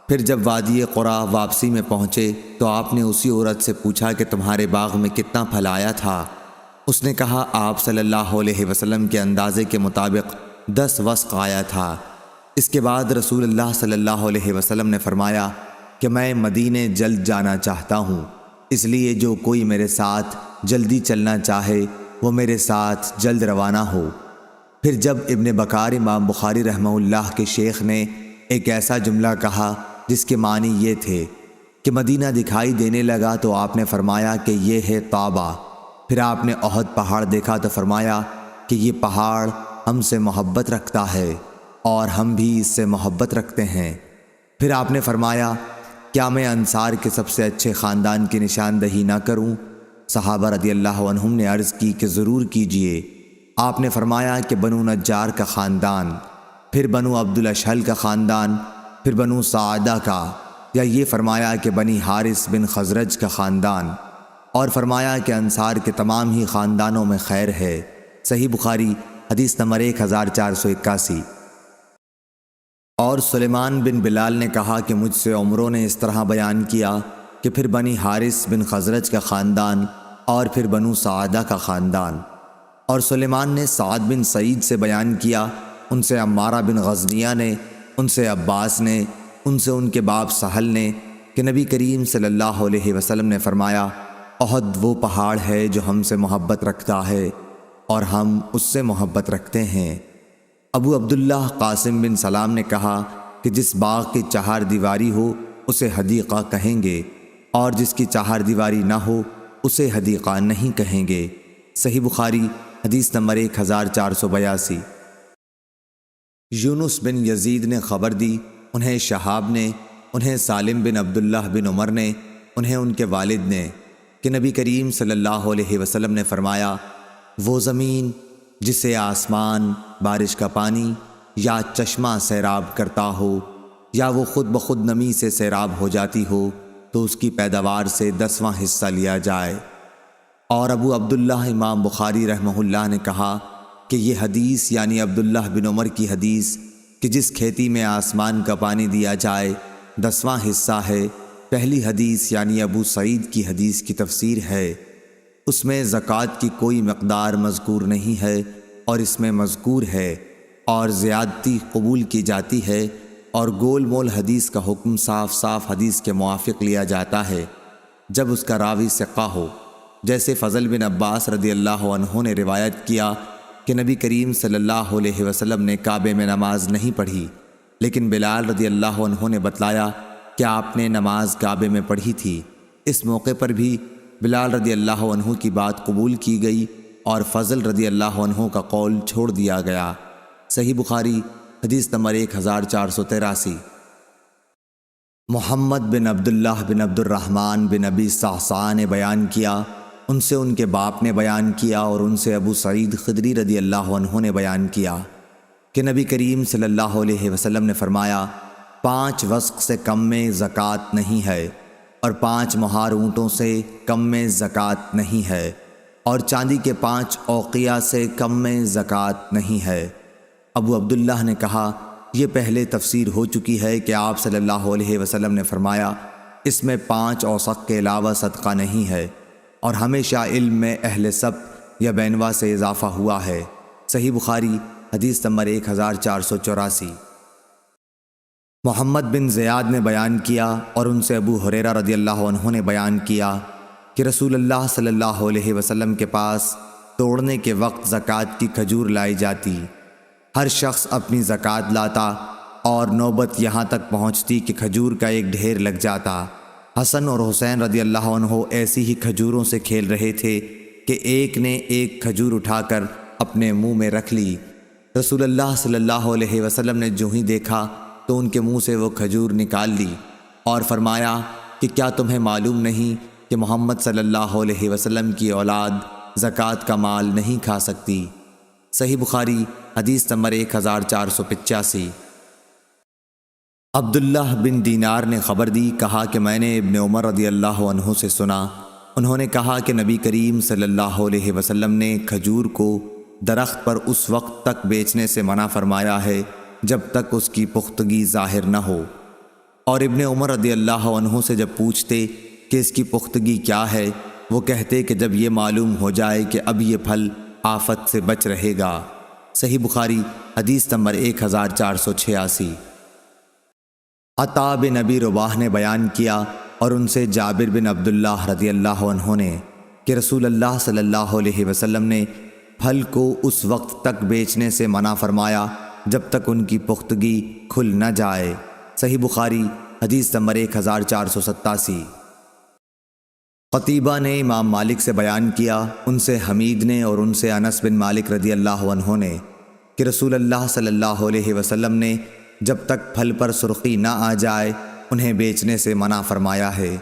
پھر جب وادی قرا واپسی میں پہنچے تو آپ نے اسی عورت سے پوچھا کہ تمہارے باغ میں کتنا پھل آیا تھا؟ اس نے کہا آپ صلی اللہ علیہ وسلم کے اندازے کے مطابق 10 وسق آیا تھا۔ اس کے بعد رسول اللہ صلی اللہ علیہ وسلم نے فرمایا کہ میں مدینے جلد جانا چاہتا ہوں، اس لیے جو کوئی میرے ساتھ جلدی چلنا چاہے وہ میرے ساتھ جلد روانہ ہو۔ پھر جب ابن بکار امام بخاری رحمہ اللہ کے شیخ نے ایک ایسا جملہ کہا جس کے معنی یہ تھے کہ مدینہ دکھائی دینے لگا تو آپ نے فرمایا کہ یہ ہے طابہ۔ پھر آپ نے احد پہاڑ دیکھا تو فرمایا کہ یہ پہاڑ ہم سے محبت رکھتا ہے اور ہم بھی اس سے محبت رکھتے ہیں۔ پھر آپ نے فرمایا کیا میں انصار کے سب سے اچھے خاندان کی نشاندہی نہ کروں؟ صحابہ رضی اللہ عنہم نے عرض کی کہ ضرور کیجئے۔ آپ نے فرمایا کہ بنو نجار کا خاندان، پھر بنو عبد الاشہل کا خاندان، پھر بنو سعدہ کا، یا یہ فرمایا کہ بنی حارث بن خزرج کا خاندان، اور فرمایا کہ انصار کے تمام ہی خاندانوں میں خیر ہے۔ صحیح بخاری حدیث نمبر 1481۔ اور سلیمان بن بلال نے کہا کہ مجھ سے عمروں نے اس طرح بیان کیا کہ پھر بنی حارث بن خزرج کا خاندان اور پھر بنو سعدہ کا خاندان۔ اور سلیمان نے سعد بن سعید سے بیان کیا، ان سے عمارہ بن غزنیہ نے، ان سے عباس نے، ان سے ان کے باپ سہل نے کہ نبی کریم صلی اللہ علیہ وسلم نے فرمایا احد وہ پہاڑ ہے جو ہم سے محبت رکھتا ہے اور ہم اس سے محبت رکھتے ہیں۔ ابو عبداللہ قاسم بن سلام نے کہا کہ جس باغ کی 4 دیواری ہو اسے حدیقہ کہیں گے، اور جس کی 4 دیواری نہ ہو اسے حدیقہ نہیں کہیں گے۔ صحیح بخاری حدیث نمبر 1482۔ یونس بن یزید نے خبر دی، انہیں شہاب نے، انہیں سالم بن عبداللہ بن عمر نے، انہیں ان کے والد نے کہ نبی کریم صلی اللہ علیہ وسلم نے فرمایا وہ زمین جسے آسمان بارش کا پانی یا چشمہ سیراب کرتا ہو یا وہ خود بخود نمی سے سیراب ہو جاتی ہو تو اس کی پیداوار سے 10واں حصہ لیا جائے۔ اور ابو عبداللہ امام بخاری رحمہ اللہ نے کہا کہ یہ حدیث یعنی عبداللہ بن عمر کی حدیث کہ جس کھیتی میں آسمان کا پانی دیا جائے 10واں حصہ ہے، پہلی حدیث یعنی ابو سعید کی حدیث کی تفسیر ہے۔ اس میں زکوٰۃ کی کوئی مقدار مذکور نہیں ہے اور اس میں مذکور ہے، اور زیادتی قبول کی جاتی ہے، اور گول مول حدیث کا حکم صاف صاف حدیث کے موافق لیا جاتا ہے جب اس کا راوی ثقہ ہو۔ جیسے فضل بن عباس رضی اللہ عنہ نے روایت کیا کہ نبی کریم صلی اللہ علیہ وسلم نے کعبے میں نماز نہیں پڑھی، لیکن بلال رضی اللہ عنہ نے بتلایا کہ آپ نے نماز کعبے میں پڑھی تھی۔ اس موقع پر بھی بلال رضی اللہ عنہ کی بات قبول کی گئی اور فضل رضی اللہ عنہ کا قول چھوڑ دیا گیا۔ صحیح بخاری حدیث نمبر 1483۔ محمد بن عبداللہ بن عبد الرحمن بن ابی صعصعہ نے بیان کیا، ان سے ان کے باپ نے بیان کیا، اور ان سے ابو سعید خدری رضی اللہ عنہ نے بیان کیا کہ نبی کریم صلی اللہ علیہ وسلم نے فرمایا 5 وسق سے کم میں زکوٰۃ نہیں ہے، اور 5 مہار اونٹوں سے کم میں زکوٰۃ نہیں ہے، اور چاندی کے 5 اوقیہ سے کم میں زکوٰۃ نہیں ہے۔ ابو عبداللہ نے کہا یہ پہلے تفسیر ہو چکی ہے کہ آپ صلی اللہ علیہ وسلم نے فرمایا اس میں 5 اوسق کے علاوہ صدقہ نہیں ہے، اور ہمیشہ علم میں اہل سبت یا بینوا سے اضافہ ہوا ہے۔ صحیح بخاری حدیث نمبر 1484۔ محمد بن زیاد نے بیان کیا، اور ان سے ابو ہریرہ رضی اللہ عنہ نے بیان کیا کہ رسول اللہ صلی اللہ علیہ وسلم کے پاس توڑنے کے وقت زکوٰۃ کی کھجور لائی جاتی۔ ہر شخص اپنی زکوٰۃ لاتا اور نوبت یہاں تک پہنچتی کہ کھجور کا ایک ڈھیر لگ جاتا۔ حسن اور حسین رضی اللہ عنہ ایسی ہی کھجوروں سے کھیل رہے تھے کہ ایک نے ایک کھجور اٹھا کر اپنے منہ میں رکھ لی۔ رسول اللہ صلی اللہ علیہ وسلم نے جو ہی دیکھا تو ان کے منہ سے وہ کھجور نکال لی اور فرمایا کہ کیا تمہیں معلوم نہیں کہ محمد صلی اللہ علیہ وسلم کی اولاد زکوٰۃ کا مال نہیں کھا سکتی؟ صحیح بخاری حدیث نمبر 1485۔ عبداللہ بن دینار نے خبر دی، کہا کہ میں نے ابن عمر رضی اللہ عنہ سے سنا، انہوں نے کہا کہ نبی کریم صلی اللہ علیہ وسلم نے کھجور کو درخت پر اس وقت تک بیچنے سے منع فرمایا ہے جب تک اس کی پختگی ظاہر نہ ہو، اور ابن عمر رضی اللہ عنہ سے جب پوچھتے کہ اس کی پختگی کیا ہے، وہ کہتے کہ جب یہ معلوم ہو جائے کہ اب یہ پھل آفت سے بچ رہے گا۔ صحیح بخاری حدیث نمبر 1486۔ عطا بن ابی رباح نے بیان کیا اور ان سے جابر بن عبداللہ رضی اللہ عنہ نے کہ رسول اللہ صلی اللہ علیہ وسلم نے پھل کو اس وقت تک بیچنے سے منع فرمایا جب تک ان کی پختگی کھل نہ جائے۔ صحیح بخاری حدیث نمبر 1487۔ قتیبہ نے امام مالک سے بیان کیا، ان سے حمید نے اور ان سے انس بن مالک رضی اللہ عنہ نے کہ رسول اللہ صلی اللہ علیہ وسلم نے جب تک پھل پر سرخی نہ آ جائے انہیں بیچنے سے منع فرمایا ہے۔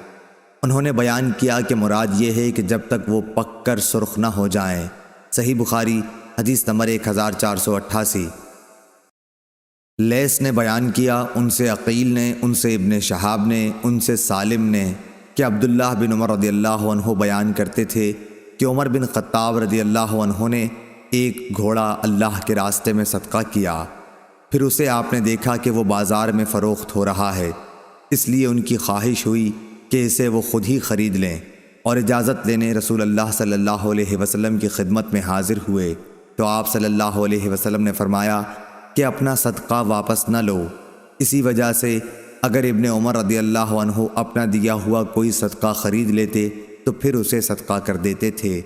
انہوں نے بیان کیا کہ مراد یہ ہے کہ جب تک وہ پک کر سرخ نہ ہو جائیں۔ صحیح بخاری حدیث نمبر 1488۔ لیث نے بیان کیا، ان سے عقیل نے، ان سے ابن شہاب نے، ان سے سالم نے کہ عبداللہ بن عمر رضی اللہ عنہ بیان کرتے تھے کہ عمر بن خطاب رضی اللہ عنہ نے ایک گھوڑا اللہ کے راستے میں صدقہ کیا، پھر اسے آپ نے دیکھا کہ وہ بازار میں فروخت ہو رہا ہے، اس لیے ان کی خواہش ہوئی کہ اسے وہ خود ہی خرید لیں، اور اجازت لینے رسول اللہ صلی اللہ علیہ وسلم کی خدمت میں حاضر ہوئے تو آپ صلی اللہ علیہ وسلم نے فرمایا کہ اپنا صدقہ واپس نہ لو۔ اسی وجہ سے اگر ابن عمر رضی اللہ عنہ اپنا دیا ہوا کوئی صدقہ خرید لیتے تو پھر اسے صدقہ کر دیتے تھے،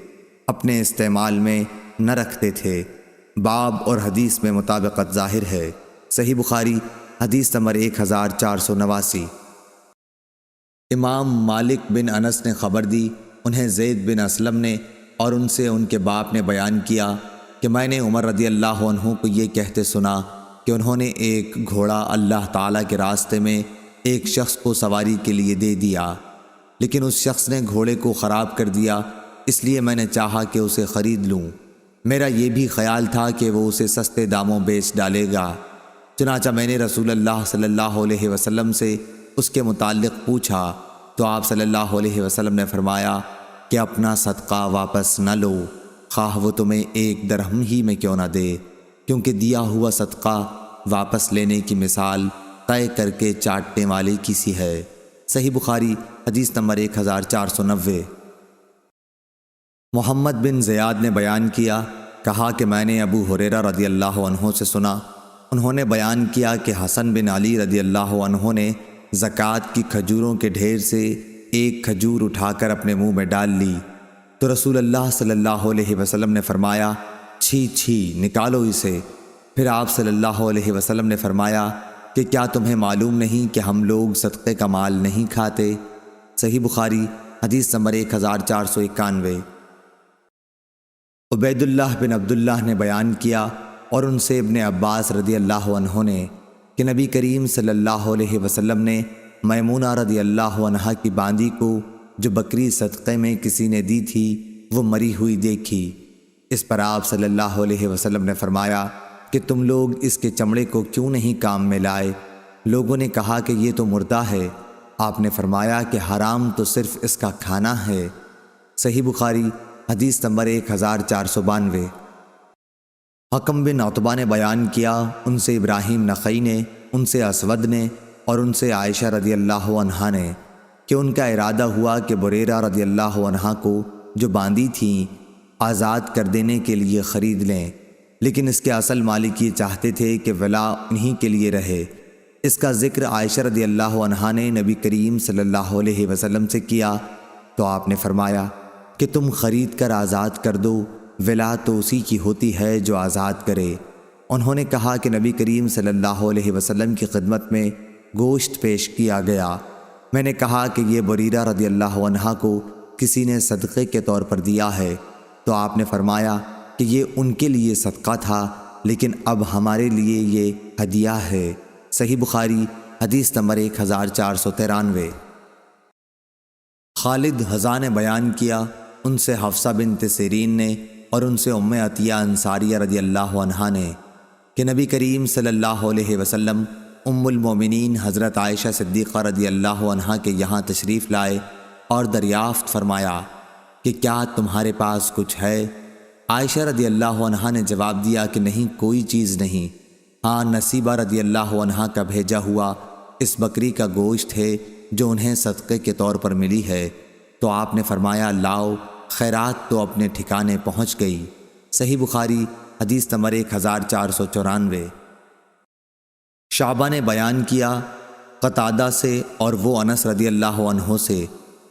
اپنے استعمال میں نہ رکھتے تھے۔ باب اور حدیث میں مطابقت ظاہر ہے۔ صحیح بخاری حدیث نمبر 1489۔ امام مالک بن انس نے خبر دی، انہیں زید بن اسلم نے اور ان سے ان کے باپ نے بیان کیا کہ میں نے عمر رضی اللہ عنہ کو یہ کہتے سنا کہ انہوں نے ایک گھوڑا اللہ تعالیٰ کے راستے میں ایک شخص کو سواری کے لیے دے دیا، لیکن اس شخص نے گھوڑے کو خراب کر دیا، اس لیے میں نے چاہا کہ اسے خرید لوں۔ میرا یہ بھی خیال تھا کہ وہ اسے سستے داموں بیچ ڈالے گا، چنانچہ میں نے رسول اللہ صلی اللہ علیہ وسلم سے اس کے متعلق پوچھا تو آپ صلی اللہ علیہ وسلم نے فرمایا کہ اپنا صدقہ واپس نہ لو، خواہ وہ تمہیں 1 درہم ہی میں کیوں نہ دے، کیونکہ دیا ہوا صدقہ واپس لینے کی مثال طے کر کے چاٹنے والے کی سی ہے۔ صحیح بخاری حدیث نمبر 1490۔ محمد بن زیاد نے بیان کیا، کہا کہ میں نے ابو ہریرہ رضی اللہ عنہ سے سنا، انہوں نے بیان کیا کہ حسن بن علی رضی اللہ عنہ نے زکوٰۃ کی کھجوروں کے ڈھیر سے ایک کھجور اٹھا کر اپنے منہ میں ڈال لی تو رسول اللہ صلی اللہ علیہ وسلم نے فرمایا چھی چھی نکالو اسے۔ پھر آپ صلی اللہ علیہ وسلم نے فرمایا کہ کیا تمہیں معلوم نہیں کہ ہم لوگ صدقے کا مال نہیں کھاتے؟ صحیح بخاری حدیث نمبر 1491۔ عبید اللہ بن عبداللہ نے بیان کیا اور ان سے ابن عباس رضی اللہ عنہ نے کہ نبی کریم صلی اللہ علیہ وسلم نے میمونہ رضی اللہ عنہا کی باندی کو جو بکری صدقے میں کسی نے دی تھی وہ مری ہوئی دیکھی۔ اس پر آپ صلی اللہ علیہ وسلم نے فرمایا کہ تم لوگ اس کے چمڑے کو کیوں نہیں کام میں لائے؟ لوگوں نے کہا کہ یہ تو مردہ ہے۔ آپ نے فرمایا کہ حرام تو صرف اس کا کھانا ہے۔ صحیح بخاری حدیث نمبر 1492۔ حکم بن عتبہ نے بیان کیا، ان سے ابراہیم نخعی نے، ان سے اسود نے اور ان سے عائشہ رضی اللہ عنہا نے کہ ان کا ارادہ ہوا کہ بریرہ رضی اللہ عنہا کو جو باندھی تھیں آزاد کر دینے کے لیے خرید لیں، لیکن اس کے اصل مالک یہ چاہتے تھے کہ ولا انہی کے لیے رہے۔ اس کا ذکر عائشہ رضی اللہ عنہا نے نبی کریم صلی اللہ علیہ وسلم سے کیا تو آپ نے فرمایا کہ تم خرید کر آزاد کر دو، ولا تو اسی کی ہوتی ہے جو آزاد کرے۔ انہوں نے کہا کہ نبی کریم صلی اللہ علیہ وسلم کی خدمت میں گوشت پیش کیا گیا۔ میں نے کہا کہ یہ بریرہ رضی اللہ عنہ کو کسی نے صدقے کے طور پر دیا ہے، تو آپ نے فرمایا کہ یہ ان کے لیے صدقہ تھا، لیکن اب ہمارے لیے یہ ہدیہ ہے۔ صحیح بخاری حدیث نمبر 1493۔ خالد حذا نے بیان کیا، ان سے حفصہ بنت سیرین نے اور ان سے ام عطیہ انصاریہ رضی اللہ عنہا نے کہ نبی کریم صلی اللہ علیہ وسلم ام المومنین حضرت عائشہ صدیقہ رضی اللہ عنہا کے یہاں تشریف لائے اور دریافت فرمایا کہ کیا تمہارے پاس کچھ ہے؟ عائشہ رضی اللہ عنہا نے جواب دیا کہ نہیں، کوئی چیز نہیں، ہاں نصیبہ رضی اللہ عنہا کا بھیجا ہوا اس بکری کا گوشت ہے جو انہیں صدقے کے طور پر ملی ہے۔ تو آپ نے فرمایا لاؤ، خیرات تو اپنے ٹھکانے پہنچ گئی۔ صحیح بخاری حدیث نمبر 1494۔ شعبہ نے بیان کیا قتادہ سے اور وہ انس رضی اللہ عنہ سے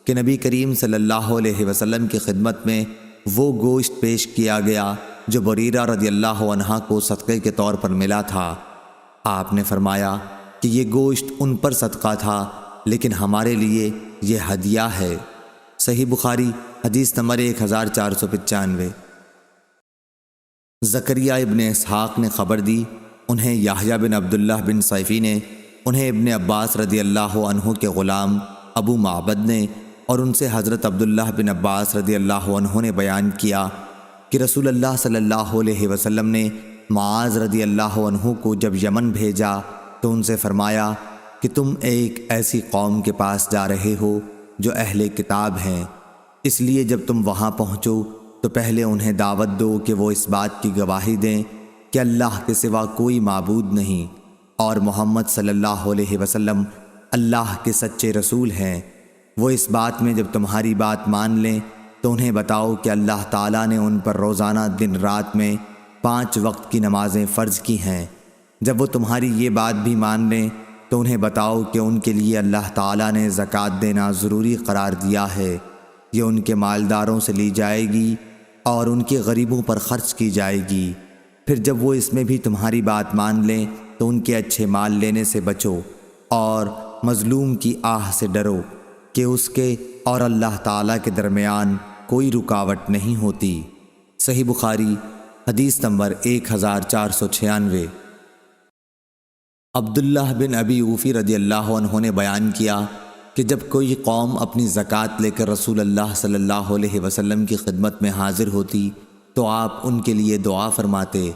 کہ نبی کریم صلی اللہ علیہ وسلم کی خدمت میں وہ گوشت پیش کیا گیا جو بریرہ رضی اللہ عنہ کو صدقے کے طور پر ملا تھا۔ آپ نے فرمایا کہ یہ گوشت ان پر صدقہ تھا، لیکن ہمارے لیے یہ ہدیہ ہے۔ صحیح بخاری حدیث نمبر 1495۔ زکریا ابن اسحاق نے خبر دی، انہیں یحییٰ بن عبداللہ بن صیفی نے، انہیں ابن عباس رضی اللہ عنہ کے غلام ابو معبد نے، اور ان سے حضرت عبداللہ بن عباس رضی اللہ عنہ نے بیان کیا کہ رسول اللہ صلی اللہ علیہ وسلم نے معاذ رضی اللہ عنہ کو جب یمن بھیجا تو ان سے فرمایا کہ تم ایک ایسی قوم کے پاس جا رہے ہو جو اہل کتاب ہیں، اس لیے جب تم وہاں پہنچو تو پہلے انہیں دعوت دو کہ وہ اس بات کی گواہی دیں کہ اللہ کے سوا کوئی معبود نہیں اور محمد صلی اللہ علیہ وسلم اللہ کے سچے رسول ہیں۔ وہ اس بات میں جب تمہاری بات مان لیں تو انہیں بتاؤ کہ اللہ تعالیٰ نے ان پر روزانہ دن رات میں 5 وقت کی نمازیں فرض کی ہیں۔ جب وہ تمہاری یہ بات بھی مان لیں تو انہیں بتاؤ کہ ان کے لیے اللہ تعالیٰ نے زکوٰۃ دینا ضروری قرار دیا ہے، یہ ان کے مالداروں سے لی جائے گی اور ان کے غریبوں پر خرچ کی جائے گی۔ پھر جب وہ اس میں بھی تمہاری بات مان لیں تو ان کے اچھے مال لینے سے بچو اور مظلوم کی آہ سے ڈرو کہ اس کے اور اللہ تعالیٰ کے درمیان کوئی رکاوٹ نہیں ہوتی۔ صحیح بخاری حدیث نمبر 1496۔ عبداللہ بن ابی اوفی رضی اللہ عنہ نے بیان کیا کہ جب کوئی قوم اپنی زکوٰۃ لے کر رسول اللہ صلی اللہ علیہ وسلم کی خدمت میں حاضر ہوتی تو آپ ان کے لیے دعا فرماتے،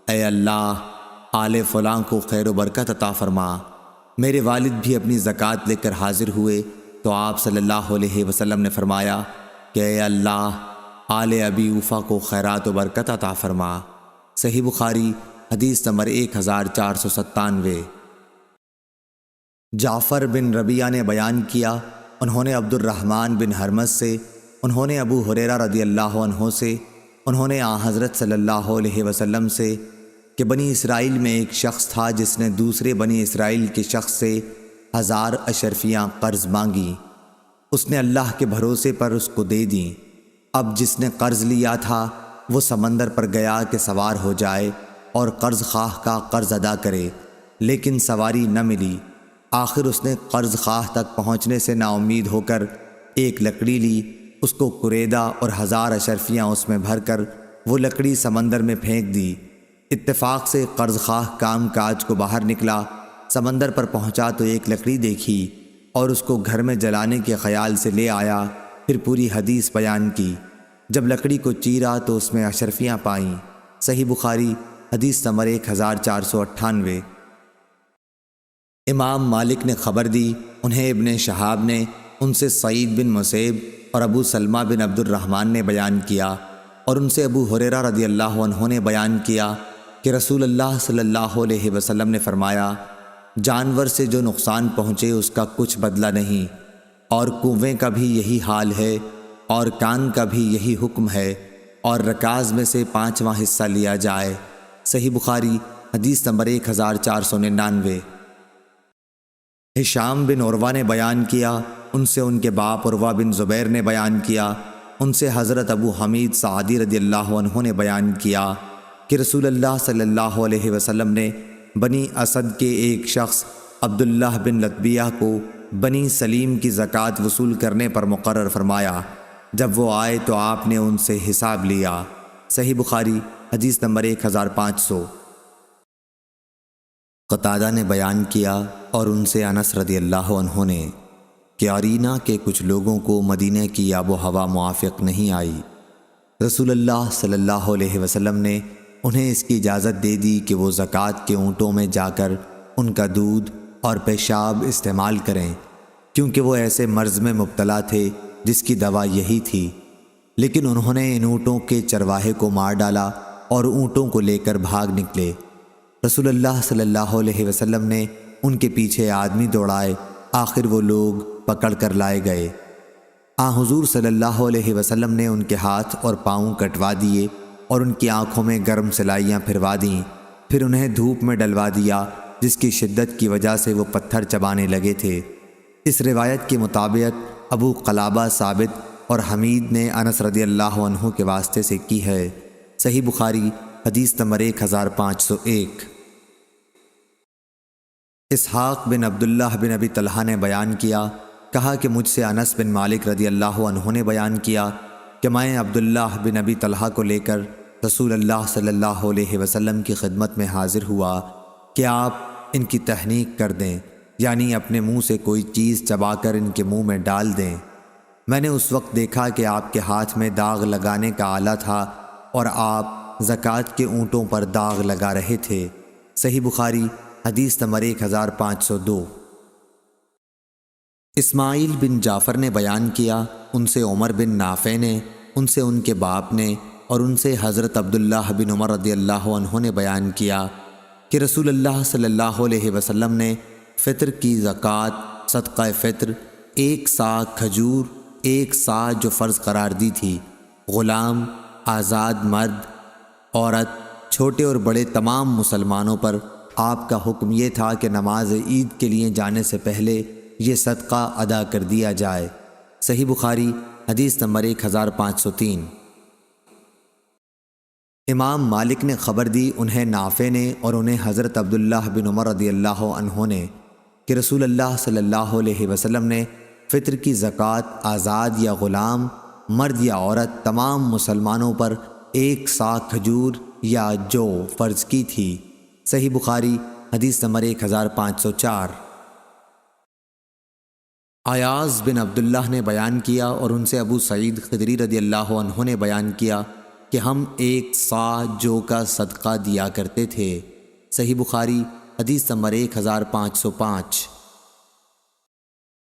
اے اللہ آل فلاں کو خیر و برکت عطا فرما۔ میرے والد بھی اپنی زکوٰۃ لے کر حاضر ہوئے تو آپ صلی اللہ علیہ وسلم نے فرمایا کہ اے اللہ آل ابی اوفا کو خیرات و برکت عطا فرما۔ صحیح بخاری حدیث نمبر 1497۔ جعفر بن ربیعہ نے بیان کیا، انہوں نے عبد الرحمن بن حرمز سے، انہوں نے ابو ہریرہ رضی اللہ عنہ سے، انہوں نے حضرت صلی اللہ علیہ وسلم سے کہ بنی اسرائیل میں ایک شخص تھا جس نے دوسرے بنی اسرائیل کے شخص سے 1000 اشرفیاں قرض مانگی، اس نے اللہ کے بھروسے پر اس کو دے دیں۔ اب جس نے قرض لیا تھا وہ سمندر پر گیا کہ سوار ہو جائے اور قرض خواہ کا قرض ادا کرے، لیکن سواری نہ ملی۔ آخر اس نے قرض خواہ تک پہنچنے سے نا امید ہو کر ایک لکڑی لی، اس کو کریدا اور 1000 اشرفیاں اس میں بھر کر وہ لکڑی سمندر میں پھینک دی۔ اتفاق سے قرض خواہ کام کاج کو باہر نکلا، سمندر پر پہنچا تو ایک لکڑی دیکھی اور اس کو گھر میں جلانے کے خیال سے لے آیا، پھر پوری حدیث بیان کی۔ جب لکڑی کو چیرا تو اس میں اشرفیاں پائیں۔ صحیح بخاری حدیث نمبر 1498۔ امام مالک نے خبر دی، انہیں ابن شہاب نے، ان سے سعید بن مسیب اور ابو سلمہ بن عبد الرحمن نے بیان کیا، اور ان سے ابو ہریرہ رضی اللہ عنہ نے بیان کیا کہ رسول اللہ صلی اللہ علیہ وسلم نے فرمایا، جانور سے جو نقصان پہنچے اس کا کچھ بدلہ نہیں، اور کنویں کا بھی یہی حال ہے، اور کان کا بھی یہی حکم ہے، اور رکاز میں سے 5واں حصہ لیا جائے۔ صحیح بخاری حدیث نمبر 1499۔ ہشام بن عروہ نے بیان کیا، ان سے ان کے باپ عروہ بن زبیر نے بیان کیا ان سے حضرت ابو حمید سعدی رضی اللہ عنہ نے بیان کیا کہ رسول اللہ صلی اللہ علیہ وسلم نے بنی اسد کے ایک شخص عبداللہ بن لطبیہ کو بنی سلیم کی زکوٰۃ وصول کرنے پر مقرر فرمایا۔ جب وہ آئے تو آپ نے ان سے حساب لیا۔ صحیح بخاری حدیث نمبر 1500۔ قتادہ نے بیان کیا اور ان سے انس رضی اللہ عنہ نے کہ عرینہ کے کچھ لوگوں کو مدینہ کی آب و ہوا موافق نہیں آئی۔ رسول اللہ صلی اللہ علیہ وسلم نے انہیں اس کی اجازت دے دی کہ وہ زکوٰۃ کے اونٹوں میں جا کر ان کا دودھ اور پیشاب استعمال کریں، کیونکہ وہ ایسے مرض میں مبتلا تھے جس کی دوا یہی تھی۔ لیکن انہوں نے ان اونٹوں کے چرواہے کو مار ڈالا اور اونٹوں کو لے کر بھاگ نکلے۔ رسول اللہ صلی اللہ علیہ وسلم نے ان کے پیچھے آدمی دوڑائے، آخر وہ لوگ پکڑ کر لائے گئے۔ حضور صلی اللہ علیہ وسلم نے ان کے ہاتھ اور پاؤں کٹوا دیے اور ان کی آنکھوں میں گرم سلائیاں پھروا دیں، پھر انہیں دھوپ میں ڈلوا دیا جس کی شدت کی وجہ سے وہ پتھر چبانے لگے تھے۔ اس روایت کے مطابق ابو قلابہ ثابت اور حمید نے انس رضی اللہ عنہ کے واسطے سے کی ہے۔ صحیح بخاری حدیث نمبر 1501۔ اسحاق بن عبداللہ بن ابی طلحہ نے بیان کیا، کہا کہ مجھ سے انس بن مالک رضی اللہ عنہ نے بیان کیا کہ میں عبداللہ بن ابی طلحہ کو لے کر رسول اللہ صلی اللہ علیہ وسلم کی خدمت میں حاضر ہوا کہ آپ ان کی تحنیک کر دیں، یعنی اپنے منہ سے کوئی چیز چبا کر ان کے منہ میں ڈال دیں۔ میں نے اس وقت دیکھا کہ آپ کے ہاتھ میں داغ لگانے کا آلہ تھا اور آپ زکوٰۃ کے اونٹوں پر داغ لگا رہے تھے۔ صحیح بخاری حدیث نمبر 1502۔ اسماعیل بن جعفر نے بیان کیا، ان سے عمر بن نافع نے، ان سے ان کے باپ نے اور ان سے حضرت عبداللہ بن عمر رضی اللہ عنہ نے بیان کیا کہ رسول اللہ صلی اللہ علیہ وسلم نے فطر کی زکوٰۃ صدقہ فطر 1 سا کھجور 1 سا جو فرض قرار دی تھی، غلام، آزاد مرد، عورت، چھوٹے اور بڑے تمام مسلمانوں پر آپ کا حکم یہ تھا کہ نماز عید کے لیے جانے سے پہلے یہ صدقہ ادا کر دیا جائے۔ صحیح بخاری حدیث نمبر 1503۔ امام مالک نے خبر دی انہیں نافع نے اور انہیں حضرت عبداللہ بن عمر رضی اللہ عنہ نے کہ رسول اللہ صلی اللہ علیہ وسلم نے فطر کی زکوٰۃ آزاد یا غلام، مرد یا عورت تمام مسلمانوں پر 1 سا کھجور یا جو فرض کی تھی۔ صحیح بخاری حدیث نمبر 1504۔ ایاز بن عبداللہ نے بیان کیا اور ان سے ابو سعید خدری رضی اللہ عنہ نے بیان کیا کہ ہم 1 سا جو کا صدقہ دیا کرتے تھے۔ صحیح بخاری حدیث نمبر 1505۔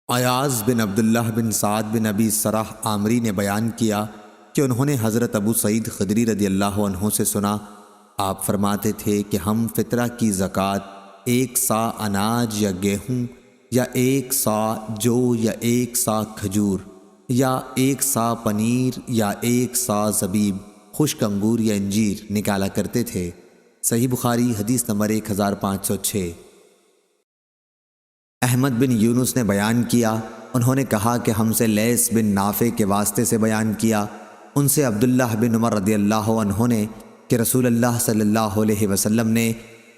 ایاز بن عبداللہ بن سعد بن ابی سرح عامری نے بیان کیا کہ انہوں نے حضرت ابو سعید خدری رضی اللہ عنہ سے سنا، آپ فرماتے تھے کہ ہم فطرہ کی زکوٰۃ 1 سا اناج یا گیہوں یا 1 سا جو یا 1 سا کھجور یا 1 سا پنیر یا 1 سا زبیب، خشک انگور یا انجیر نکالا کرتے تھے۔ صحیح بخاری حدیث نمبر 1506۔ احمد بن یونس نے بیان کیا، انہوں نے کہا کہ ہم سے لیث بن نافع کے واسطے سے بیان کیا، ان سے عبداللہ بن عمر رضی اللہ عنہ نے کہ رسول اللہ صلی اللہ علیہ وسلم نے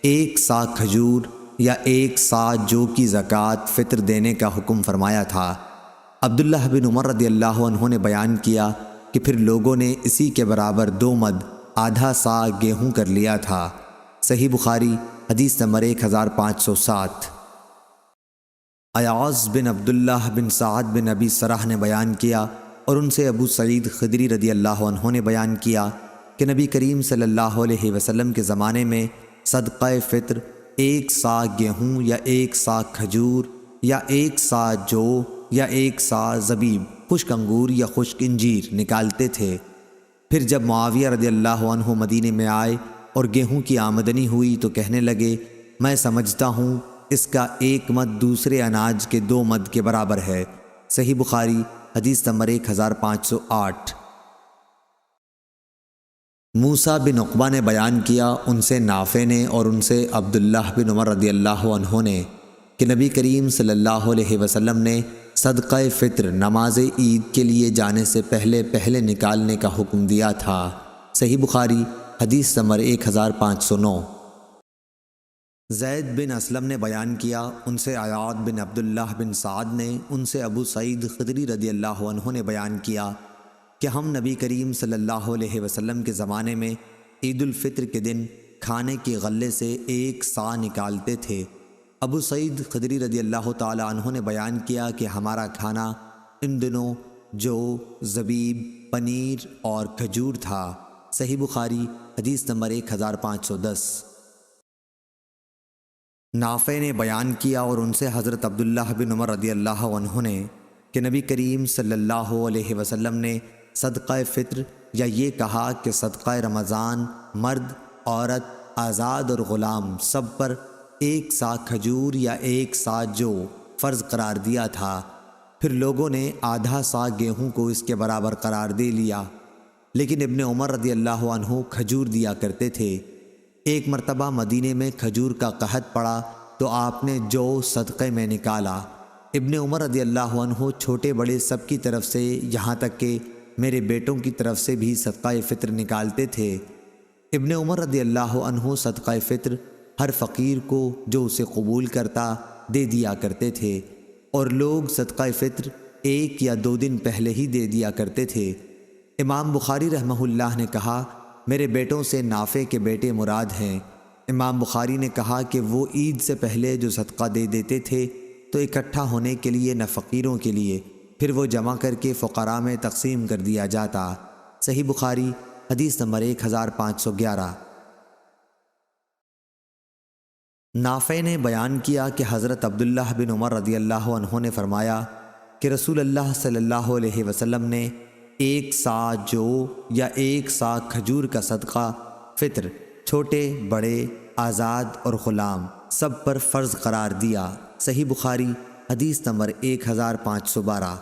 1 سا کھجور یا 1 سا جو کی زکوٰۃ فطر دینے کا حکم فرمایا تھا۔ عبداللہ بن عمر رضی اللہ عنہ نے بیان کیا کہ پھر لوگوں نے اسی کے برابر 2 مد آدھا سا گیہوں کر لیا تھا۔ صحیح بخاری حدیث نمبر 1507۔ ایاز بن عبداللہ بن سعد بن ابی سرح نے بیان کیا اور ان سے ابو سعید خدری رضی اللہ عنہ نے بیان کیا کہ نبی کریم صلی اللہ علیہ وسلم کے زمانے میں صدقہ فطر 1 سا گیہوں یا 1 سا کھجور یا 1 سا جو یا 1 سا زبیب، خشک انگور یا خشک انجیر نکالتے تھے۔ پھر جب معاویہ رضی اللہ عنہ مدینے میں آئے اور گیہوں کی آمدنی ہوئی تو کہنے لگے، میں سمجھتا ہوں اس کا 1 مد دوسرے اناج کے 2 مد کے برابر ہے۔ صحیح بخاری حدیث نمبر 1508۔ موسیٰ بن عقبہ نے بیان کیا، ان سے نافع نے اور ان سے عبداللہ بن عمر رضی اللہ عنہ نے کہ نبی کریم صلی اللہ علیہ وسلم نے صدقہ فطر نماز عید کے لیے جانے سے پہلے نکالنے کا حکم دیا تھا۔ صحیح بخاری حدیث نمبر 1509۔ زید بن اسلم نے بیان کیا، ان سے عیاض بن عبداللہ بن سعد نے، ان سے ابو سعید خدری رضی اللہ عنہ نے بیان کیا کہ ہم نبی کریم صلی اللہ علیہ وسلم کے زمانے میں عید الفطر کے دن کھانے کے غلے سے 1 صاع نکالتے تھے۔ ابو سعید خدری رضی اللہ تعالی عنہ نے بیان کیا کہ ہمارا کھانا ان دنوں جو، زبیب، پنیر اور کھجور تھا۔ صحیح بخاری حدیث نمبر 1510۔ نافع نے بیان کیا اور ان سے حضرت عبداللہ بن عمر رضی اللہ عنہ نے کہ نبی کریم صلی اللہ علیہ وسلم نے صدقہ فطر یا یہ کہا کہ صدقہ رمضان مرد، عورت، آزاد اور غلام سب پر 1 صاع کھجور یا 1 صاع جو فرض قرار دیا تھا۔ پھر لوگوں نے آدھا صاع گیہوں کو اس کے برابر قرار دے لیا، لیکن ابن عمر رضی اللہ عنہ کھجور دیا کرتے تھے۔ ایک مرتبہ مدینے میں کھجور کا قحط پڑا تو آپ نے جو صدقے میں نکالا۔ ابن عمر رضی اللہ عنہ چھوٹے بڑے سب کی طرف سے، یہاں تک کہ میرے بیٹوں کی طرف سے بھی صدقہ فطر نکالتے تھے۔ ابن عمر رضی اللہ عنہ صدقہ فطر ہر فقیر کو جو اسے قبول کرتا دے دیا کرتے تھے، اور لوگ صدقہ فطر 1 یا 2 دن پہلے ہی دے دیا کرتے تھے۔ امام بخاری رحمہ اللہ نے کہا، میرے بیٹوں سے نافع کے بیٹے مراد ہیں۔ امام بخاری نے کہا کہ وہ عید سے پہلے جو صدقہ دے دیتے تھے تو اکٹھا ہونے کے لیے نہ فقیروں کے لیے، پھر وہ جمع کر کے فقراء میں تقسیم کر دیا جاتا۔ صحیح بخاری حدیث نمبر 1511۔ نافع نے بیان کیا کہ حضرت عبداللہ بن عمر رضی اللہ عنہ نے فرمایا کہ رسول اللہ صلی اللہ علیہ وسلم نے 1 صاع جو یا 1 صاع کھجور کا صدقہ فطر چھوٹے بڑے، آزاد اور غلام سب پر فرض قرار دیا۔ صحیح بخاری حدیث نمبر 1512۔